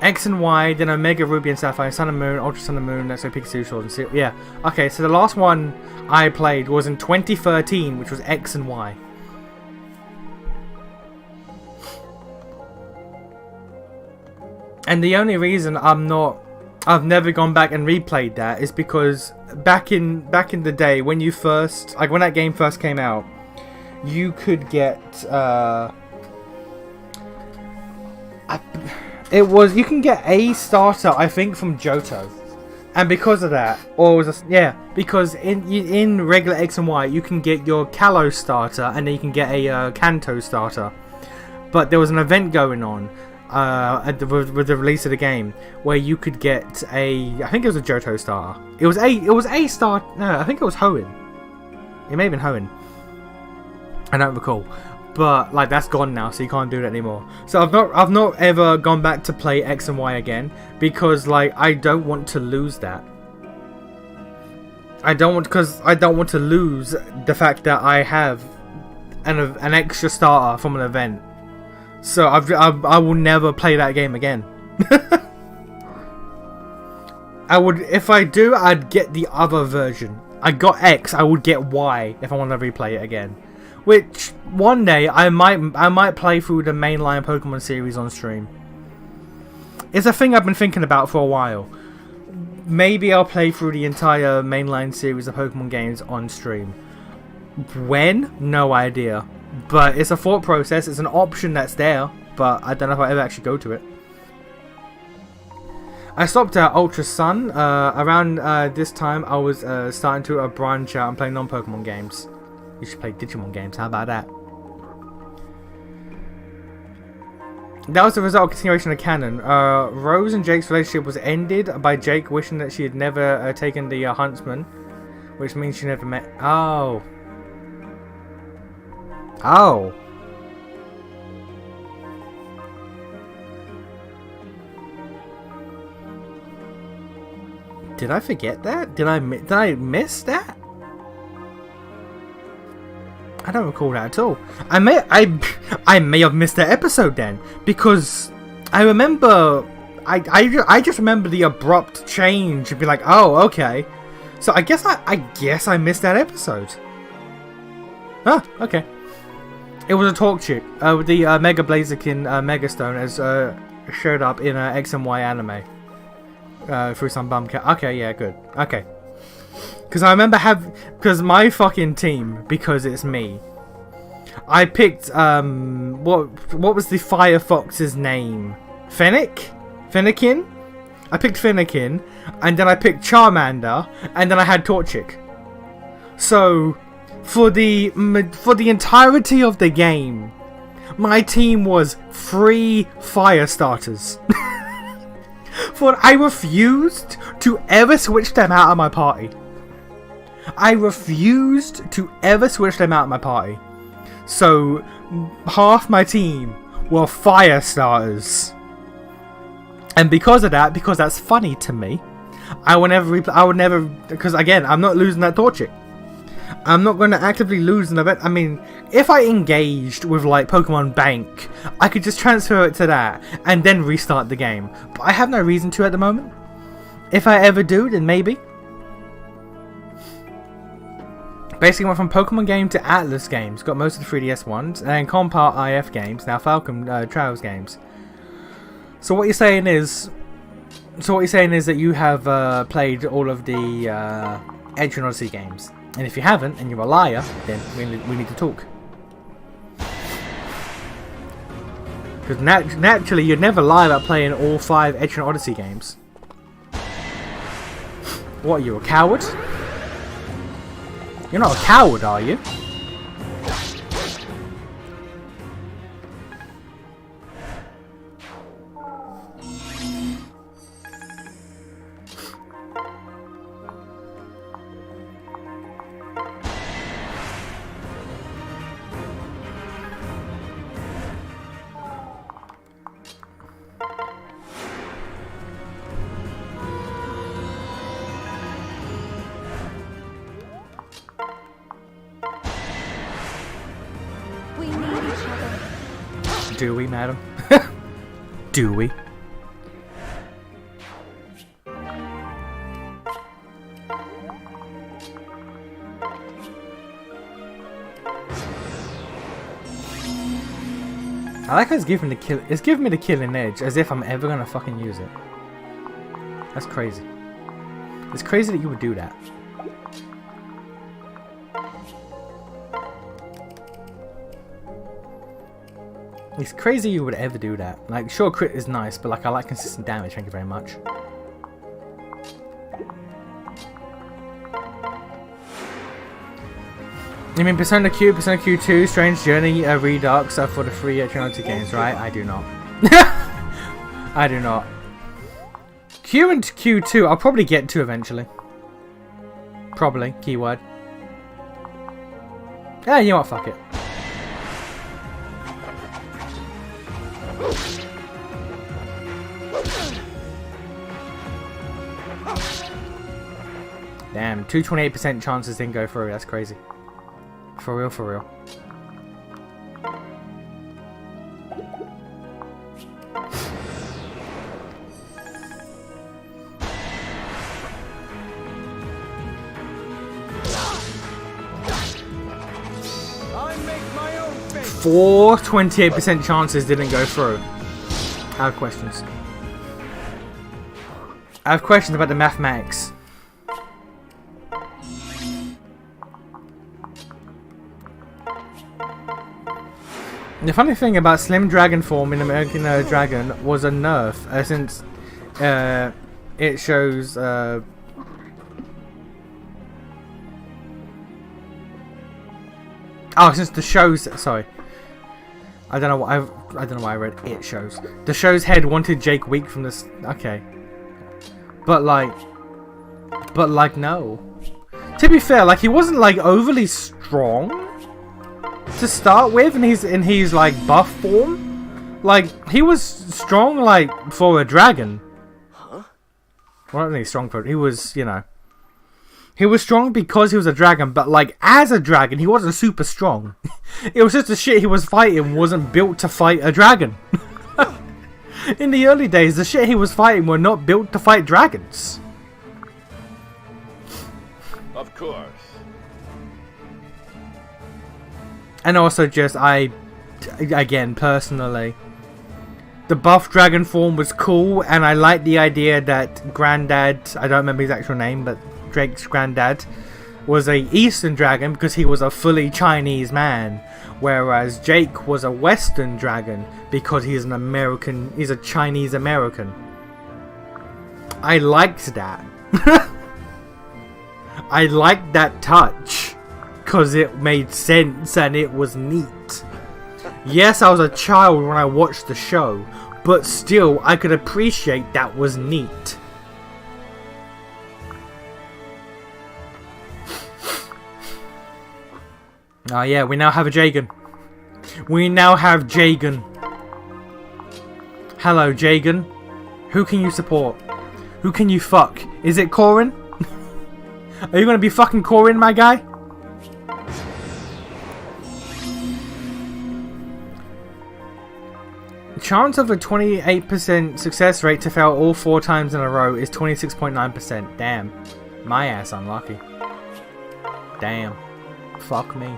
X and Y, then Omega, Ruby and Sapphire, Sun and Moon, Ultra Sun and Moon, Let's Go Pikachu, Sword and Shield. Yeah. Okay, so the last one I played was in 2013, which was X and Y. And the only reason I've never gone back and replayed that is because back in the day when you first, like when that game first came out, you could get you can get a starter, I think, from Johto, and because of that, or was because in regular X and Y you can get your Kalos starter and then you can get a Kanto starter, but there was an event going on with the release of the game where you could get I think it was a Johto starter. It was a star. No, I think it was Hoenn. It may have been Hoenn. I don't recall. But like that's gone now, so you can't do that anymore. So I've not ever gone back to play X and Y again because like I don't want to lose that. I don't want to lose the fact that I have an extra starter from an event. So I will never play that game again. If I do, I'd get the other version. I got X, I would get Y if I want to replay it again. Which one day I might play through the mainline Pokemon series on stream. It's a thing I've been thinking about for a while. Maybe I'll play through the entire mainline series of Pokemon games on stream. When? No idea. But it's a thought process. It's an option that's there, but I don't know if I'll ever actually go to it. I stopped at Ultra Sun. Around this time, I was starting to branch out and play non-Pokemon games. You should play Digimon games. How about that? That was the result of continuation of canon. Rose and Jake's relationship was ended by Jake wishing that she had never taken the Huntsman, which means she never met. Oh. Oh. Did I forget that? Did I miss that? I don't recall that at all. I may have missed that episode then, because I remember I just remember the abrupt change and be like, oh, okay. So I guess I missed that episode. Ah, okay. It was a talk chick. The Mega Blaziken Megastone has showed up in X and Y anime through some bum cat. Okay, yeah, good. Okay. Because I remember because my fucking team, because it's me, I picked what was the Firefox's name? Fennekin? I picked Fennekin, and then I picked Charmander, and then I had Torchic. So for the entirety of the game, my team was 3 fire starters. For I refused to ever switch them out of my party. I refused to ever switch them out of my party. So half my team were fire starters. And because of that, because that's funny to me, I would never, because again, I'm not losing that Torchic. I'm not going to actively lose an event. I mean, if I engaged with like Pokemon Bank, I could just transfer it to that and then restart the game. But I have no reason to at the moment. If I ever do, then maybe. Basically went from Pokemon game to Atlas games. Got most of the 3DS ones. And then Compart IF games. Now Falcon Trials games. So what you're saying is that you have played all of the Edge and Odyssey games. And if you haven't, and you're a liar, then we need to talk. Because naturally, you'd never lie about playing all 5 Edge and Odyssey games. What, are you a coward? You're not a coward, are you? Do we, madam? Do we? I like how it's giving me the killing edge, as if I'm ever gonna fucking use it. That's crazy. It's crazy that you would do that. It's crazy you would ever do that. Like, sure, crit is nice, but like, I like consistent damage. Thank you very much. You mean Persona Q, Persona Q2, Strange Journey, Redux are for the free Trinity games, right? I do not. I do not. Q and Q2 I'll probably get to eventually. Probably, keyword. Yeah, you know what, fuck it. Damn, 228% chances didn't go through, that's crazy. For real, for real. I make my own fate. 28% chances didn't go through. I have questions. I have questions about the mathematics. The funny thing about Slim Dragon form in American Dragon was a nerf, since it shows since the shows, sorry, I don't know why I read it shows. The show's head wanted Jake weak from this. Okay, but like no. To be fair, like he wasn't like overly strong to start with, and he's like buff form. Like he was strong like for a dragon. Huh? Well, not really strong for. He was, you know. He was strong because he was a dragon, but like as a dragon, he wasn't super strong. It was just the shit he was fighting wasn't built to fight a dragon. In the early days, the shit he was fighting were not built to fight dragons. Of course. And also just, again, personally, the buff dragon form was cool, and I like the idea that Granddad, I don't remember his actual name, but Drake's granddad was a Eastern dragon because he was a fully Chinese man, whereas Jake was a Western dragon because he's a Chinese American. I liked that. I liked that touch because it made sense and it was neat. Yes, I was a child when I watched the show, but still I could appreciate that was neat. Oh yeah, we now have a Jagan. We now have Jagan. Hello, Jagan. Who can you support? Who can you fuck? Is it Corrin? Are you gonna be fucking Corrin, my guy? Chance of a 28% success rate to fail all 4 times in a row is 26.9%. Damn. My ass unlucky. Damn. Fuck me.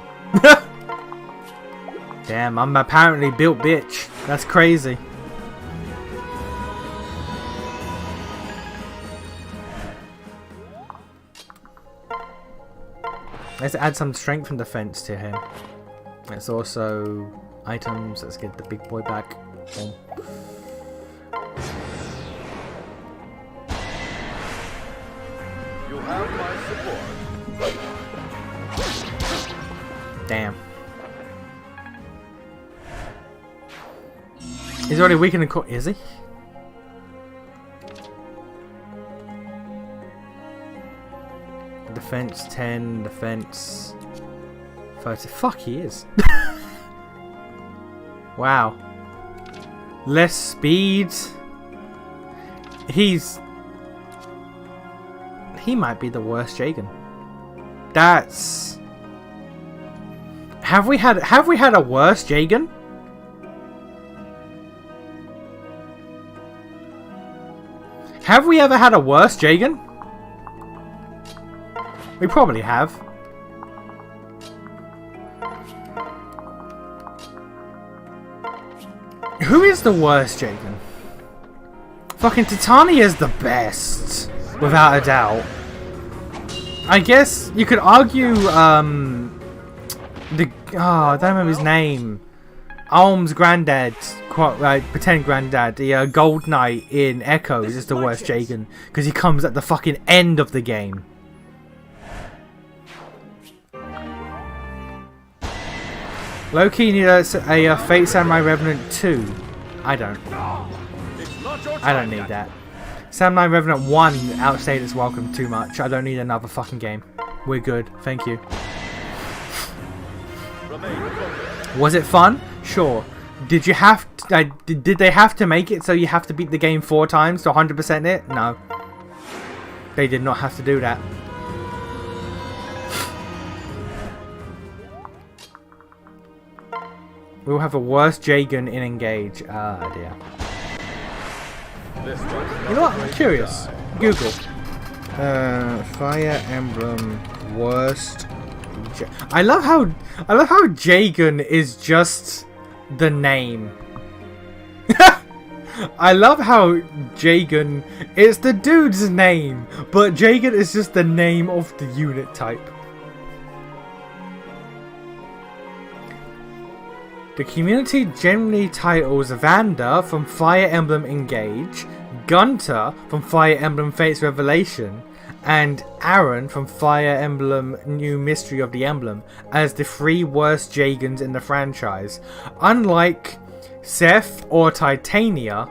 Damn, I'm apparently built bitch. That's crazy. Let's add some strength and defense to him. Let's also items. Let's get the big boy back. Boom. You have my support. Damn. He's already weakened in core. Is he? Defense 10, defense 30. Fuck, he is. Wow. Less speed. He might be the worst Jagan. That's. Have we had a worse Jagan? Have we ever had a worse Jagan? We probably have. Who is the worst Jagan? Fucking Titania's the best, without a doubt. I guess you could argue, I don't remember his name. Alm's granddad, pretend granddad, the Gold Knight in Echoes is the worst Jagan, because he comes at the fucking end of the game. Loki need a Fate Samurai Revenant 2. I don't need that. Samurai Revenant 1 outstayed its welcome too much. I don't need another fucking game. We're good. Thank you. Was it fun? Sure. Did you have to, did they have to make it so you have to beat the game 4 times to 100% it? No. They did not have to do that. We'll have a worse Jagan in Engage. Ah, dear. You know what? I'm curious. Google. Fire Emblem worst. I love how Jagan is just the name. I love how Jagan is the dude's name, but Jagan is just the name of the unit type. The community generally titles Vander from Fire Emblem Engage, Gunter from Fire Emblem Fates Revelation, and Aaron from Fire Emblem New Mystery of the Emblem as the 3 worst Jagans in the franchise. Unlike Seth or Titania,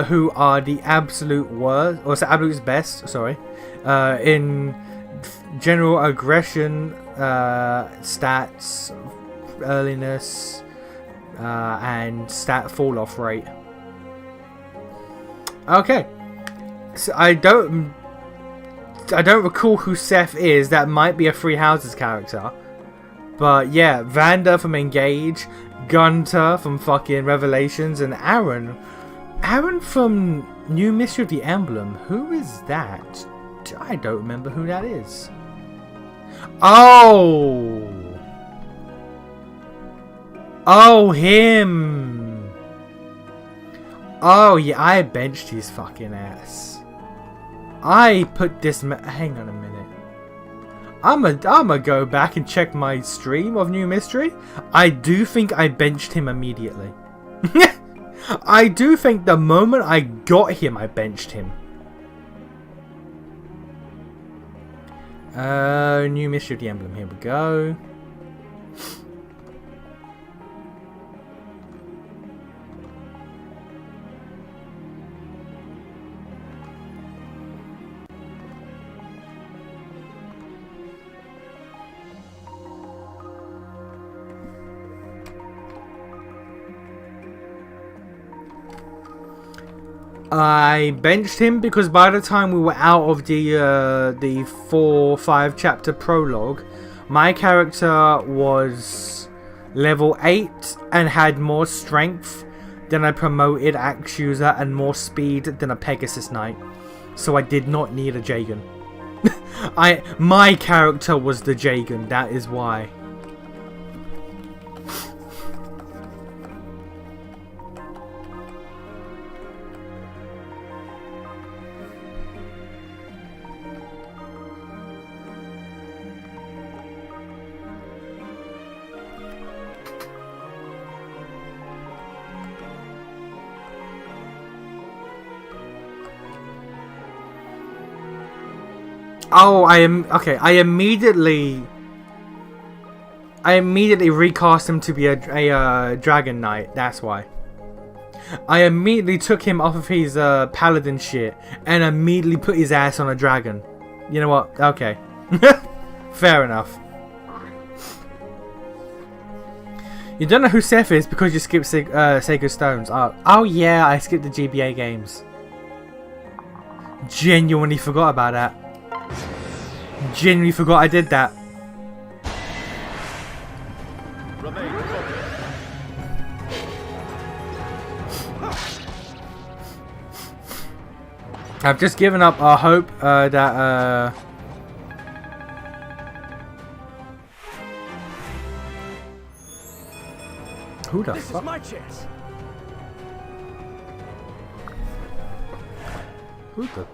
who are the absolute worst, or absolute best, sorry, in general aggression, stats, earliness, and stat fall off rate. Okay, so I don't recall who Seth is. That might be a Three Houses character, but yeah, Vander from Engage, Gunter from fucking Revelations, and Aaron from New Mystery of the Emblem. Who is that? I don't remember who that is. Oh, him! Oh, yeah, I benched his fucking ass. I put this... Hang on a minute. I'ma go back and check my stream of New Mystery. I do think I benched him immediately. I do think the moment I got him, I benched him. New Mystery of the Emblem. Here we go. I benched him because by the time we were out of the 4-5 chapter prologue, my character was level 8 and had more strength than a promoted axe user and more speed than a Pegasus Knight. So I did not need a Jagan. My character was the Jagan, that is why. Oh, I immediately recast him to be a Dragon Knight. That's why. I immediately took him off of his paladin shit and immediately put his ass on a dragon. You know what? Okay, fair enough. You don't know who Seth is because you skipped Sacred Stones. Oh yeah, I skipped the GBA games. Genuinely forgot about that. Genuinely forgot I did that. I've just given up our hope that who the This fuck? is my chance. Who the?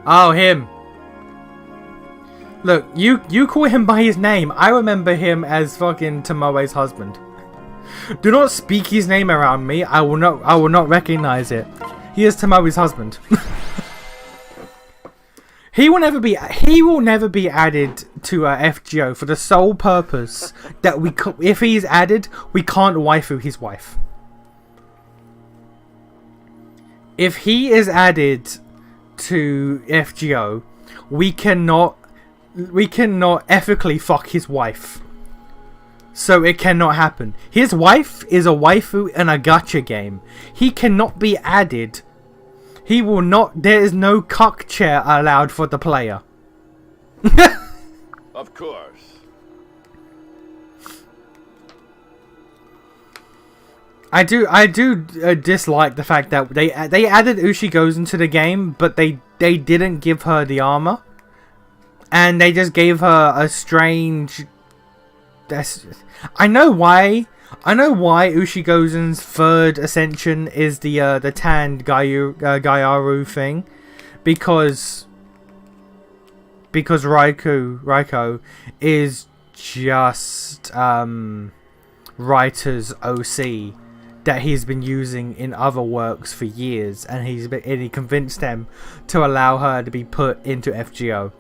Oh, him. Look, you call him by his name. I remember him as fucking Tomoe's husband. Do not speak his name around me. I will not recognize it. He is Tomoe's husband. He will never be added to FGO for the sole purpose that if he's added, we can't waifu his wife. If he is added to FGO, we cannot ethically fuck his wife. So it cannot happen. His wife is a waifu in a gacha game. He cannot be added. He will not. There is no cuck chair allowed for the player. Of course. I do dislike the fact that they added Ushigozen to the game, but they didn't give her the armor, and they just gave her a strange. I know why Ushigozen's third ascension is the tanned Gyaru thing, because Raiko is just Writer's OC that he's been using in other works for years, and he convinced them to allow her to be put into FGO.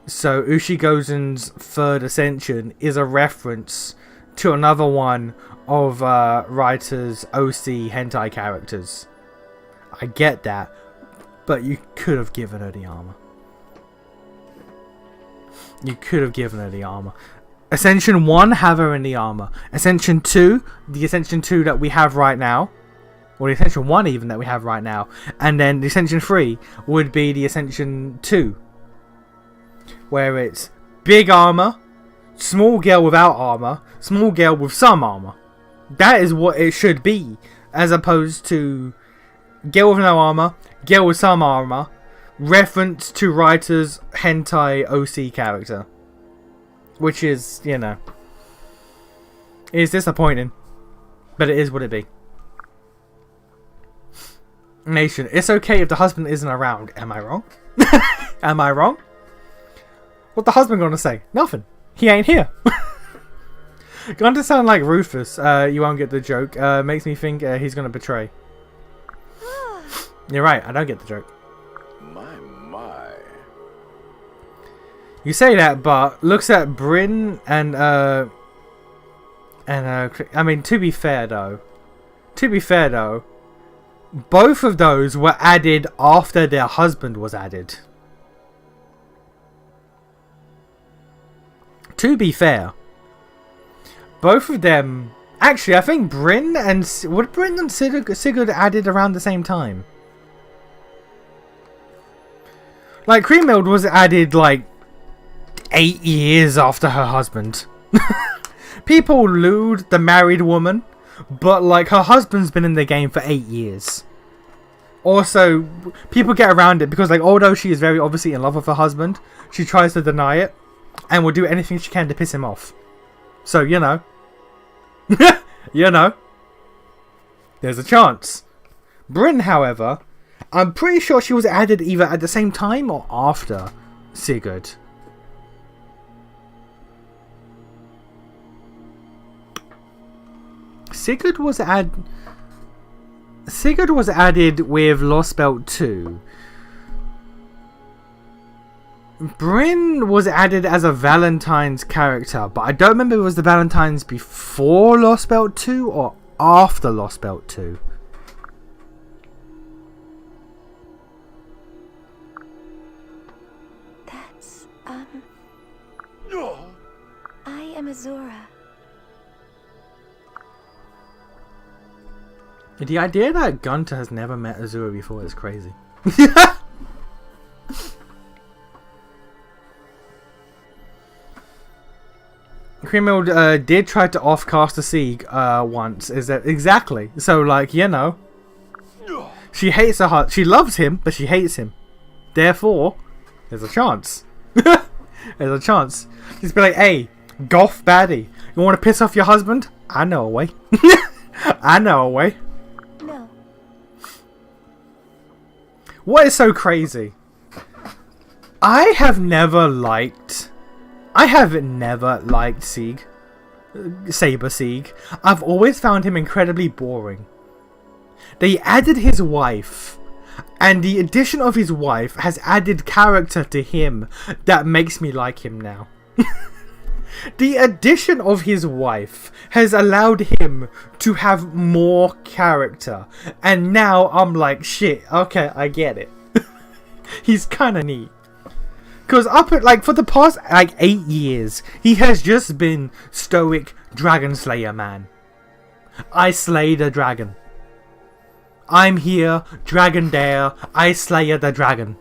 So Ushigozen's third ascension is a reference to another one of Writer's OC hentai characters. I get that, but you could have given her the armor. You could have given her the armor. Ascension 1, have her in the armor. Ascension 2, the Ascension 2 that we have right now, or the Ascension 1 even that we have right now, and then the Ascension 3 would be the Ascension 2, where it's big armor, small girl without armor, small girl with some armor. That is what it should be, as opposed to girl with no armor, girl with some armor, reference to Writer's hentai OC character. Which is, you know, is disappointing, but it is what it be. Nation, it's okay if the husband isn't around. Am I wrong? Am I wrong? What the husband gonna say? Nothing. He ain't here. Going to sound like Rufus. You won't get the joke. Makes me think he's gonna betray. You're right. I don't get the joke. My. You say that, but looks at Bryn and I mean, to be fair though, both of those were added after their husband was added. To be fair, both of them. Actually, I think Bryn and Sigurd added around the same time. Like Kriemhild was added like 8 years after her husband. People lewd the married woman, but like her husband's been in the game for 8 years. Also, people get around it because like although she is very obviously in love with her husband, she tries to deny it and will do anything she can to piss him off. So, you know. You know. There's a chance. Bryn, however, I'm pretty sure she was added either at the same time or after Sigurd. Sigurd was added with Lost Belt 2. Bryn was added as a Valentine's character, but I don't remember if it was the Valentine's before Lost Belt 2 or after Lost Belt 2. That's, I am Azura. The idea that Gunter has never met Azura before is crazy. Kriemhild did try to off-cast a Sieg once. Is that exactly? So like, you know, she hates her heart. She loves him, but she hates him. Therefore, there's a chance. There's a chance. Just be like, hey, golf baddie, you want to piss off your husband? I know a way. I know a way. No. What is so crazy? I have never liked Sieg. Saber Sieg. I've always found him incredibly boring. They added his wife, and the addition of his wife has added character to him that makes me like him now. The addition of his wife has allowed him to have more character, and now I'm like, shit, okay, I get it. He's kind of neat. Because for the past 8 years, he has just been stoic Dragon Slayer man. I slay the dragon. I'm here, dragon there, I slay the dragon.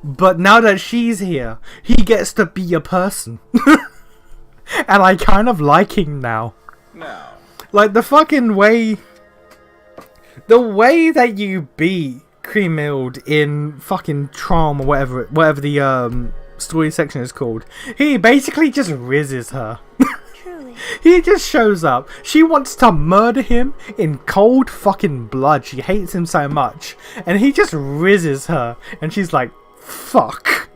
But now that she's here, he gets to be a person. And I kind of like him now. Now. Like the fucking way... The way that you beat Kriemhild in fucking Trom or whatever the story section is called. He basically just rizzes her. Truly. He just shows up. She wants to murder him in cold fucking blood. She hates him so much. And he just rizzes her. And she's like, fuck.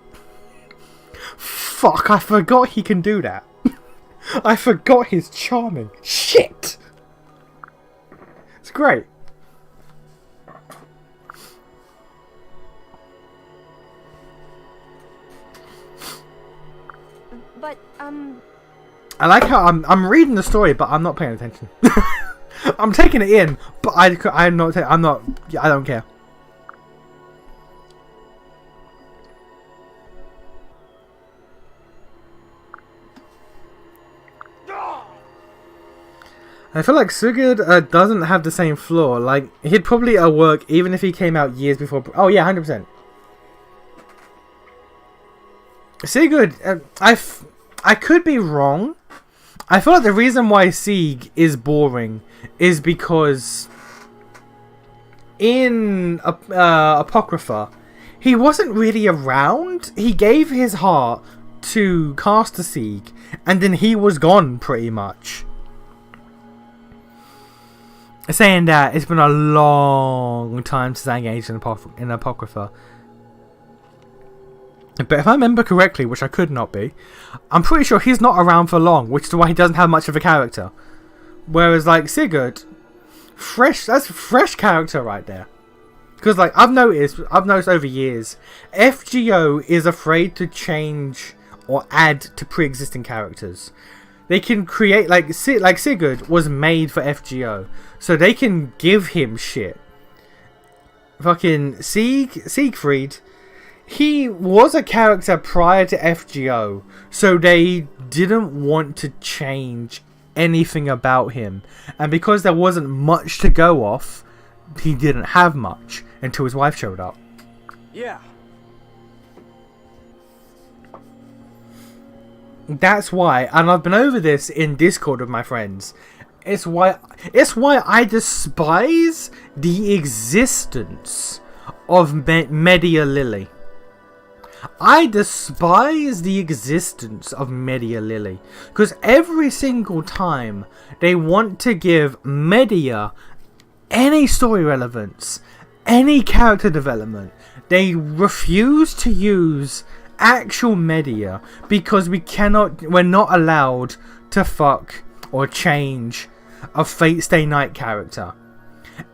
Fuck, I forgot he can do that. I forgot he's charming. Shit. It's great. But, I like how I'm reading the story, but I'm not paying attention. I'm taking it in, but I don't care. I feel like Sigurd doesn't have the same flaw. Like, he'd probably work even if he came out years before. Oh yeah, 100%. Sigurd, I could be wrong. I feel like the reason why Sieg is boring is because in Apocrypha, he wasn't really around. He gave his heart to Caster Sieg, and then he was gone pretty much. Saying that, it's been a long time since I engaged in Apocrypha. But if I remember correctly, which I could not be, I'm pretty sure he's not around for long, which is why he doesn't have much of a character. Whereas, like, Sigurd, that's fresh character right there. Because, like, I've noticed over years, FGO is afraid to change or add to pre-existing characters. They can create, like Sigurd was made for FGO, so they can give him shit. Fucking Siegfried, he was a character prior to FGO, so they didn't want to change anything about him. And because there wasn't much to go off, he didn't have much until his wife showed up. Yeah. That's why, and I've been over this in Discord with my friends. It's why I despise the existence of Media Lily. I despise the existence of Media Lily, because every single time they want to give Media any story relevance, any character development, they refuse to use actual Media because we're not allowed to fuck or change a Fate Stay Night character.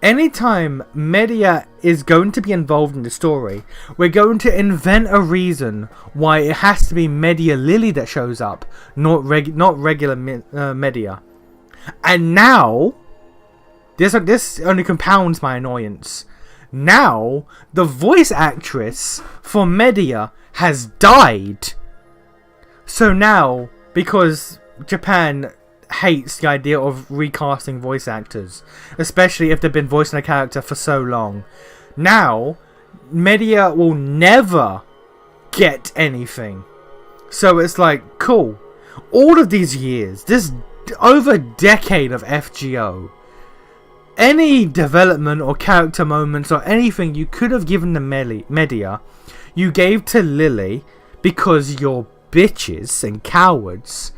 Anytime Media is going to be involved in the story, we're going to invent a reason why it has to be Media Lily that shows up, not regular Media. And now, this only compounds my annoyance. Now, the voice actress for Media has died. So now, because Japan hates the idea of recasting voice actors, especially if they've been voicing a character for so long, now Media will never get anything. So it's like, cool. All of these years, this over a decade of FGO, any development or character moments or anything you could have given to Medea, you gave to Lily because you're bitches and cowards,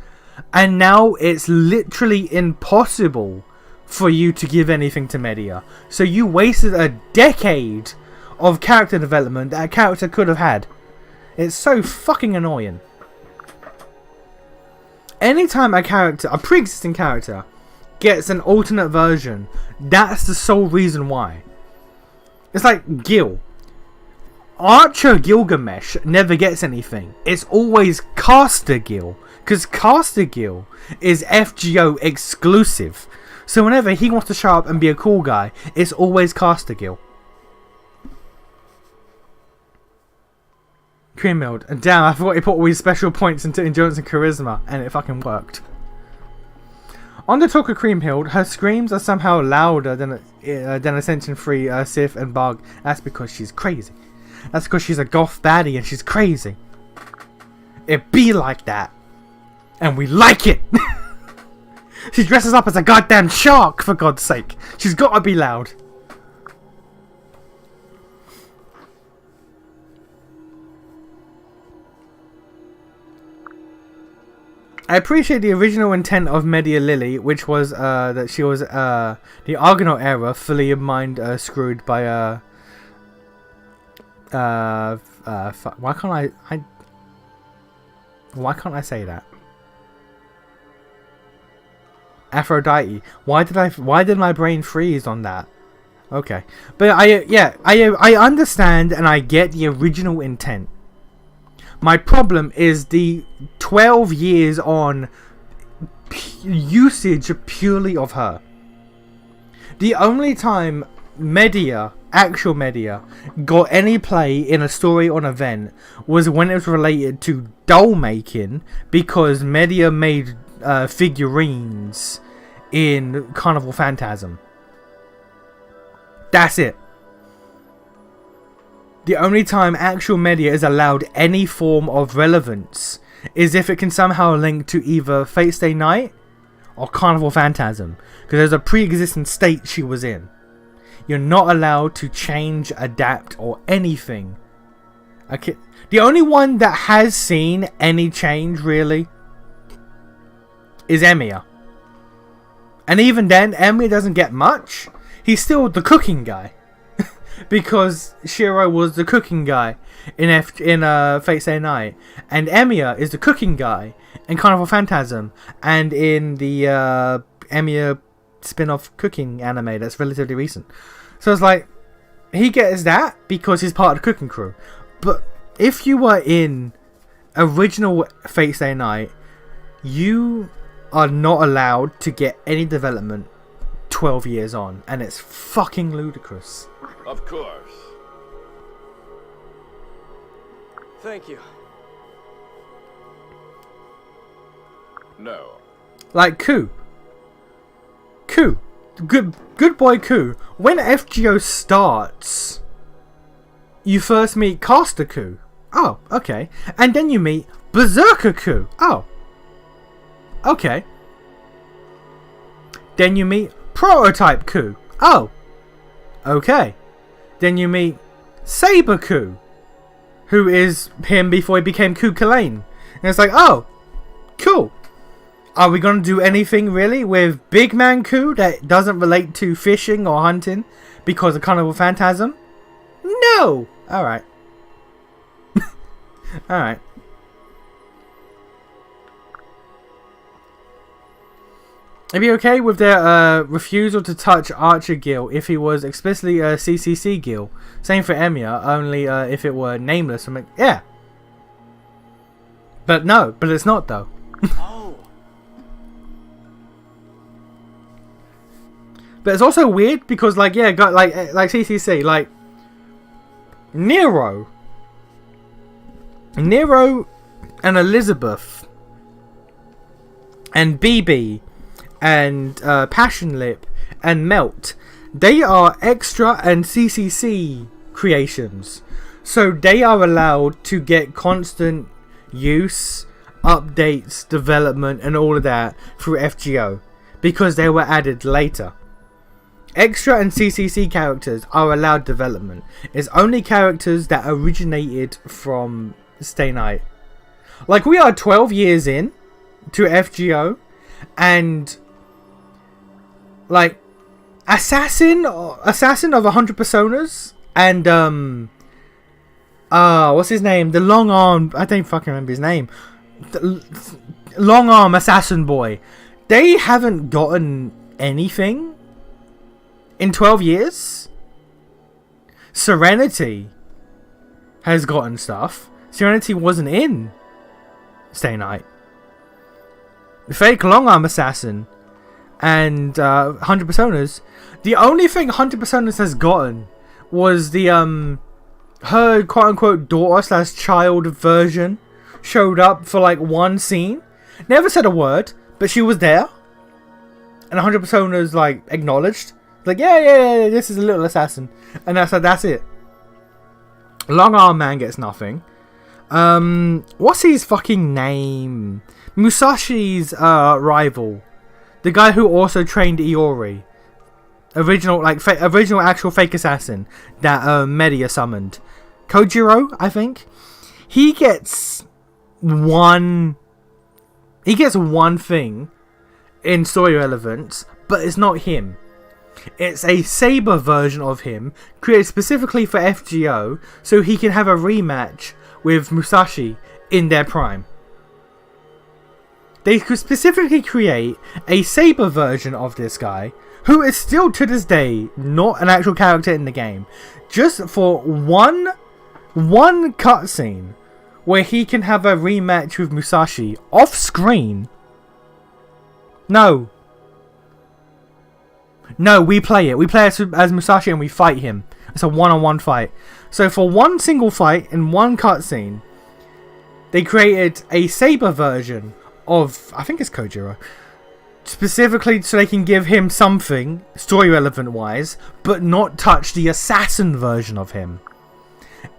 and now it's literally impossible for you to give anything to Medea. So you wasted a decade of character development that a character could have had. It's so fucking annoying. Anytime a character, a pre-existing character, gets an alternate version, that's the sole reason why. It's like Gil. Archer Gilgamesh never gets anything. It's always Caster Gil, because Caster Gil is FGO exclusive. So whenever he wants to show up and be a cool guy, it's always Caster Gil. Cream-milled. And damn, I forgot he put all these special points into endurance and charisma, and it fucking worked. On the talk of Cream-milled, her screams are somehow louder than Ascension 3 Sif and Bug. That's because she's crazy. That's because she's a goth baddie and she's crazy. It be like that. And we like it! She dresses up as a goddamn shark, for God's sake. She's gotta be loud. I appreciate the original intent of Medea Lily, which was that she was the Argonaut era fully mind screwed by why can't I say that? Aphrodite. Why did my brain freeze on that? Okay, but I understand and I get the original intent. My problem is the 12 years on usage purely of her. The only time Medea, actual Medea, got any play in a story or an event was when it was related to doll making, because Medea made figurines in Carnival Phantasm. That's it. The only time actual Medea is allowed any form of relevance is if it can somehow link to either Fate Stay Night or Carnival Phantasm, because there's a pre-existing state she was in. You're not allowed to change, adapt, or anything. Okay. The only one that has seen any change, really, is Emiya. And even then, Emiya doesn't get much. He's still the cooking guy. Because Shiro was the cooking guy in Fate Stay Night. And Emiya is the cooking guy in Carnival Phantasm. And in the Emiya spin-off cooking anime that's relatively recent. So it's like, he gets that because he's part of the cooking crew. But if you were in original Fate Stay Night, you are not allowed to get any development 12 years on. And it's fucking ludicrous. Of course. Thank you. No. Like Ku. Good boy Ku. When FGO starts, you first meet Caster Ku. Oh, okay. And then you meet Berserker Ku. Oh. Okay. Then you meet Prototype Ku. Oh. Okay. Then you meet Saber Ku, who is him before he became Ku Kalane. And it's like, oh, cool. Are we going to do anything really with Big Man Ku that doesn't relate to fishing or hunting because of Carnival Phantasm? No! Alright. Alright. Are you okay with their refusal to touch Archer Gil if he was explicitly a CCC Gil? Same for Emiya, only if it were nameless. Yeah. But no, but it's not though. Oh. But it's also weird because, like, yeah, got like CCC, like Nero and Elizabeth and BB and Passion Lip and Melt, they are extra and CCC creations, so they are allowed to get constant use, updates, development, and all of that through FGO because they were added later. Extra and CCC characters are allowed development. It's only characters that originated from Stay Night. Like, we are 12 years in to FGO, and like Assassin of 100 Personas and what's his name? The long arm, I don't fucking remember his name. The long arm assassin boy. They haven't gotten anything in 12 years. Serenity has gotten stuff. Serenity wasn't in Stay Night. Fake long arm assassin and 100 Personas. The only thing 100 Personas has gotten was the her quote unquote daughter / child version showed up for like one scene. Never said a word, but she was there. And 100 Personas like acknowledged. Like, yeah, this is a little assassin. And that's it. Long arm man gets nothing. What's his fucking name? Musashi's rival. The guy who also trained Iori. Original actual fake assassin that Media summoned. Kojiro, I think. He gets one thing in story relevance, but it's not him. It's a Saber version of him, created specifically for FGO, so he can have a rematch with Musashi in their prime. They could specifically create a Saber version of this guy, who is still to this day not an actual character in the game, just for one cutscene where he can have a rematch with Musashi off screen. No, we play it. We play as Musashi and we fight him. It's a one-on-one fight. So for one single fight in one cutscene, they created a Saber version of, I think it's Kojiro, specifically so they can give him something story relevant wise, but not touch the assassin version of him.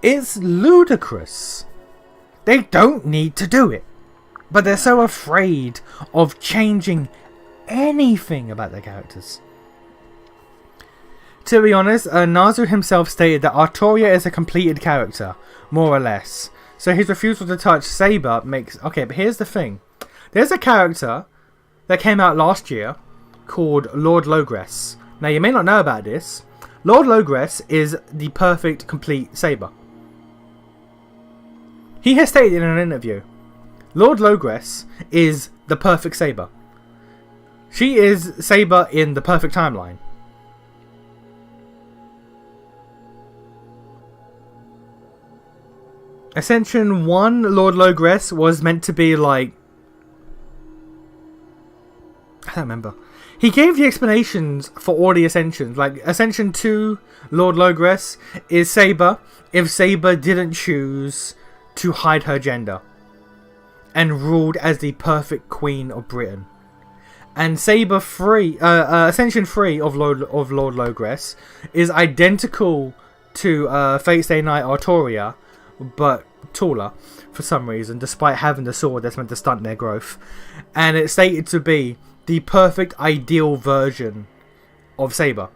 It's ludicrous. They don't need to do it, but they're so afraid of changing anything about their characters. To be honest, Nazu himself stated that Artoria is a completed character, more or less. So his refusal to touch Saber makes... Okay, but here's the thing. There's a character that came out last year called Lord Logress. Now, you may not know about this. Lord Logress is the perfect, complete Saber. He has stated in an interview, Lord Logress is the perfect Saber. She is Saber in the perfect timeline. Ascension 1 Lord Logress was meant to be like... I don't remember. He gave the explanations for all the Ascensions. Like, Ascension 2 Lord Logress is Saber if Saber didn't choose to hide her gender and ruled as the perfect Queen of Britain. And Saber 3, Ascension 3 of Lord Logress is identical to Fate Stay Night Artoria, but taller for some reason, despite having the sword that's meant to stunt their growth. And it's stated to be the perfect ideal version of Saber.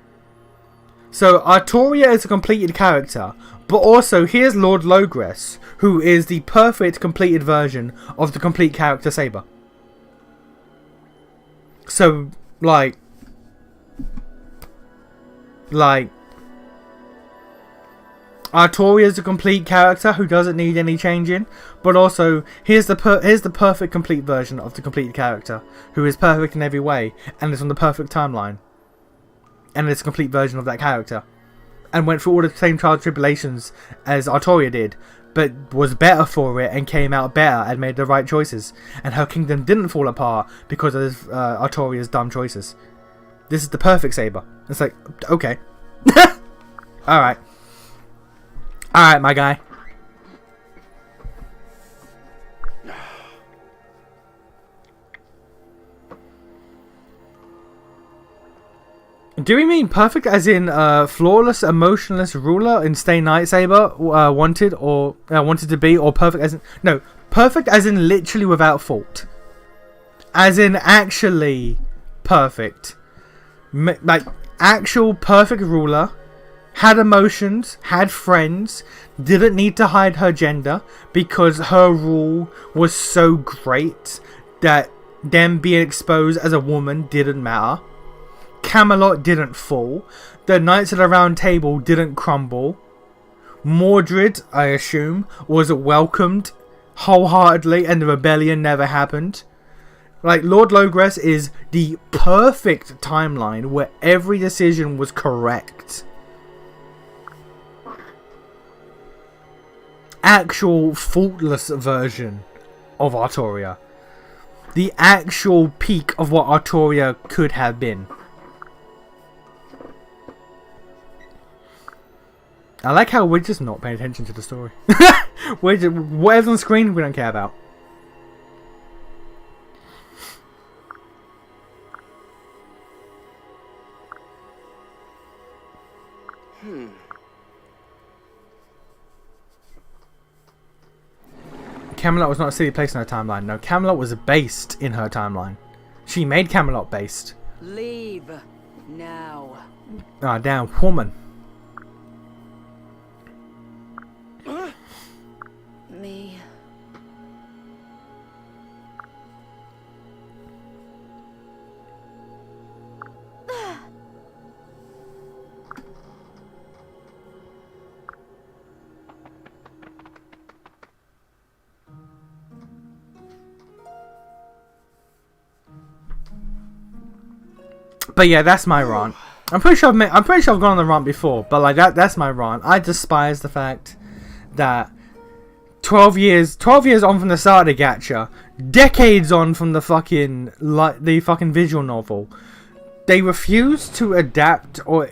So Artoria is a completed character, but also here's Lord Logress, who is the perfect completed version of the complete character Saber. So like Artoria is a complete character who doesn't need any changing, but also here's the perfect complete version of the complete character who is perfect in every way and is on the perfect timeline, and it's a complete version of that character, and went through all the same trials and tribulations as Artoria did, but was better for it and came out better and made the right choices, and her kingdom didn't fall apart because of Artoria's dumb choices. This is the perfect Saber. It's like, okay. Alright. Alright, my guy. Do we mean perfect as in flawless, emotionless ruler in Stay Night Saber wanted to be, or perfect as in... No, Perfect as in literally without fault. As in actually perfect. Like, actual perfect ruler. Had emotions, had friends, didn't need to hide her gender because her rule was so great that them being exposed as a woman didn't matter. Camelot didn't fall. The Knights of the Round Table didn't crumble. Mordred, I assume, was welcomed wholeheartedly and the rebellion never happened. Like, Lord Logres is the perfect timeline where every decision was correct. Actual faultless version of Artoria. The actual peak of what Artoria could have been. I like how we're just not paying attention to the story. Whatever's on screen, we don't care about. Camelot was not a silly place in her timeline. No, Camelot was based in her timeline. She made Camelot based. Leave now. Ah, damn woman. Me. But yeah, that's my rant. I'm pretty sure I've gone on the rant before, but like that's my rant. I despise the fact that 12 years on from the start of Gacha, decades on from the fucking visual novel, they refuse to adapt or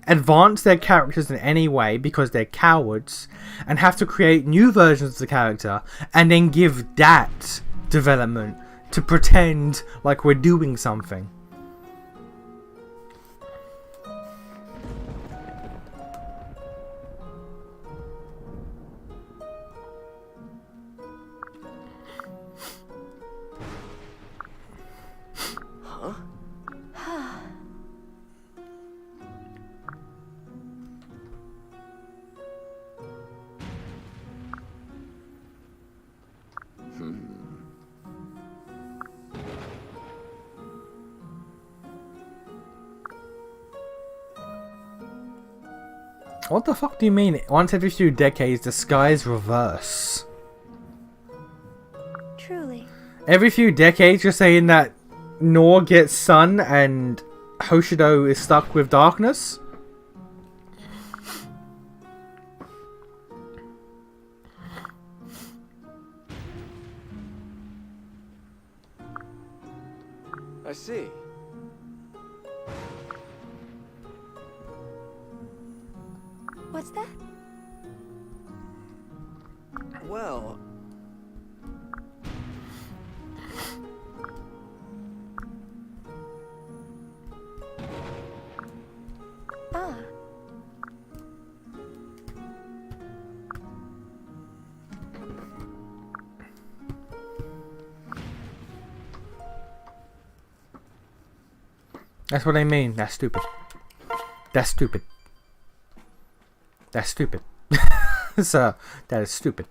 advance their characters in any way because they're cowards and have to create new versions of the character and then give that development to pretend like we're doing something. What the fuck do you mean? Once every few decades, the skies reverse. Truly. Every few decades, you're saying that Nor gets sun and Hoshido is stuck with darkness? I see. What's that? Well, Ah. That's what I mean. That's stupid. That's stupid. That's stupid. Sir, that is stupid.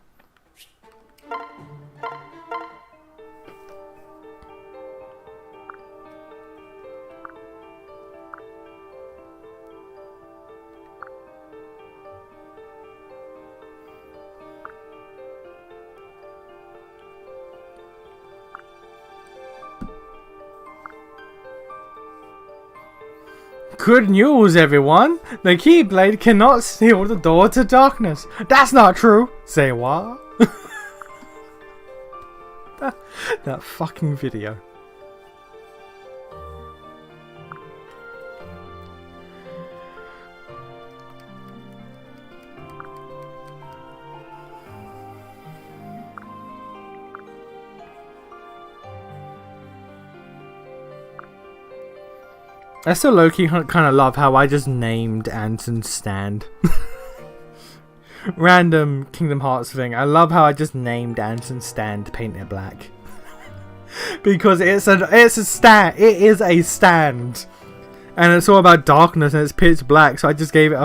Good news, everyone! The Keyblade cannot seal the door to darkness. That's not true. Say what? that fucking video. I still low-key kind of love how I just named Anson's stand. random Kingdom Hearts thing. I love how I just named Ansem stand paint it black. Because it's a stand. It is a stand. And it's all about darkness and it's pitch black, so I just gave it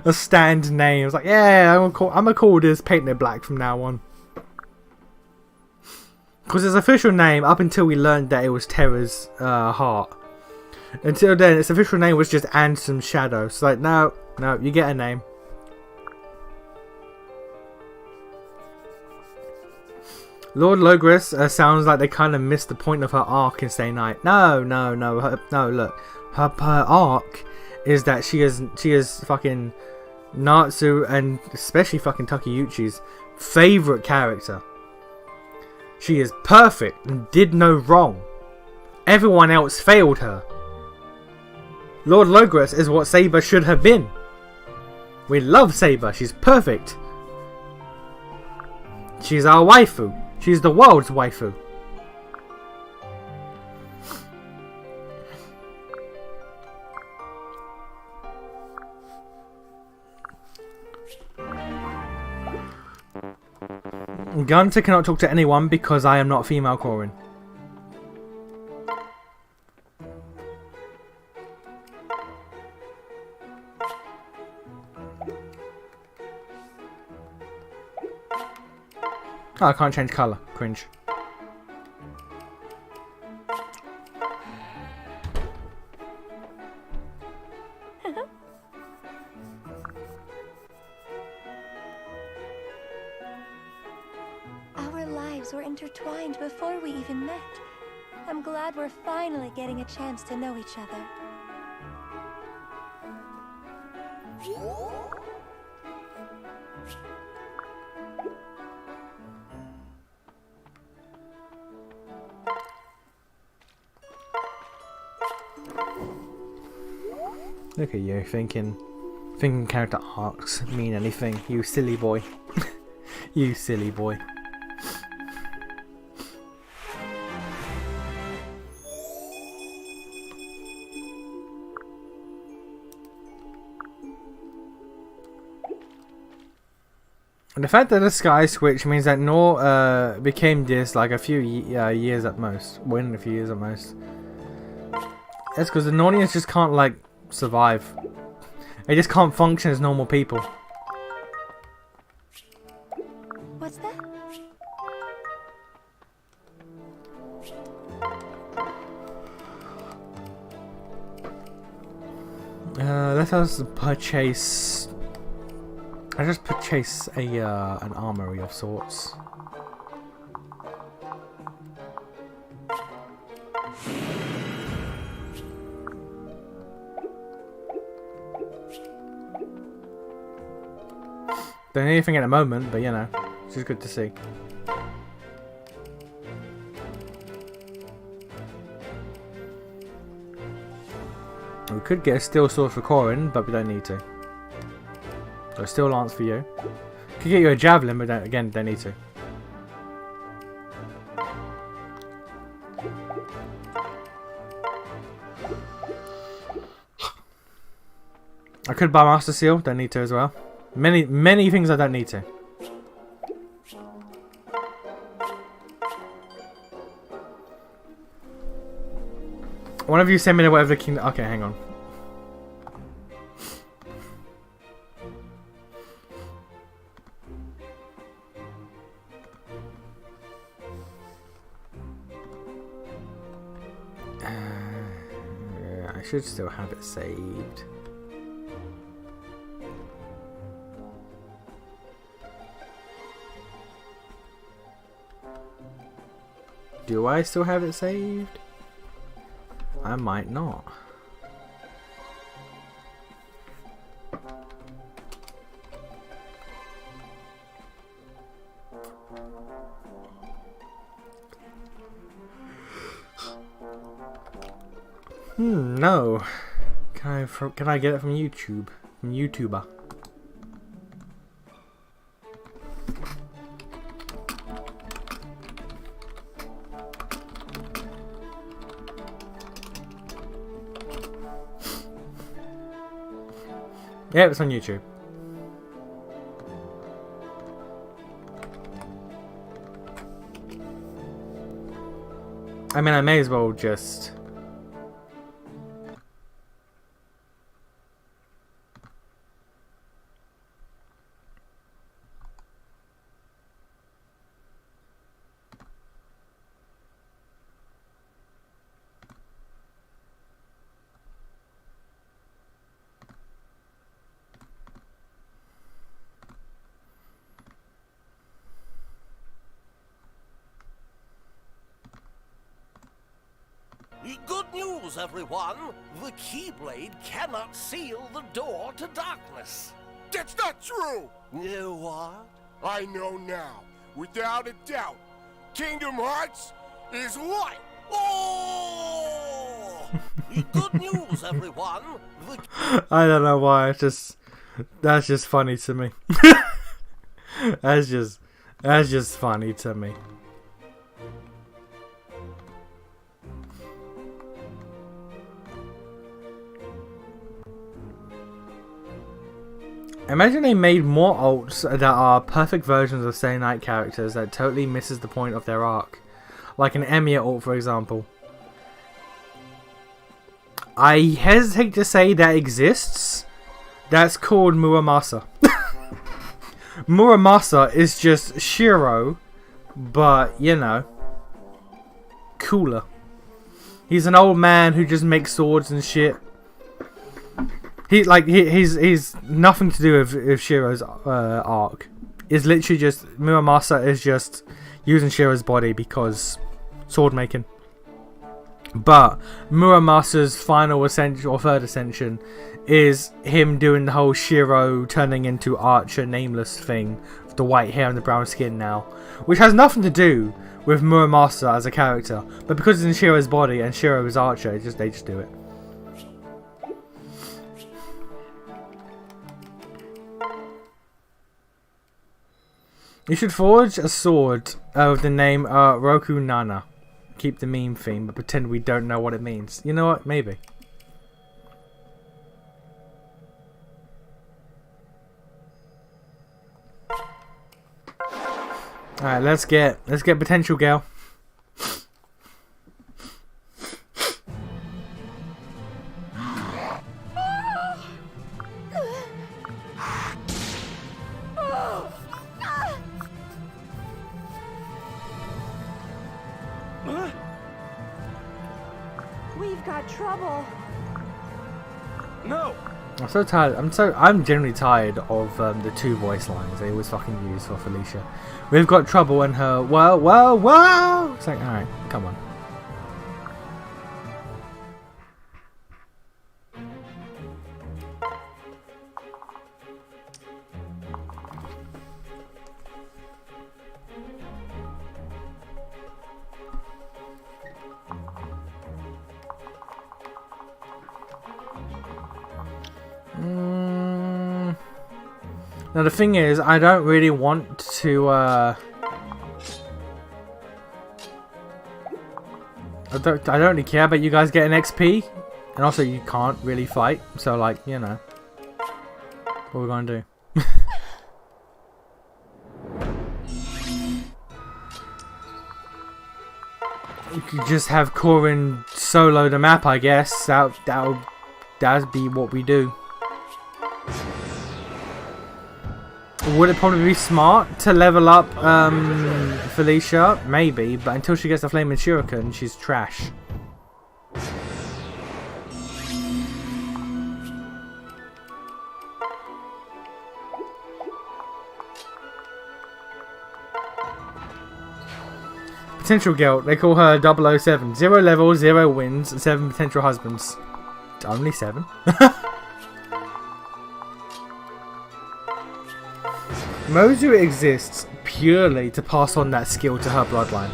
a stand name. I was like, yeah, I'm gonna call this paint it black from now on. Because its official name, up until we learned that it was Terra's heart. Until then, its official name was just Ansem Shadow. So like, no, you get a name. Lord Logres sounds like they kind of missed the point of her arc in Stay Night. No, look. Her arc is that she is fucking Natsu and especially fucking Takeuchi's favourite character. She is perfect and did no wrong. Everyone else failed her. Lord Logres is what Saber should have been. We love Saber. She's perfect. She's our waifu. She's the world's waifu. Gunter cannot talk to anyone because I am not female Corin. Oh, I can't change colour. Cringe. Our lives were intertwined before we even met. I'm glad we're finally getting a chance to know each other. Look at you thinking character arcs mean anything, you silly boy. You silly boy. And the fact that the sky switch means that Nor became this like a few years at most. Within a few years at most. That's because the Nornians just can't like survive. They just can't function as normal people. What's that? Let us purchase. I just purchase an armory of sorts. Don't need anything at the moment, but you know, it's just good to see. We could get a steel sword for Corin, but we don't need to. So steel lance for you. Could get you a javelin, but don't need to. I could buy Master Seal, don't need to as well. Many things I don't need to. One of you send me to whatever the kingdom. Okay, hang on. I should still have it saved. Do I still have it saved? I might not. No. Can I get it from YouTube? From YouTuber? Yeah, it's on YouTube. I mean, I may as well just... Good news, everyone! The Keyblade cannot seal the door to darkness. That's not true! What? I know now, without a doubt. Kingdom Hearts is what? Oh! Good news, everyone! I don't know why, it's just... That's just funny to me. That's just funny to me. Imagine they made more alts that are perfect versions of Stay Night characters that totally misses the point of their arc. Like an Emiya alt, for example. I hesitate to say that exists. That's called Muramasa. Muramasa is just Shiro, but, you know, cooler. He's an old man who just makes swords and shit. He's nothing to do with Shiro's arc. It's literally just Muramasa is just using Shiro's body because sword making. But Muramasa's final ascension or third ascension is him doing the whole Shiro turning into Archer Nameless thing with the white hair and the brown skin now, which has nothing to do with Muramasa as a character, but because it's in Shiro's body and Shiro is Archer, they just do it. You should forge a sword with the name Roku Nana. Keep the meme theme, but pretend we don't know what it means. You know what? Maybe. Alright, let's get Potential Gal. We've got trouble. No! I'm so tired. I'm generally tired of the two voice lines they always fucking use for Felicia. We've got trouble in her. Well. It's like, alright, come on. Now the thing is, I don't really want to. I don't really care about you guys getting XP, and also you can't really fight. So like, you know, what are we gonna do? You could just have Corrin solo the map, I guess. That'd be what we do. Would it probably be smart to level up Felicia? Maybe, but until she gets the Flaming Shuriken, she's trash. Potential Girl, they call her 007. 0 levels, 0 wins, 7 potential husbands. Only 7? Mozu exists purely to pass on that skill to her bloodline.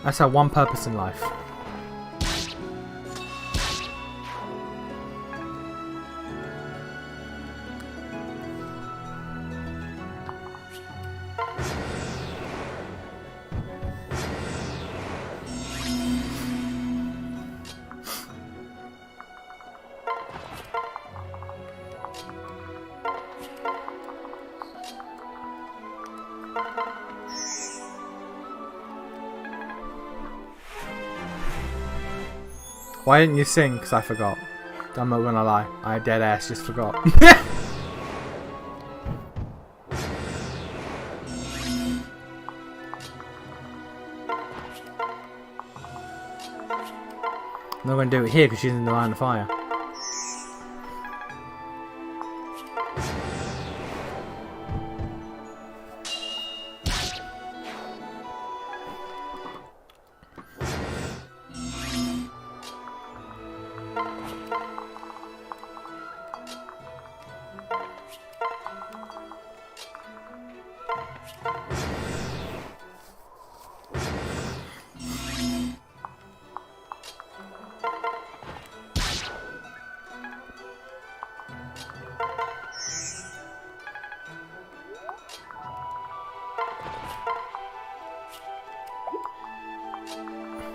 That's her one purpose in life. Why didn't you sing? Because I forgot. I'm not gonna lie. I dead ass just forgot. I'm not gonna do it here because she's in the line of fire.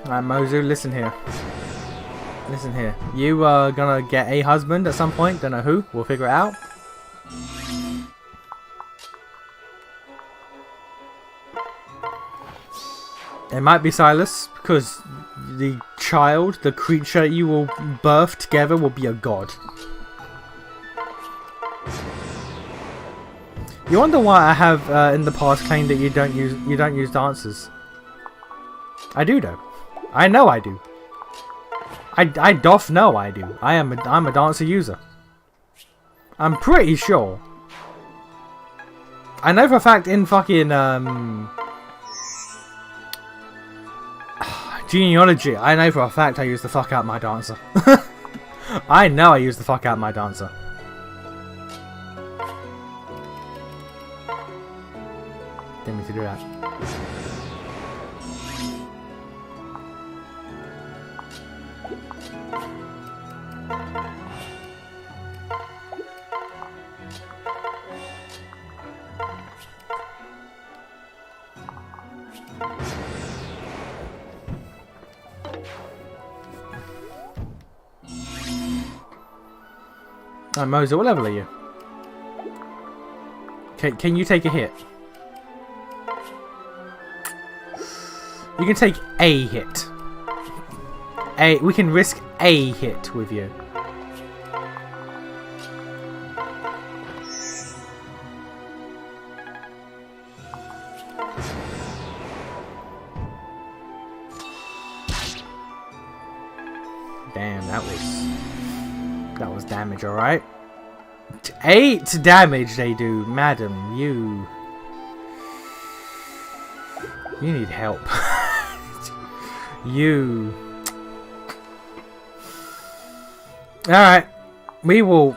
Alright, Mozu, listen here. Listen here. You are gonna get a husband at some point. Don't know who. We'll figure it out. It might be Silas, because the child, the creature you will birth together will be a god. You wonder why I have in the past claimed that you don't use dancers. I do though. I know I do. I doth know I do. I'm a dancer user. I'm pretty sure. I know for a fact in fucking genealogy, I know for a fact I use the fuck out my dancer. I know I use the fuck out my dancer. Didn't mean to do that. Alright, Moser, what level are you? Can you take a hit? You can take a hit. We can risk a hit with you. Damn, that was damage, alright? 8 damage they do, madam. You need help. You. Alright. We will.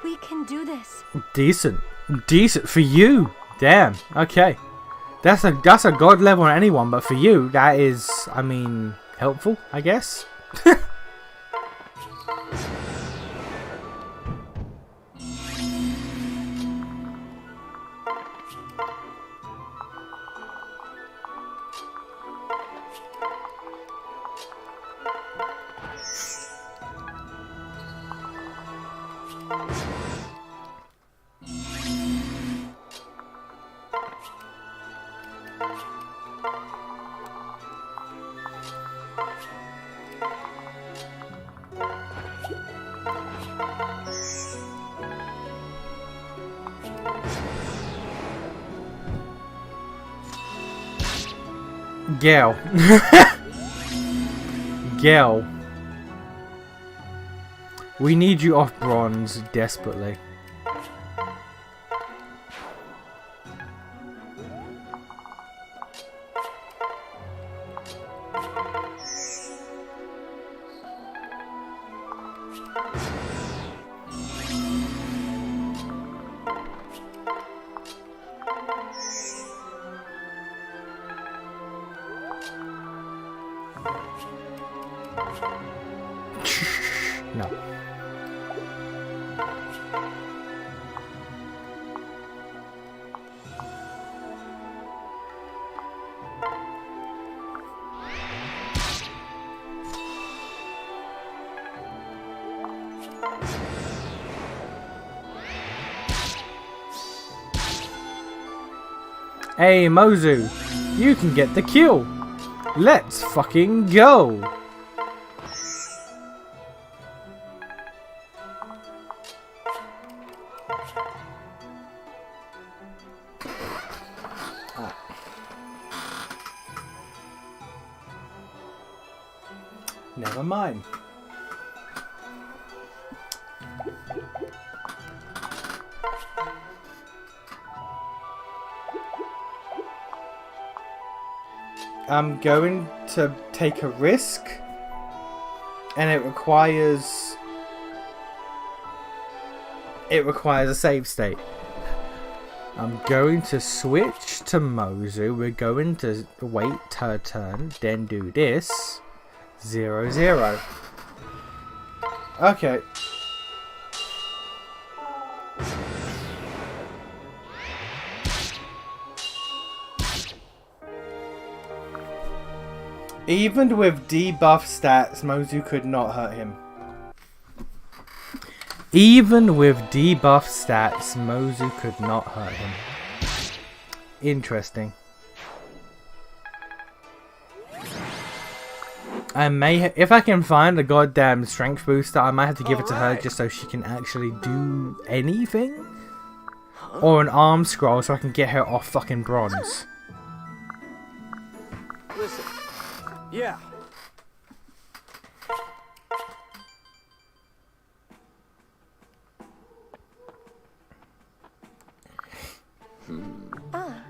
We can do this. Decent for you. Damn. Okay. That's a god level on anyone, but for you, that is, I mean, helpful, I guess. Gale. Gale. We need you off bronze desperately. No. Hey Mozu, you can get the kill. Let's fucking go. Never mind. I'm going to take a risk, and it requires a save state. I'm going to switch to Mozu. We're going to wait her turn, then do this. 0-0. Okay. Even with debuff stats, Mozu could not hurt him. Even with debuff stats, Mozu could not hurt him. Interesting. I may, if I can find a goddamn strength booster, I might have to give it to her just so she can actually do anything. Or an arm scroll so I can get her off fucking bronze. Listen. Yeah. Ah.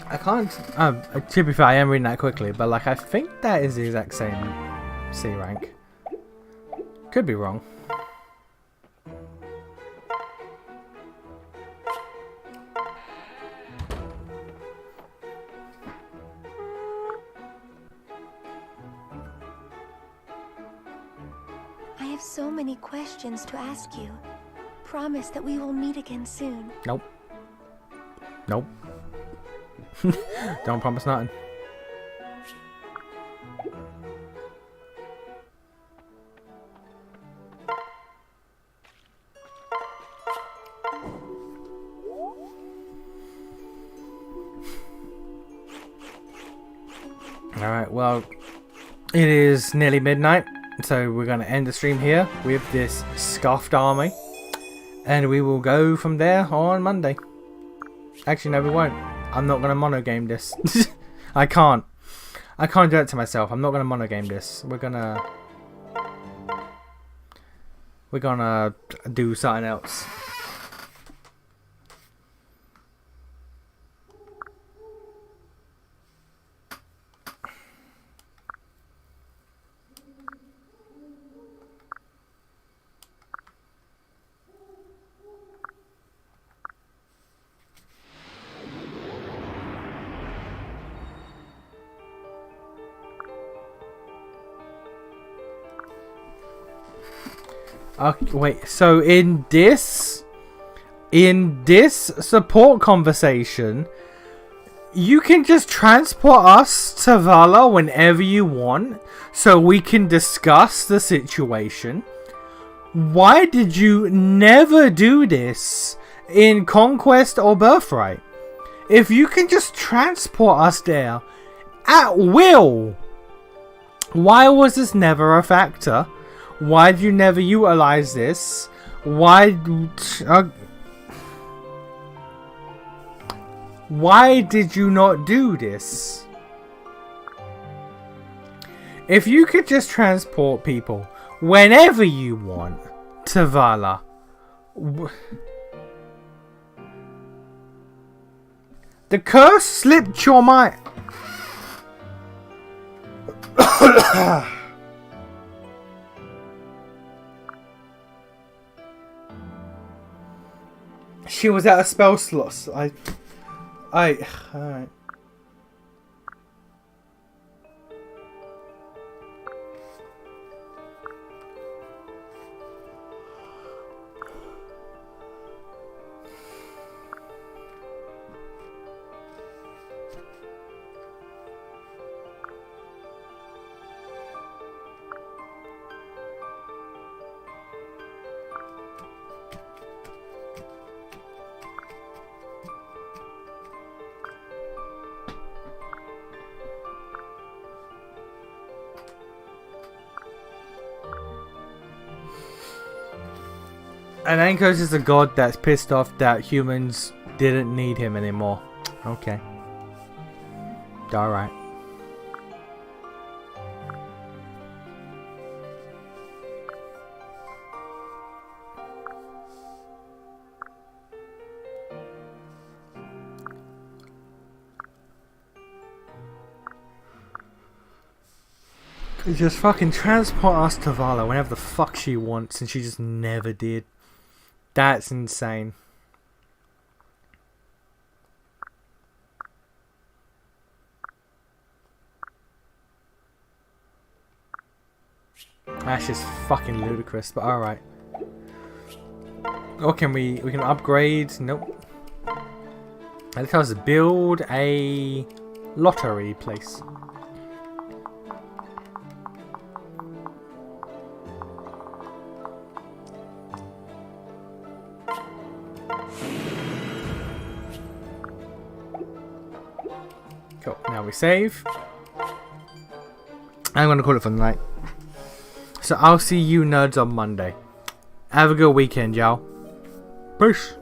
I can't. To be fair, I am reading that quickly, but like I think that is the exact same C rank. Could be wrong. I have so many questions to ask you. Promise that we will meet again soon. Nope. Nope. Don't promise nothing. Alright, well, it is nearly midnight, so we're going to end the stream here with this scuffed army. And we will go from there on Monday. Actually, no, we won't. I'm not going to monogame this. I can't. I can't do it to myself. I'm not going to monogame this. We're going to do something else. Okay, wait, so in this support conversation, you can just transport us to Vala whenever you want, so we can discuss the situation. Why did you never do this in Conquest or Birthright? If you can just transport us there at will, why was this never a factor? Why did you never utilize this? Why did you not do this? If you could just transport people whenever you want to Vala, the curse slipped your mind. She was at a spell slot. Alright. And Ankos is a god that's pissed off that humans didn't need him anymore. Okay. Alright. Just fucking transport us to Vala whenever the fuck she wants, and she just never did. That's insane. That's just fucking ludicrous, but alright. Or can we can upgrade? Nope. It tells us to build a lottery place. Cool. Now we save. I'm going to call it for the night. So I'll see you nerds on Monday. Have a good weekend, y'all. Peace.